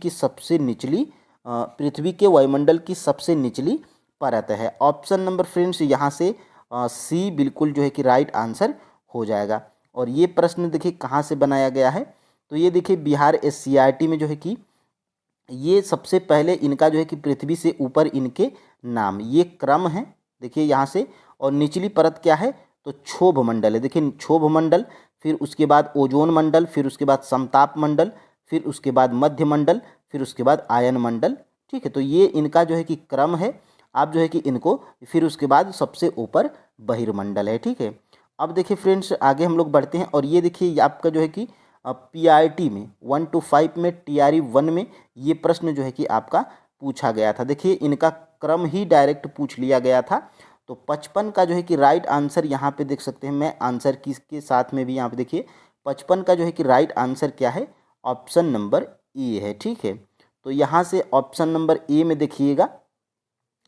के वायुमंडल की सबसे निचली परत है। ऑप्शन नंबर फ्रेंड्स यहाँ से सी बिल्कुल जो है कि राइट आंसर हो जाएगा। और ये प्रश्न देखिए कहाँ से बनाया गया है, तो ये देखिए बिहार SCERT में जो है कि ये सबसे पहले इनका जो है कि पृथ्वी से ऊपर इनके नाम, ये क्रम है। देखिए यहाँ से, और निचली परत क्या है, तो क्षोभ मंडल है। देखिए क्षोभ मंडल, फिर उसके बाद ओजोन मंडल, फिर उसके बाद समताप मंडल, फिर उसके बाद मध्य मंडल, फिर उसके बाद आयन मंडल, ठीक है। तो ये इनका जो है कि क्रम है। आप जो है कि इनको, फिर उसके बाद सबसे ऊपर बहिर्मंडल है, ठीक है। अब देखिए फ्रेंड्स आगे हम लोग बढ़ते हैं। और ये देखिए आपका जो है कि PRT में 1 to 5 में TRE 1 में ये प्रश्न जो है कि आपका पूछा गया था। देखिए इनका क्रम ही डायरेक्ट पूछ लिया गया था। तो 55 का जो है कि राइट आंसर यहाँ पे देख सकते हैं। मैं आंसर किसके साथ में भी यहाँ पे देखिए, 55 का जो है कि राइट आंसर क्या है, ऑप्शन नंबर ए है, ठीक है। तो यहाँ से ऑप्शन नंबर ए में देखिएगा,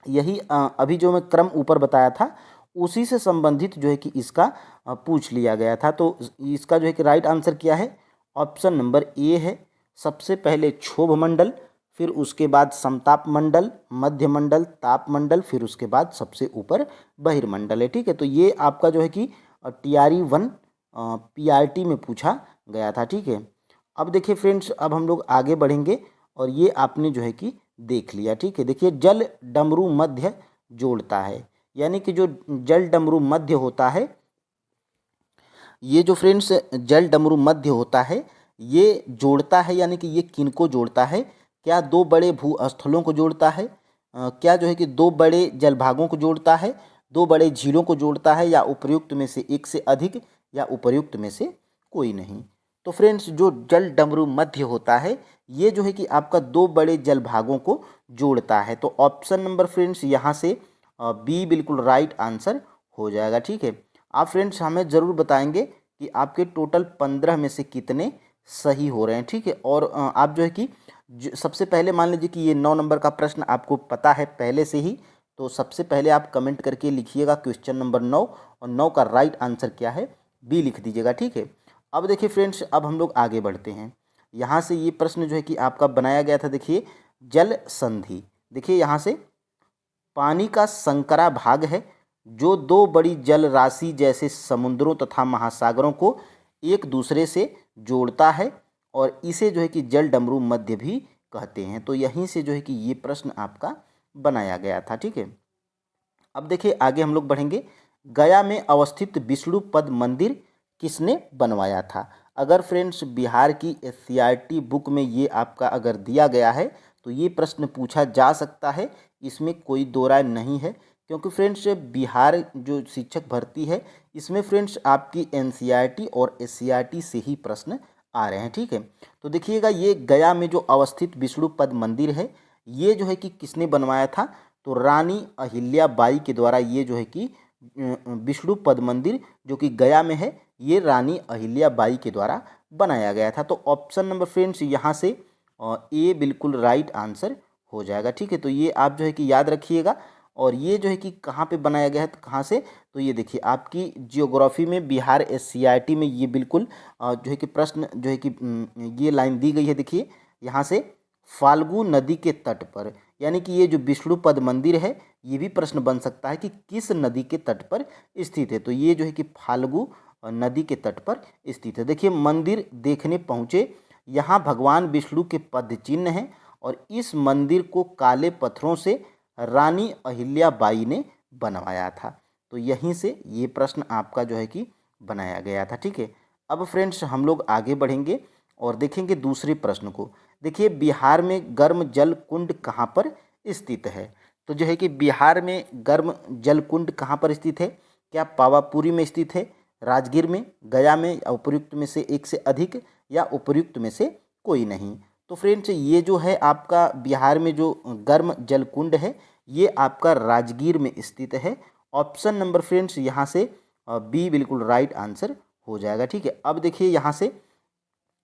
यही अभी जो मैं क्रम ऊपर बताया था उसी से संबंधित जो है कि इसका पूछ लिया गया था। तो इसका जो है कि राइट आंसर क्या है, ऑप्शन नंबर ए है। सबसे पहले क्षोभ मंडल, फिर उसके बाद समताप मंडल, मध्य मंडल, ताप मंडल, फिर उसके बाद सबसे ऊपर बहिर्मंडल है, ठीक है। तो ये आपका जो है कि TRE 1 PRT में पूछा गया था, ठीक है। अब देखिए फ्रेंड्स, अब हम लोग आगे बढ़ेंगे और ये आपने जो है कि देख लिया, ठीक है। देखिए जल डमरू मध्य जोड़ता है, यानी कि जो जल डमरू मध्य होता है, ये जो फ्रेंड्स जल डमरू मध्य होता है, ये जोड़ता है, यानी कि ये किनको जोड़ता है, क्या दो बड़े भूस्थलों को जोड़ता है, क्या जो है कि दो बड़े जलभागों को जोड़ता है, दो बड़े झीलों को जोड़ता है, या उपर्युक्त में से एक से अधिक, या उपर्युक्त में से कोई नहीं। तो फ्रेंड्स जो जल डमरू मध्य होता है, ये जो है कि आपका दो बड़े जलभागों को जोड़ता है। तो ऑप्शन नंबर फ्रेंड्स यहाँ से बी बिल्कुल राइट आंसर हो जाएगा, ठीक है। आप फ्रेंड्स हमें ज़रूर बताएंगे कि आपके टोटल 15 में से कितने सही हो रहे हैं, ठीक है। और आप जो है कि सबसे पहले मान लीजिए कि ये 9 नंबर का प्रश्न आपको पता है पहले से ही, तो सबसे पहले आप कमेंट करके लिखिएगा क्वेश्चन नंबर 9, और 9 का राइट आंसर क्या है, बी लिख दीजिएगा, ठीक है। अब देखिए फ्रेंड्स, अब हम लोग आगे बढ़ते हैं। यहाँ से ये प्रश्न जो है कि आपका बनाया गया था। देखिए जल संधि, देखिए यहाँ से पानी का संकरा भाग है जो दो बड़ी जल राशि जैसे समुद्रों तथा महासागरों को एक दूसरे से जोड़ता है, और इसे जो है कि जल डमरू मध्य भी कहते हैं। तो यहीं से जो है कि ये प्रश्न आपका बनाया गया था, ठीक है। अब देखिए आगे हम लोग बढ़ेंगे। गया में अवस्थित विष्णु पद मंदिर किसने बनवाया था। अगर फ्रेंड्स बिहार की एससीईआरटी बुक में ये आपका अगर दिया गया है तो ये प्रश्न पूछा जा सकता है, इसमें कोई दो राय नहीं है। क्योंकि फ्रेंड्स बिहार जो शिक्षक भर्ती है इसमें फ्रेंड्स आपकी एनसीईआरटी और एससीईआरटी से ही प्रश्न आ रहे हैं, ठीक है। तो देखिएगा ये गया में जो अवस्थित विष्णुपद मंदिर है ये जो है कि किसने बनवाया था, तो रानी अहिल्याबाई के द्वारा ये जो है कि विष्णुपद मंदिर जो कि गया में है ये रानी अहिल्याबाई के द्वारा बनाया गया था। तो ऑप्शन नंबर फ्रेंड्स यहाँ से ए बिल्कुल राइट आंसर हो जाएगा, ठीक है। तो ये आप जो है कि याद रखिएगा। और ये जो है कि कहाँ पे बनाया गया है, तो कहाँ से, तो ये देखिए आपकी जियोग्राफी में बिहार एससीईआरटी में ये बिल्कुल जो है कि प्रश्न जो है कि ये लाइन दी गई है, देखिए यहाँ से फाल्गु नदी के तट पर, यानी कि ये जो विष्णुपद मंदिर है ये भी प्रश्न बन सकता है कि किस नदी के तट पर स्थित है। तो ये जो है कि फाल्गु नदी के तट पर स्थित है। देखिए मंदिर देखने पहुँचे, यहाँ भगवान विष्णु के पद चिन्ह हैं और इस मंदिर को काले पत्थरों से रानी अहिल्याबाई ने बनवाया था। तो यहीं से ये प्रश्न आपका जो है कि बनाया गया था, ठीक है। अब फ्रेंड्स हम लोग आगे बढ़ेंगे और देखेंगे दूसरे प्रश्न को। देखिए बिहार में गर्म जल कुंड कहाँ पर स्थित है, तो जो है कि बिहार में गर्म जल कुंड कहाँ पर स्थित है, क्या पावापुरी में स्थित है, राजगीर में, गया में, उपर्युक्त में से एक से अधिक या उपर्युक्त में से कोई नहीं। तो फ्रेंड्स ये जो है आपका बिहार में जो गर्म जल कुंड है ये आपका राजगीर में स्थित है। ऑप्शन नंबर फ्रेंड्स यहाँ से बी बिल्कुल राइट आंसर हो जाएगा, ठीक है। अब देखिए यहाँ से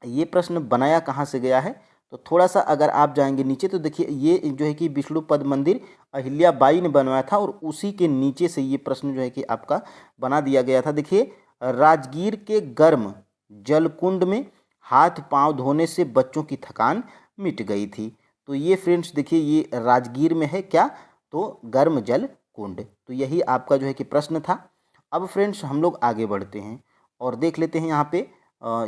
ये प्रश्न बनाया कहाँ से गया है, तो थोड़ा सा अगर आप जाएंगे नीचे तो देखिए ये जो है कि विष्णुपद मंदिर अहिल्याबाई ने बनवाया था और उसी के नीचे से ये प्रश्न जो है कि आपका बना दिया गया था। देखिए राजगीर के गर्म जलकुंड में हाथ पांव धोने से बच्चों की थकान मिट गई थी। तो ये फ्रेंड्स देखिए ये राजगीर में है क्या, तो गर्म जल कुंड। तो यही आपका जो है कि प्रश्न था। अब फ्रेंड्स हम लोग आगे बढ़ते हैं और देख लेते हैं यहाँ पे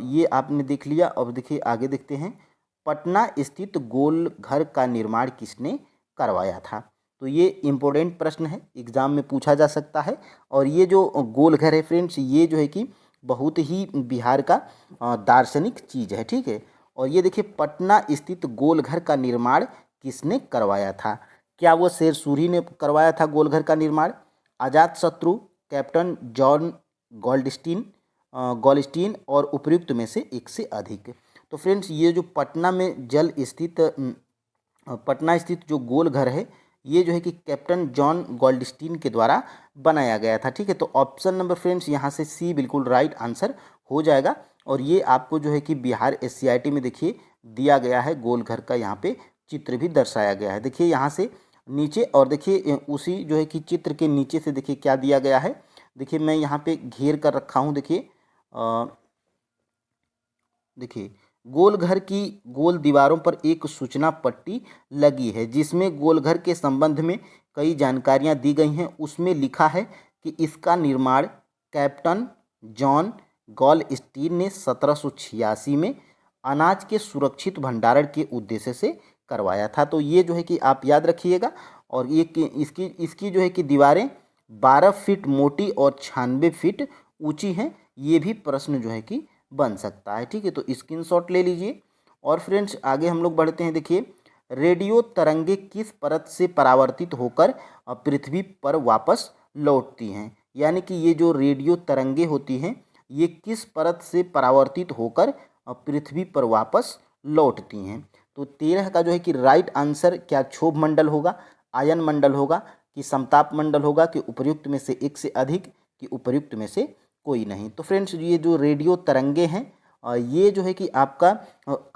ये आपने देख लिया। अब देखिए आगे देखते हैं, पटना स्थित गोल घर का निर्माण किसने करवाया था। तो ये इम्पोर्टेंट प्रश्न है, एग्जाम में पूछा जा सकता है। और ये जो गोल घर है फ्रेंड्स ये जो है कि बहुत ही बिहार का दार्शनिक चीज़ है, ठीक है। और ये देखिए पटना स्थित गोल घर का निर्माण किसने करवाया था, क्या वो शेर सूरी ने करवाया था गोल घर का निर्माण, अजात शत्रु, कैप्टन जॉन गोल्डस्टीन गोल्डस्टीन और उपर्युक्त में से एक से अधिक। तो फ्रेंड्स ये जो पटना स्थित जो गोल घर है ये जो है कि कैप्टन जॉन गोल्डस्टीन के द्वारा बनाया गया था, ठीक है। तो ऑप्शन नंबर फ्रेंड्स यहाँ से सी बिल्कुल राइट आंसर हो जाएगा। और ये आपको जो है कि बिहार एससीईआरटी में देखिए दिया गया है, गोल घर का यहाँ पे चित्र भी दर्शाया गया है। देखिए यहाँ से नीचे, और देखिए उसी जो है कि चित्र के नीचे से देखिए क्या दिया गया है, देखिए मैं यहाँ पे घेर कर रखा हूँ। देखिए गोल घर की गोल दीवारों पर एक सूचना पट्टी लगी है जिसमें गोल घर के संबंध में कई जानकारियां दी गई हैं। उसमें लिखा है कि इसका निर्माण कैप्टन जॉन गोल्डस्टीन ने 1786 में अनाज के सुरक्षित भंडारण के उद्देश्य से करवाया था। तो ये जो है कि आप याद रखिएगा। और ये इसकी जो है कि दीवारें 12 फीट मोटी और 96 फीट ऊंची हैं। ये भी प्रश्न जो है कि बन सकता है, ठीक है। तो स्क्रीनशॉट ले लीजिए। और फ्रेंड्स आगे हम लोग बढ़ते हैं। देखिए रेडियो तरंगे किस परत से परावर्तित होकर पृथ्वी पर वापस लौटती हैं, यानी कि ये जो रेडियो तरंगे होती हैं ये किस परत से परावर्तित होकर पृथ्वी पर वापस लौटती हैं। तो 13 का जो है कि राइट आंसर क्या क्षोभ मंडल होगा, आयन मंडल होगा, कि समताप मंडल होगा, कि उपर्युक्त में से एक से अधिक, कि उपर्युक्त में से कोई नहीं। तो फ्रेंड्स ये जो रेडियो तरंगे हैं ये जो है कि आपका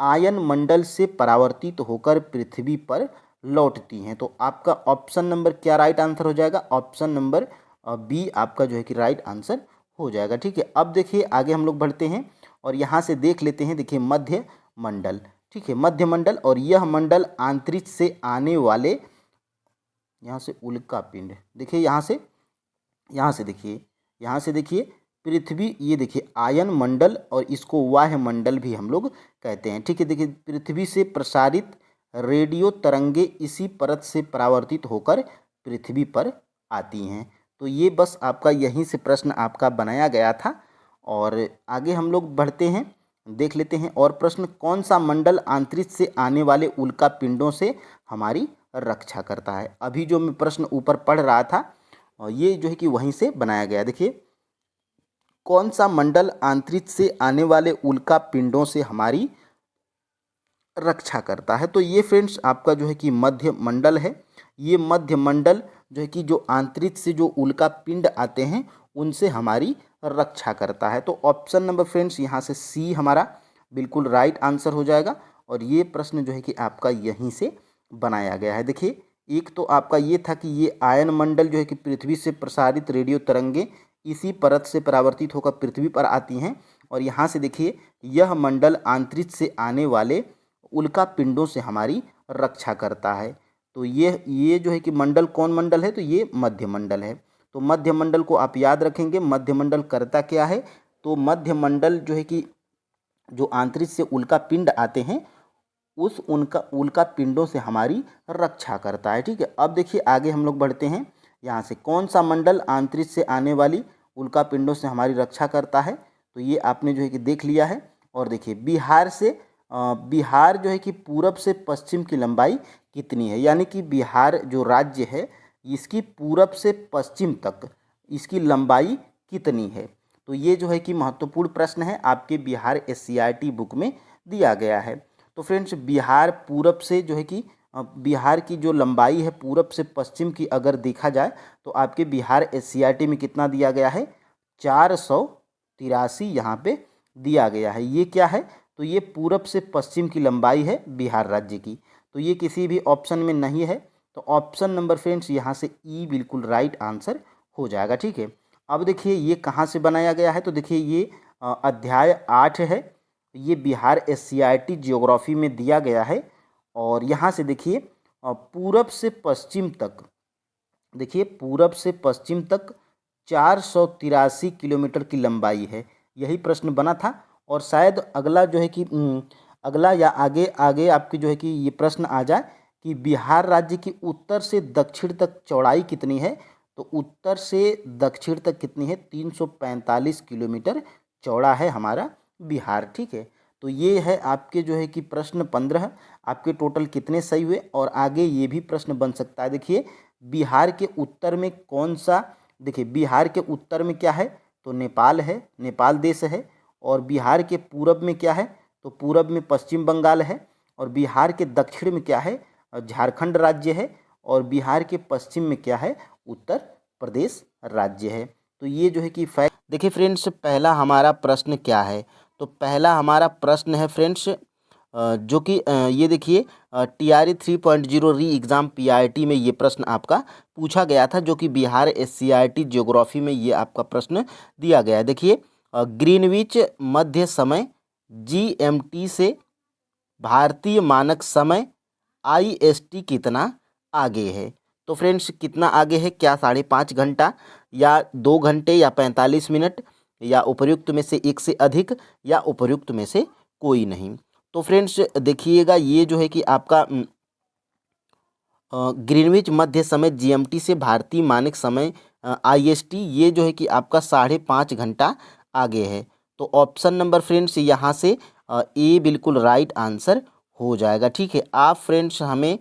आयन मंडल से परावर्तित होकर पृथ्वी पर लौटती हैं। तो आपका ऑप्शन नंबर क्या राइट आंसर हो जाएगा, ऑप्शन नंबर बी आपका जो है कि राइट आंसर हो जाएगा, ठीक है। अब देखिए आगे हम लोग बढ़ते हैं और यहाँ से देख लेते हैं। देखिए मध्य मंडल, ठीक है, मध्य मंडल, और यह मंडल अंतरिक्ष से आने वाले, यहाँ से उल्का पिंड, देखिए यहाँ से देखिए पृथ्वी, ये देखिए आयन मंडल और इसको वाह्य मंडल भी हम लोग कहते हैं, ठीक है। देखिए पृथ्वी से प्रसारित रेडियो तरंगे इसी परत से परावर्तित होकर पृथ्वी पर आती हैं। तो ये बस आपका यहीं से प्रश्न आपका बनाया गया था। और आगे हम लोग बढ़ते हैं। देख लेते हैं और प्रश्न, कौन सा मंडल अंतरिक्ष से आने वाले उल्का पिंडों से हमारी रक्षा करता है। अभी जो मैं प्रश्न ऊपर पढ़ रहा था ये जो है कि वहीं से बनाया गया। देखिए, कौन सा मंडल अंतरिक्ष से आने वाले उल्का पिंडों से हमारी रक्षा करता है। तो ये फ्रेंड्स आपका जो है कि मध्य मंडल है। ये मध्य मंडल जो है कि जो अंतरिक्ष से जो उल्का पिंड आते हैं उनसे हमारी रक्षा करता है। तो ऑप्शन नंबर फ्रेंड्स यहाँ से सी हमारा बिल्कुल राइट आंसर हो जाएगा। और ये प्रश्न जो है कि आपका यहीं से बनाया गया है। देखिए, एक तो आपका ये था कि ये आयन मंडल जो है कि पृथ्वी से प्रसारित रेडियो तरंगे इसी परत से परावर्तित होकर पृथ्वी पर आती हैं। और यहाँ से देखिए, यह मंडल अंतरिक्ष से आने वाले उल्का पिंडों से हमारी रक्षा करता है। तो ये जो है कि मंडल कौन मंडल है, तो ये मध्य मंडल है। तो मध्य मंडल को आप याद रखेंगे। मध्य मंडल करता क्या है, तो मध्य मंडल जो है कि जो अंतरिक्ष से उल्का पिंड आते हैं उस उनका उल्का पिंडों से हमारी रक्षा करता है। ठीक है, अब देखिए आगे हम लोग बढ़ते हैं। यहाँ से कौन सा मंडल अंतरिक्ष से आने वाली उल्का पिंडों से हमारी रक्षा करता है, तो ये आपने जो है कि देख लिया है। और देखिए, बिहार जो है कि पूरब से पश्चिम की लंबाई कितनी है, यानी कि बिहार जो राज्य है इसकी पूरब से पश्चिम तक इसकी लंबाई कितनी है। तो ये जो है कि महत्वपूर्ण प्रश्न है, आपके बिहार SCERT बुक में दिया गया है। तो फ्रेंड्स, बिहार पूरब से जो है कि बिहार की जो लंबाई है पूरब से पश्चिम की अगर देखा जाए तो आपके बिहार SCERT में कितना दिया गया है, 483 यहाँ पे दिया गया है। ये क्या है, तो ये पूरब से पश्चिम की लंबाई है बिहार राज्य की। तो ये किसी भी ऑप्शन में नहीं है। तो ऑप्शन नंबर फ्रेंड्स यहाँ से ई बिल्कुल राइट आंसर हो जाएगा। ठीक है, अब देखिए ये कहाँ से बनाया गया है, तो देखिए ये अध्याय 8 है। ये बिहार SCERT जियोग्राफी में दिया गया है। और यहाँ से देखिए पूरब से पश्चिम तक, देखिए पूरब से पश्चिम तक 483 किलोमीटर की लंबाई है। यही प्रश्न बना था। और शायद अगला जो है कि अगला या आगे आगे आपकी जो है कि ये प्रश्न आ जाए कि बिहार राज्य की उत्तर से दक्षिण तक चौड़ाई कितनी है। तो उत्तर से दक्षिण तक कितनी है, 345 किलोमीटर चौड़ा है हमारा बिहार। ठीक है, तो ये है आपके जो है कि प्रश्न 15। आपके टोटल कितने सही हुए। और आगे ये भी प्रश्न बन सकता है। देखिए, बिहार के उत्तर में कौन सा, देखिए बिहार के उत्तर में क्या है, तो नेपाल है, नेपाल देश है। और बिहार के पूरब में क्या है, तो पूरब में पश्चिम बंगाल है। और बिहार के दक्षिण में क्या है, झारखंड राज्य है। और बिहार के पश्चिम में क्या है, उत्तर प्रदेश राज्य है। तो ये जो है कि फैक्ट। देखिए फ्रेंड्स, पहला हमारा प्रश्न क्या है, तो पहला हमारा प्रश्न है फ्रेंड्स जो कि ये देखिए TRE 3.0 री एग्ज़ाम PRT में ये प्रश्न आपका पूछा गया था, जो कि बिहार SCERT ज्योग्राफी में ये आपका प्रश्न दिया गया है। देखिए, ग्रीनविच मध्य समय GMT से भारतीय मानक समय IST कितना आगे है। तो फ्रेंड्स, कितना आगे है, क्या 5.5 घंटा या 2 घंटे या 45 मिनट या उपर्युक्त में से एक से अधिक या उपर्युक्त में से कोई नहीं। तो फ्रेंड्स देखिएगा, ये जो है कि आपका ग्रीनविच मध्य समय GMT से भारतीय मानक समय IST ये जो है कि आपका 5.5 घंटा आगे है। तो ऑप्शन नंबर फ्रेंड्स यहाँ से ए बिल्कुल राइट आंसर हो जाएगा। ठीक है, आप फ्रेंड्स हमें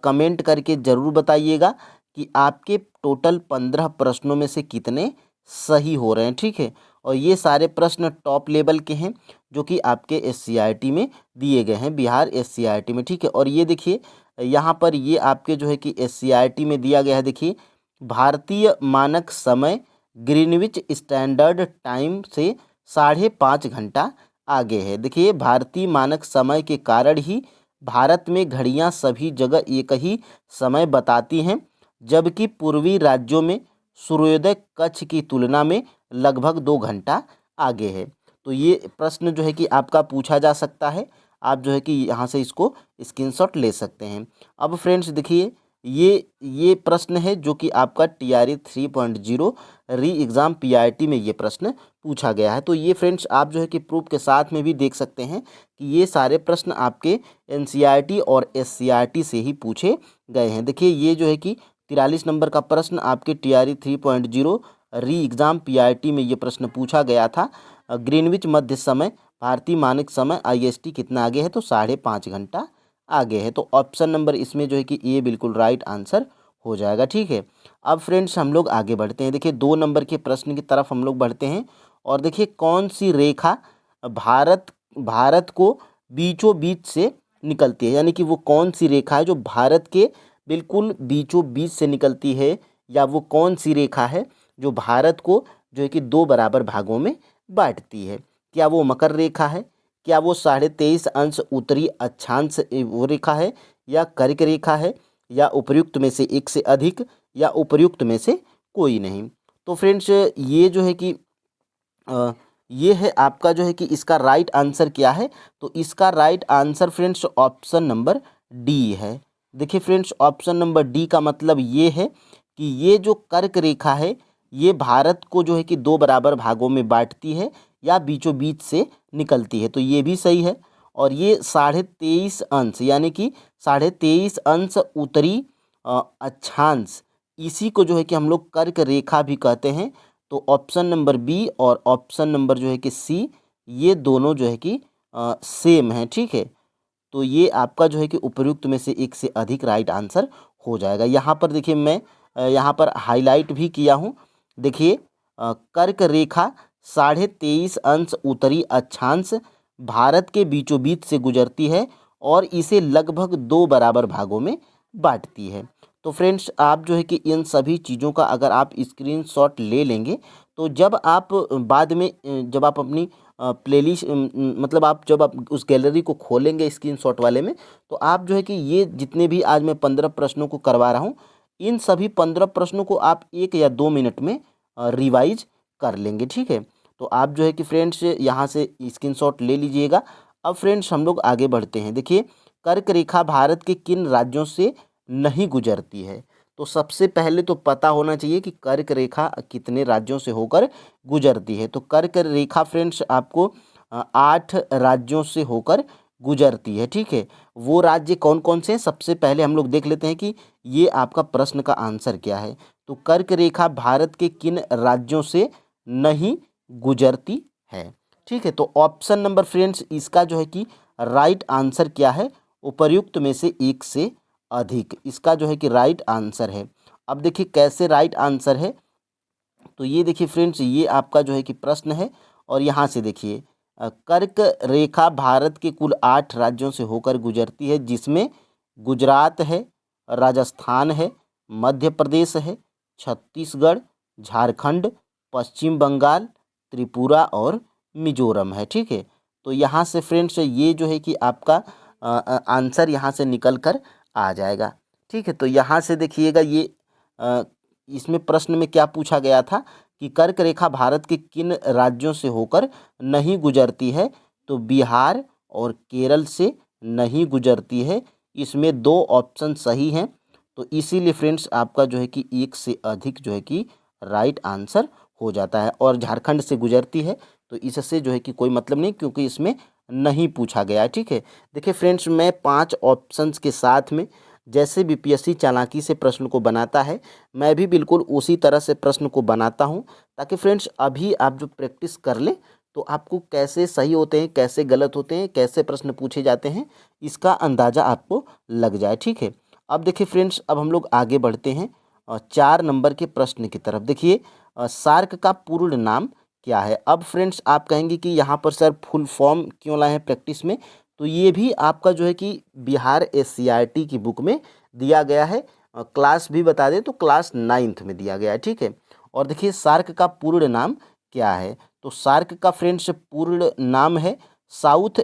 कमेंट करके ज़रूर बताइएगा कि आपके टोटल 15 प्रश्नों में से कितने सही हो रहे हैं। ठीक है, और ये सारे प्रश्न टॉप लेवल के हैं जो कि आपके SCERT में दिए गए हैं, बिहार SCERT में। ठीक है, और ये देखिए यहाँ पर ये आपके जो है कि SCERT में दिया गया है। देखिए, भारतीय मानक समय ग्रीनविच स्टैंडर्ड टाइम से 5.5 घंटा आगे है। देखिए, भारतीय मानक समय के कारण ही भारत में घड़ियां सभी जगह एक ही समय बताती हैं, जबकि पूर्वी राज्यों में सूर्योदय कक्ष की तुलना में लगभग 2 घंटा आगे है। तो ये प्रश्न जो है कि आपका पूछा जा सकता है। आप जो है कि यहाँ से इसको स्क्रीनशॉट ले सकते हैं। अब फ्रेंड्स देखिए, ये प्रश्न है जो कि आपका TRE 3.0 री एग्ज़ाम PRT में ये प्रश्न पूछा गया है। तो ये फ्रेंड्स आप जो है कि प्रूफ के साथ में भी देख सकते हैं कि ये सारे प्रश्न आपके NCERT और SCERT से ही पूछे गए हैं। देखिए, ये जो है कि 43 नंबर का प्रश्न आपके TRE 3.0 री एग्ज़ाम PRT में ये प्रश्न पूछा गया था। ग्रीनविच मध्य समय भारतीय मानक समय IST कितना आगे है, तो 5.5 घंटा आगे है। तो ऑप्शन नंबर इसमें जो है कि ए बिल्कुल राइट आंसर हो जाएगा। ठीक है, अब फ्रेंड्स हम लोग आगे बढ़ते हैं। देखिए 2 नंबर के प्रश्न की तरफ हम लोग बढ़ते हैं और देखिए कौन सी रेखा भारत भारत को बीचों बीच से निकलती है, यानी कि वो कौन सी रेखा है जो भारत के बिल्कुल बीचों बीच से निकलती है, या वो कौन सी रेखा है जो भारत को जो है कि 2 बराबर भागों में बांटती है। क्या वो मकर रेखा है, क्या वो 23.5 अंश उत्तरी अक्षांश वो रेखा है, या कर्क रेखा है, या उपर्युक्त में से एक से अधिक, या उपर्युक्त में से कोई नहीं। तो फ्रेंड्स ये जो है कि ये है आपका जो है कि इसका राइट आंसर क्या है, तो इसका right answer friends option number D है। देखिए फ्रेंड्स ऑप्शन नंबर डी का मतलब ये है कि ये जो कर्क रेखा है ये भारत को जो है कि 2 बराबर भागों में बांटती है या बीचों बीच से निकलती है, तो ये भी सही है। और ये 23.5 अंश यानी कि 23.5 अंश उत्तरी अक्षांश, इसी को जो है कि हम लोग कर्क रेखा भी कहते हैं। तो ऑप्शन नंबर बी और ऑप्शन नंबर जो है कि सी, ये दोनों जो है कि सेम है। ठीक है, तो ये आपका जो है कि उपयुक्त में से एक से अधिक राइट आंसर हो जाएगा। यहाँ पर देखिए मैं यहाँ पर हाईलाइट भी किया हूँ। देखिए कर्क रेखा 23.5 अंश उत्तरी अक्षांश भारत के बीचों बीच से गुजरती है और इसे लगभग 2 बराबर भागों में बांटती है। तो फ्रेंड्स आप जो है कि इन सभी चीज़ों का अगर आप स्क्रीनशॉट ले लेंगे, तो जब आप बाद में जब आप अपनी प्लेलिस्ट मतलब आप जब आप उस गैलरी को खोलेंगे स्क्रीनशॉट वाले में, तो आप जो है कि ये जितने भी आज मैं 15 प्रश्नों को करवा रहा हूँ, इन सभी 15 प्रश्नों को आप 1 या 2 मिनट में रिवाइज कर लेंगे। ठीक है, तो आप जो है कि फ्रेंड्स यहाँ से स्क्रीनशॉट ले लीजिएगा। अब फ्रेंड्स हम लोग आगे बढ़ते हैं। देखिए कर्क रेखा भारत के किन राज्यों से नहीं गुजरती है, तो सबसे पहले तो पता होना चाहिए कि कर्क रेखा कितने राज्यों से होकर गुजरती है। तो कर्क रेखा फ्रेंड्स आपको 8 राज्यों से होकर गुजरती है। ठीक है, वो राज्य कौन कौन से हैं, सबसे पहले हम लोग देख लेते हैं कि ये आपका प्रश्न का आंसर क्या है। तो कर्क रेखा भारत के किन राज्यों से नहीं गुजरती है। ठीक है, तो ऑप्शन नंबर फ्रेंड्स इसका जो है कि राइट आंसर क्या है, उपर्युक्त में से एक से अधिक, इसका जो है कि राइट आंसर है। अब देखिए कैसे राइट आंसर है, तो ये देखिए फ्रेंड्स ये आपका जो है कि प्रश्न है और यहाँ से देखिए कर्क रेखा भारत के कुल 8 राज्यों से होकर गुजरती है, जिसमें गुजरात है, राजस्थान है, मध्य प्रदेश है, छत्तीसगढ़, झारखंड, पश्चिम बंगाल, त्रिपुरा और मिजोरम है। ठीक है, तो यहाँ से फ्रेंड्स ये जो है कि आपका आंसर यहाँ से निकल कर आ जाएगा। ठीक है, तो यहाँ से देखिएगा ये इसमें प्रश्न में क्या पूछा गया था कि कर्क रेखा भारत के किन राज्यों से होकर नहीं गुजरती है, तो बिहार और केरल से नहीं गुजरती है। इसमें 2 ऑप्शन सही हैं, तो इसीलिए फ्रेंड्स आपका जो है कि एक से अधिक जो है कि राइट आंसर हो जाता है। और झारखंड से गुजरती है तो इससे जो है कि कोई मतलब नहीं, क्योंकि इसमें नहीं पूछा गया है। ठीक है, देखिए फ्रेंड्स मैं 5 ऑप्शंस के साथ में जैसे बीपीएससी चालाकी से प्रश्न को बनाता है, मैं भी बिल्कुल उसी तरह से प्रश्न को बनाता हूं, ताकि फ्रेंड्स अभी आप जो प्रैक्टिस कर लें तो आपको कैसे सही होते हैं, कैसे गलत होते हैं, कैसे प्रश्न पूछे जाते हैं, इसका अंदाज़ा आपको लग जाए। ठीक है, अब देखिए फ्रेंड्स अब हम लोग आगे बढ़ते हैं 4 नंबर के प्रश्न की तरफ। देखिए सार्क का पूर्ण नाम क्या है। अब फ्रेंड्स आप कहेंगे कि यहाँ पर सर फुल फॉर्म क्यों लाए हैं प्रैक्टिस में, तो ये भी आपका जो है कि बिहार SCRT की बुक में दिया गया है। क्लास भी बता दें तो क्लास 9th में दिया गया है। ठीक है, और देखिए सार्क का पूर्ण नाम क्या है, तो सार्क का फ्रेंड्स पूर्ण नाम है south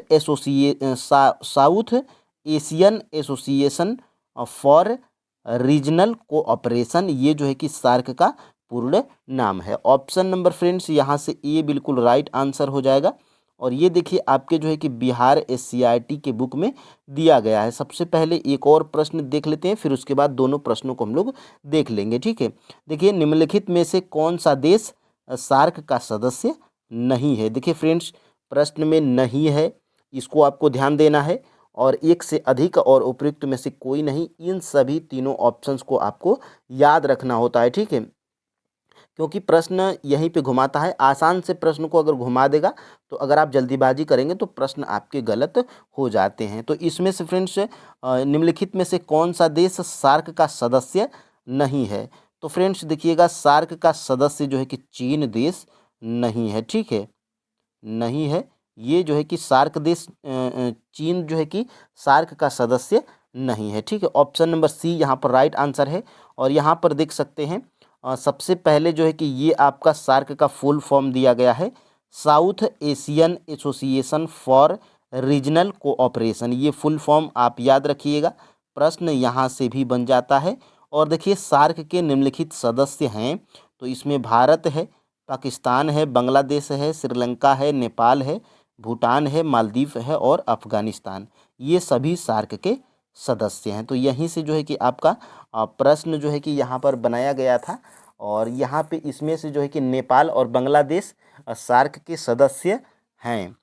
Asian association for regional cooperation, ये जो है कि सार्क का पूर्ण नाम है। ऑप्शन नंबर फ्रेंड्स यहाँ से ए बिल्कुल राइट आंसर हो जाएगा। और ये देखिए आपके जो है कि बिहार SCRT के बुक में दिया गया है। सबसे पहले एक और प्रश्न देख लेते हैं, फिर उसके बाद दोनों प्रश्नों को हम लोग देख लेंगे। ठीक है, देखिए निम्नलिखित में से कौन सा देश सार्क का सदस्य नहीं है। देखिए फ्रेंड्स प्रश्न में नहीं है, इसको आपको ध्यान देना है, और एक से अधिक और उपयुक्त में से कोई नहीं, इन सभी तीनों ऑप्शंस को आपको याद रखना होता है। ठीक है, क्योंकि प्रश्न यहीं पे घुमाता है। आसान से प्रश्न को अगर घुमा देगा तो अगर आप जल्दीबाजी करेंगे तो प्रश्न आपके गलत हो जाते हैं। तो इसमें से फ्रेंड्स निम्नलिखित में से कौन सा देश सार्क का सदस्य नहीं है? तो फ्रेंड्स देखिएगा, सार्क का सदस्य जो है कि चीन देश नहीं है, ठीक है, नहीं है। ये जो है कि सार्क देश चीन जो है कि सार्क का सदस्य नहीं है, ठीक है। ऑप्शन नंबर सी यहाँ पर राइट आंसर है। और यहाँ पर देख सकते हैं सबसे पहले जो है कि ये आपका सार्क का फुल फॉर्म दिया गया है, south Asian association for regional cooperation. ये फुल फॉर्म आप याद रखिएगा, प्रश्न यहाँ से भी बन जाता है। और देखिए सार्क के निम्नलिखित सदस्य हैं, तो इसमें भारत है, पाकिस्तान है, बांग्लादेश है, श्रीलंका है, नेपाल है, भूटान है, मालदीव है और अफगानिस्तान। ये सभी सार्क के सदस्य हैं। तो यहीं से जो है कि आपका प्रश्न जो है कि यहाँ पर बनाया गया था। और यहाँ पे इसमें से जो है कि नेपाल और बांग्लादेश सार्क के सदस्य हैं,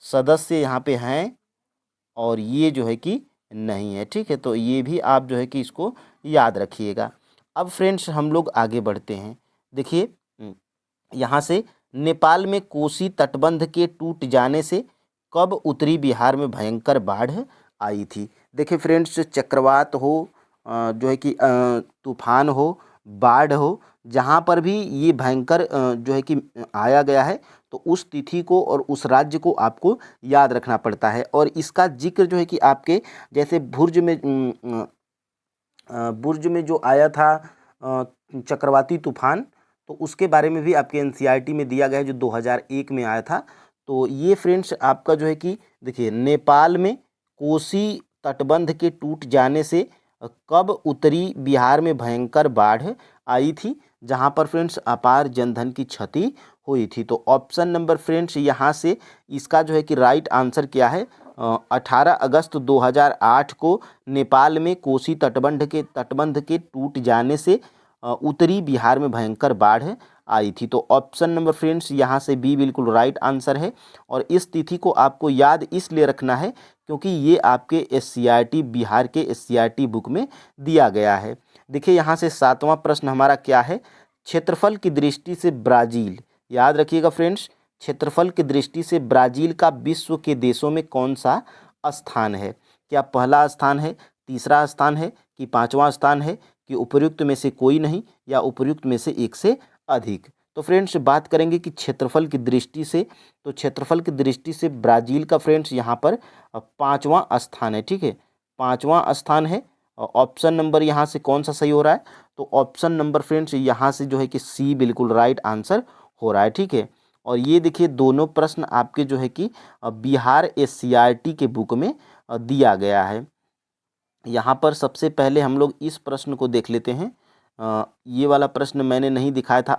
सदस्य यहाँ पे हैं, और ये जो है कि नहीं है, ठीक है। तो ये भी आप जो है कि इसको याद रखिएगा। अब फ्रेंड्स हम लोग आगे बढ़ते हैं। देखिए यहाँ से, नेपाल में कोसी तटबंध के टूट जाने से कब उत्तरी बिहार में भयंकर बाढ़ आई थी? देखिए फ्रेंड्स, चक्रवात हो, जो है कि तूफान हो, बाढ़ हो, जहाँ पर भी ये भयंकर जो है कि आया गया है, तो उस तिथि को और उस राज्य को आपको याद रखना पड़ता है। और इसका जिक्र जो है कि आपके जैसे बुर्ज में जो आया था चक्रवाती तूफान, तो उसके बारे में भी आपके एनसीईआरटी में दिया गया है, जो 2001 में आया था। तो ये फ्रेंड्स आपका जो है कि देखिए, नेपाल में कोसी तटबंध के टूट जाने से कब उत्तरी बिहार में भयंकर बाढ़ आई थी, जहां पर फ्रेंड्स अपार जनधन की क्षति हुई थी। तो ऑप्शन नंबर फ्रेंड्स यहाँ से इसका जो है कि राइट आंसर क्या है? 18 अगस्त 2008 को नेपाल में कोसी तटबंध के टूट जाने से उत्तरी बिहार में भयंकर बाढ़ आई थी। तो ऑप्शन नंबर फ्रेंड्स यहाँ से बी बिल्कुल राइट आंसर है। और इस तिथि को आपको याद इसलिए रखना है क्योंकि ये आपके एससीईआरटी, बिहार के एससीईआरटी बुक में दिया गया है। देखिए यहाँ से 7वां प्रश्न हमारा क्या है? क्षेत्रफल की दृष्टि से ब्राज़ील, याद रखिएगा फ्रेंड्स, क्षेत्रफल की दृष्टि से ब्राज़ील का विश्व के देशों में कौन सा स्थान है? क्या पहला स्थान है, तीसरा स्थान है, कि 5वां स्थान है, कि उपर्युक्त में से कोई नहीं, या उपर्युक्त में से एक से अधिक? तो फ्रेंड्स बात करेंगे कि क्षेत्रफल की दृष्टि से, तो क्षेत्रफल की दृष्टि से ब्राज़ील का फ्रेंड्स यहाँ पर 5वां स्थान है, ठीक है, 5वां स्थान है। ऑप्शन नंबर यहाँ से कौन सा सही हो रहा है? तो ऑप्शन नंबर फ्रेंड्स यहाँ से जो है कि सी बिल्कुल राइट आंसर हो रहा है, ठीक है। और ये देखिए दोनों प्रश्न आपके जो है कि बिहार एससीईआरटी के बुक में दिया गया है। यहाँ पर सबसे पहले हम लोग इस प्रश्न को देख लेते हैं। ये वाला प्रश्न मैंने नहीं दिखाया था।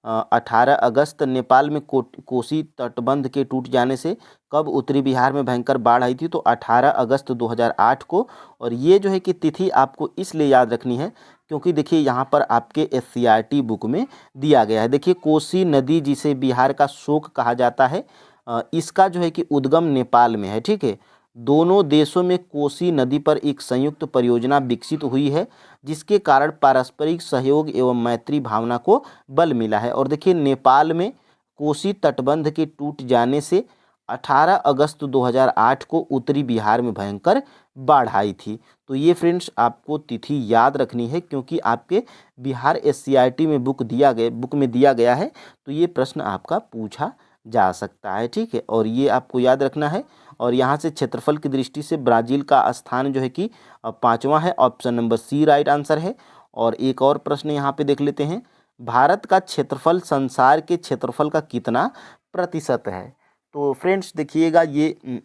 18 अगस्त नेपाल में कोसी तटबंध के टूट जाने से कब उत्तरी बिहार में भयंकर बाढ़ आई थी? तो 18 अगस्त 2008 को। और ये जो है कि तिथि आपको इसलिए याद रखनी है क्योंकि देखिए यहाँ पर आपके एससीईआरटी बुक में दिया गया है। देखिए कोसी नदी, जिसे बिहार का शोक कहा जाता है, इसका जो है कि उद्गम नेपाल में है, ठीक है। दोनों देशों में कोसी नदी पर एक संयुक्त परियोजना विकसित हुई है, जिसके कारण पारस्परिक सहयोग एवं मैत्री भावना को बल मिला है। और देखिए नेपाल में कोसी तटबंध के टूट जाने से 18 अगस्त 2008 को उत्तरी बिहार में भयंकर बाढ़ आई थी। तो ये फ्रेंड्स आपको तिथि याद रखनी है क्योंकि आपके बिहार एससीईआरटी में बुक में दिया गया है, तो ये प्रश्न आपका पूछा जा सकता है, ठीक है। और ये आपको याद रखना है। और यहाँ से क्षेत्रफल की दृष्टि से ब्राज़ील का स्थान जो है कि 5वां है, option number C right answer है। और एक और प्रश्न यहाँ पे देख लेते हैं, भारत का क्षेत्रफल संसार के क्षेत्रफल का कितना प्रतिशत है? तो फ्रेंड्स देखिएगा, ये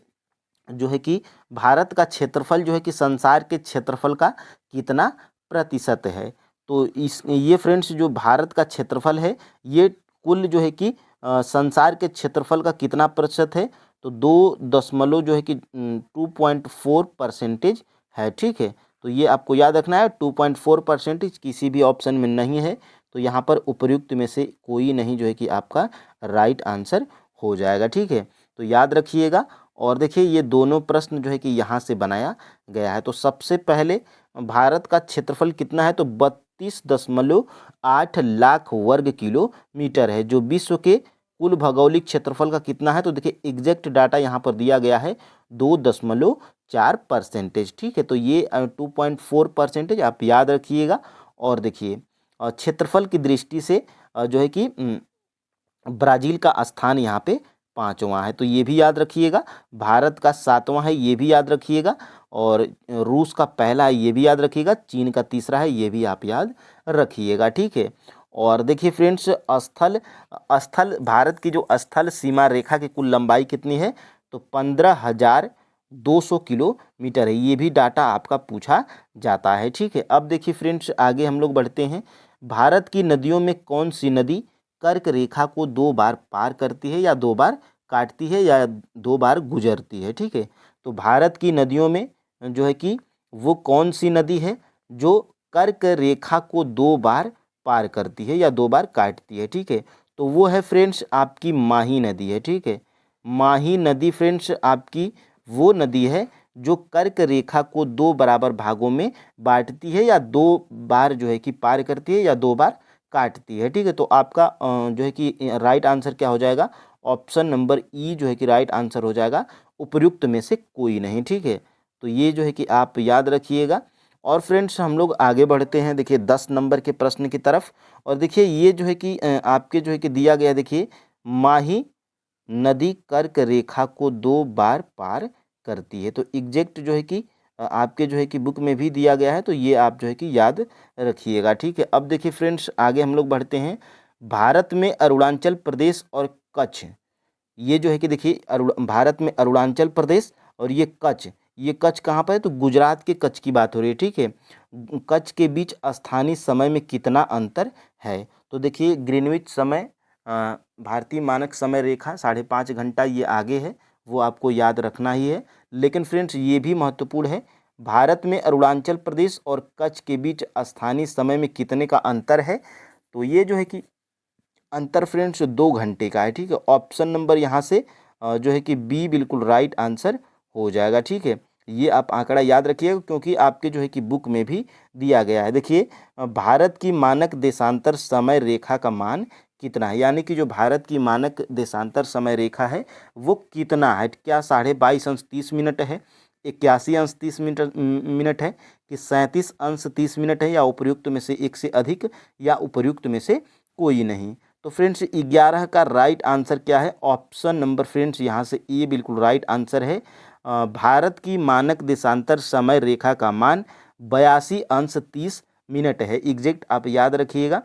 जो है कि भारत का क्षेत्रफल जो है कि संसार के क्षेत्रफल का कितना प्रतिशत है? तो ये फ्रेंड्स जो भारत का क्षेत्रफल है, ये कुल जो है कि संसार के क्षेत्रफल का कितना प्रतिशत है? तो 2 जो है कि 2.4% है, ठीक है। तो ये आपको याद रखना है, 2.4% किसी भी ऑप्शन में नहीं है। तो यहाँ पर उपर्युक्त में से कोई नहीं जो है कि आपका राइट आंसर हो जाएगा, ठीक है। तो याद रखिएगा। और देखिए ये दोनों प्रश्न जो है कि यहाँ से बनाया गया है। तो सबसे पहले भारत का क्षेत्रफल कितना है? तो 32.8 लाख वर्ग किलोमीटर है, जो विश्व के कुल भौगोलिक क्षेत्रफल का कितना है। तो देखिए एग्जैक्ट डाटा यहाँ पर दिया गया है 2.4%। ठीक है, तो ये 2.4% आप याद रखिएगा। और देखिए क्षेत्रफल की दृष्टि से जो है कि ब्राज़ील का स्थान यहाँ पे 5वां है, तो ये भी याद रखिएगा। भारत का 7वां है, ये भी याद रखिएगा। और रूस का पहला है, ये भी याद रखिएगा। चीन का तीसरा है, ये भी आप याद रखिएगा। ठीक है, और देखिए फ्रेंड्स स्थल स्थल भारत की जो स्थल सीमा रेखा की कुल लंबाई कितनी है, तो 15,200 किलोमीटर है। ये भी डाटा आपका पूछा जाता है। ठीक है, अब देखिए फ्रेंड्स आगे हम लोग बढ़ते हैं। भारत की नदियों में कौन सी नदी कर्क रेखा को 2 बार पार करती है, या 2 बार काटती है, या 2 बार गुजरती है। ठीक है, तो भारत की नदियों में जो है कि वो कौन सी नदी है जो कर्क रेखा को 2 बार पार करती है या 2 बार काटती है। ठीक है, तो वो है फ्रेंड्स आपकी माही नदी है। ठीक है, माही नदी फ्रेंड्स आपकी वो नदी है जो कर्क रेखा को 2 बराबर भागों में बांटती है, या 2 बार जो है कि पार करती है, या 2 बार काटती है। ठीक है, तो आपका जो है कि राइट आंसर क्या हो जाएगा, ऑप्शन नंबर ई जो है कि राइट आंसर हो जाएगा, उपर्युक्त में से कोई नहीं। ठीक है, तो ये जो है कि आप याद रखिएगा। और फ्रेंड्स हम लोग आगे बढ़ते हैं देखिए 10 नंबर के प्रश्न की तरफ। और देखिए ये जो है कि आपके जो है कि दिया गया, देखिए माही नदी कर्क रेखा को 2 बार पार करती है। तो एग्जैक्ट जो है कि आपके जो है कि बुक में भी दिया गया है, तो ये आप जो है कि याद रखिएगा। ठीक है, अब देखिए फ्रेंड्स आगे हम लोग बढ़ते हैं। भारत में अरुणाचल प्रदेश और कच्छ, ये जो है कि देखिए भारत में अरुणाचल प्रदेश और ये कच्छ कहाँ पर है, तो गुजरात के कच्छ की बात हो रही है। ठीक है, कच्छ के बीच स्थानीय समय में कितना अंतर है। तो देखिए ग्रीनविच समय भारतीय मानक समय रेखा 5.5 घंटा ये आगे है, वो आपको याद रखना ही है। लेकिन फ्रेंड्स ये भी महत्वपूर्ण है, भारत में अरुणाचल प्रदेश और कच्छ के बीच स्थानीय समय में कितने का अंतर है। तो ये जो है कि अंतर फ्रेंड्स 2 घंटे का है। ठीक है, ऑप्शन नंबर यहाँ से जो है कि बी बिल्कुल राइट आंसर हो जाएगा। ठीक है, ये आप आंकड़ा याद रखिएगा क्योंकि आपके जो है कि बुक में भी दिया गया है। देखिए भारत की मानक देशांतर समय रेखा का मान कितना है, यानी कि जो भारत की मानक देशांतर समय रेखा है वो कितना है। क्या 22.5 अंश 30 मिनट है, 81 अंश 30 मिनट है, कि 37 अंश 30 मिनट है, या उपर्युक्त में से एक से अधिक, या उपर्युक्त में से कोई नहीं। तो फ्रेंड्स 11 का राइट आंसर क्या है, ऑप्शन नंबर फ्रेंड्स यहाँ से ए बिल्कुल राइट आंसर है। भारत की मानक देशांतर समय रेखा का मान 82 अंश 30 मिनट है, एग्जैक्ट आप याद रखिएगा।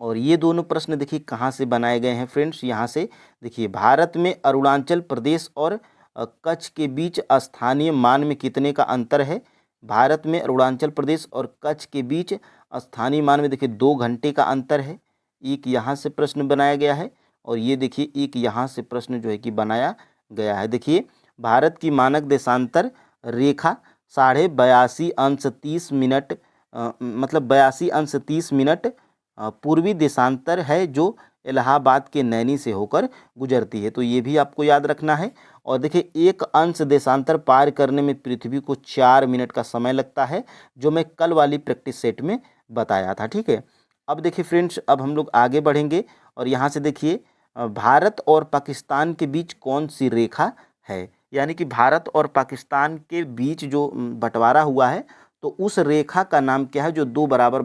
और ये दोनों प्रश्न देखिए कहाँ से बनाए गए हैं फ्रेंड्स, यहाँ से देखिए भारत में अरुणाचल प्रदेश और कच्छ के बीच स्थानीय मान में कितने का अंतर है। भारत में अरुणाचल प्रदेश और कच्छ के बीच स्थानीय मान में देखिए 2 घंटे का अंतर है। एक यहाँ से प्रश्न बनाया गया है, और ये देखिए एक यहाँ से प्रश्न जो है कि बनाया गया है। देखिए भारत की मानक देशांतर रेखा 82.5 अंश 30 मिनट मतलब 82 अंश 30 मिनट पूर्वी देशांतर है जो इलाहाबाद के नैनी से होकर गुजरती है, तो ये भी आपको याद रखना है। और देखिए 1 अंश देशांतर पार करने में पृथ्वी को 4 मिनट का समय लगता है, जो मैं कल वाली प्रैक्टिस सेट में बताया था। ठीक है, अब देखिए फ्रेंड्स अब हम लोग आगे बढ़ेंगे, और यहाँ से देखिए भारत और पाकिस्तान के बीच कौन सी रेखा है, यानी कि भारत और पाकिस्तान के बीच जो बंटवारा हुआ है, तो उस रेखा का नाम क्या है जो 2 बराबर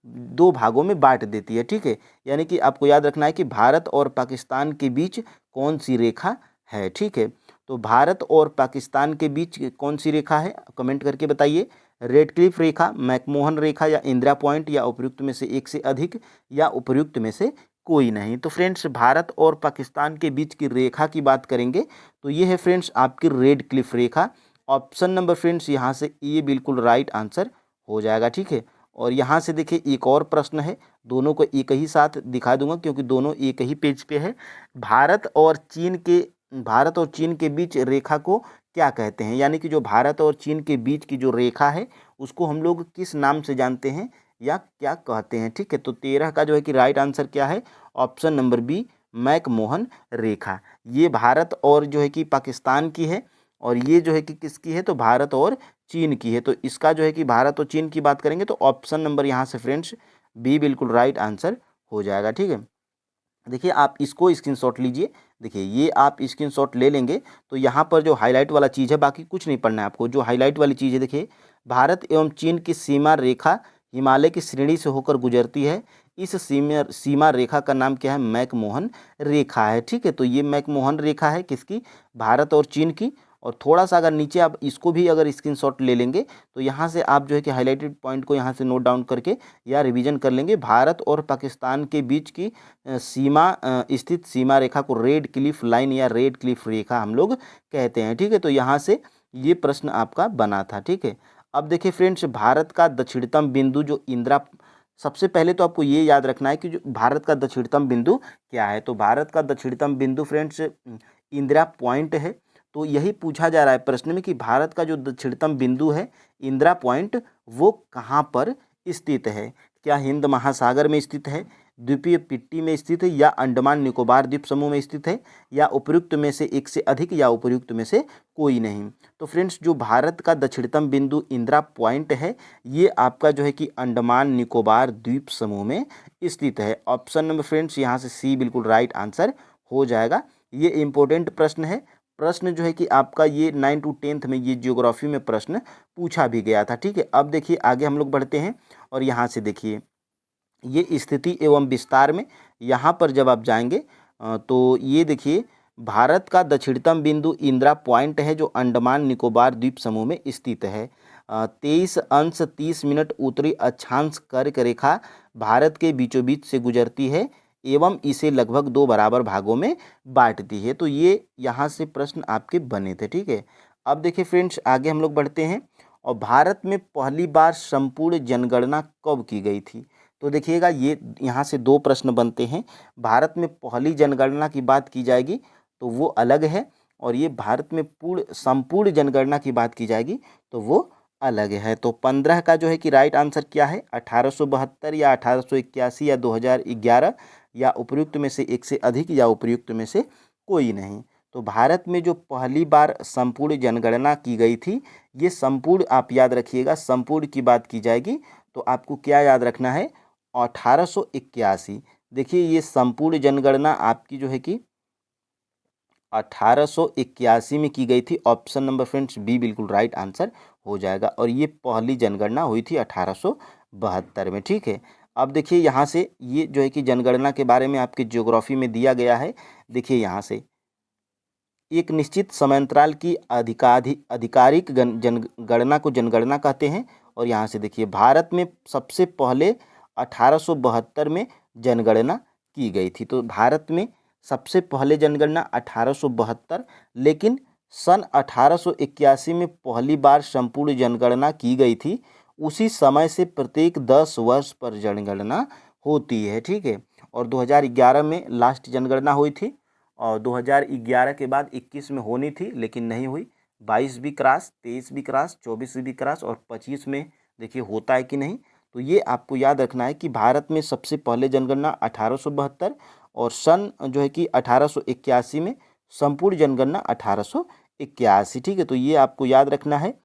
दो भागों में बांट देती है। ठीक है, यानी कि आपको याद रखना है कि भारत और पाकिस्तान के बीच कौन सी रेखा है। ठीक है, तो भारत और पाकिस्तान के बीच कौन सी रेखा है, कमेंट करके बताइए। रेड क्लिफ रेखा, मैकमोहन रेखा, या इंदिरा पॉइंट, या उपर्युक्त में से एक से अधिक, या उपर्युक्त में से कोई नहीं। तो फ्रेंड्स भारत और पाकिस्तान के बीच की रेखा की बात करेंगे तो ये है फ्रेंड्स आपकी रेड क्लिफ रेखा। ऑप्शन नंबर फ्रेंड्स यहाँ से ये बिल्कुल राइट आंसर हो जाएगा। ठीक है, और यहाँ से देखिए एक और प्रश्न है, दोनों को एक ही साथ दिखा दूंगा क्योंकि दोनों एक ही पेज पे है। भारत और चीन के बीच रेखा को क्या कहते हैं, यानी कि जो भारत और चीन के बीच की जो रेखा है उसको हम लोग किस नाम से जानते हैं या क्या कहते हैं। ठीक है, तो 13 का जो है कि राइट आंसर क्या है, ऑप्शन नंबर बी मैकमोहन रेखा। ये भारत और जो है कि पाकिस्तान की है, और ये जो है कि किसकी है, तो भारत और चीन की है। तो इसका जो है कि भारत और चीन की बात करेंगे तो ऑप्शन नंबर यहाँ से फ्रेंड्स बी बिल्कुल राइट आंसर हो जाएगा। ठीक है, देखिए आप इसको स्क्रीनशॉट लीजिए। देखिए ये आप स्क्रीनशॉट ले लेंगे तो यहाँ पर जो हाईलाइट वाला चीज़ है, बाकी कुछ नहीं पढ़ना है आपको, जो हाईलाइट वाली चीज़ है देखिए, भारत एवं चीन की सीमा रेखा हिमालय की श्रेणी से होकर गुजरती है। इस सीमा रेखा का नाम क्या है, मैकमोहन रेखा है। ठीक है, तो ये मैकमोहन रेखा है किसकी, भारत और चीन की। और थोड़ा सा अगर नीचे आप इसको भी अगर स्क्रीनशॉट ले लेंगे तो यहाँ से आप जो है कि हाईलाइटेड पॉइंट को यहाँ से नोट डाउन करके या रिवीजन कर लेंगे। भारत और पाकिस्तान के बीच की स्थित सीमा रेखा को रेड क्लिफ लाइन या रेड क्लिफ रेखा हम लोग कहते हैं। ठीक है, तो यहाँ से ये प्रश्न आपका बना था। ठीक है, अब देखिए फ्रेंड्स, भारत का दक्षिणतम बिंदु जो इंदिरा, सबसे पहले तो आपको ये याद रखना है कि जो भारत का दक्षिणतम बिंदु क्या है। तो भारत का दक्षिणतम बिंदु फ्रेंड्स इंदिरा पॉइंट है। तो यही पूछा जा रहा है प्रश्न में कि भारत का जो दक्षिणतम बिंदु है इंदिरा पॉइंट, वो कहाँ पर स्थित है। क्या हिंद महासागर में स्थित है, द्वीपीय पिट्टी में स्थित है, या अंडमान निकोबार द्वीप समूह में स्थित है, या उपयुक्त में से एक से अधिक, या उपयुक्त में से कोई नहीं। तो फ्रेंड्स, जो भारत का दक्षिणतम बिंदु इंदिरा पॉइंट है, ये आपका जो है कि अंडमान निकोबार द्वीप समूह में स्थित है। ऑप्शन नंबर फ्रेंड्स यहाँ से सी बिल्कुल राइट आंसर हो जाएगा। ये इंपॉर्टेंट प्रश्न है। प्रश्न जो है कि आपका ये 9 to 10th में ये ज्योग्राफी में प्रश्न पूछा भी गया था। ठीक है, अब देखिए आगे हम लोग बढ़ते हैं और यहाँ से देखिए ये स्थिति एवं विस्तार में यहाँ पर जब आप जाएंगे तो ये देखिए भारत का दक्षिणतम बिंदु इंदिरा पॉइंट है जो अंडमान निकोबार द्वीप समूह में स्थित है। 23 अंश 30 मिनट उत्तरी अक्षांश कर्क रेखा भारत के बीचों बीच से गुजरती है एवं इसे लगभग 2 बराबर भागों में बांटती है। तो ये यहाँ से प्रश्न आपके बने थे। ठीक है, अब देखिए फ्रेंड्स आगे हम लोग बढ़ते हैं। और भारत में पहली बार संपूर्ण जनगणना कब की गई थी। तो देखिएगा ये यहाँ से 2 प्रश्न बनते हैं। भारत में पहली जनगणना की बात की जाएगी तो वो अलग है, और ये भारत में संपूर्ण जनगणना की बात की जाएगी तो वो अलग है। तो 15 का जो है कि राइट आंसर क्या है, 1872 या 1881 या 2011, या उपयुक्त में से एक से अधिक, या उपयुक्त में से कोई नहीं। तो भारत में जो पहली बार संपूर्ण जनगणना की गई थी, ये संपूर्ण आप याद रखिएगा, संपूर्ण की बात की जाएगी तो आपको क्या याद रखना है, 1881। देखिए ये संपूर्ण जनगणना आपकी जो है कि 1881 में की गई थी। ऑप्शन नंबर फ्रेंड्स बी बिल्कुल राइट आंसर हो जाएगा। और ये पहली जनगणना हुई थी 1872 में। ठीक है, अब देखिए यहाँ से ये जो है कि जनगणना के बारे में आपकी ज्योग्राफी में दिया गया है। देखिए यहाँ से एक निश्चित समयांतराल की आधिकारिक जनगणना को जनगणना कहते हैं। और यहाँ से देखिए भारत में सबसे पहले 1872 में जनगणना की गई थी। तो भारत में सबसे पहले जनगणना 1872, लेकिन सन 1881 में पहली बार संपूर्ण जनगणना की गई थी। उसी समय से प्रत्येक 10 वर्ष पर जनगणना होती है। ठीक है, और 2011 में लास्ट जनगणना हुई थी, और 2011 के बाद 21 में होनी थी लेकिन नहीं हुई। 22 भी क्रॉस, 23 भी क्रॉस, 24 भी क्रॉस, और 25 में देखिए होता है कि नहीं। तो ये आपको याद रखना है कि भारत में सबसे पहले जनगणना 1872, और सन जो है कि 1881 में संपूर्ण जनगणना 1881। ठीक है, तो ये आपको याद रखना है।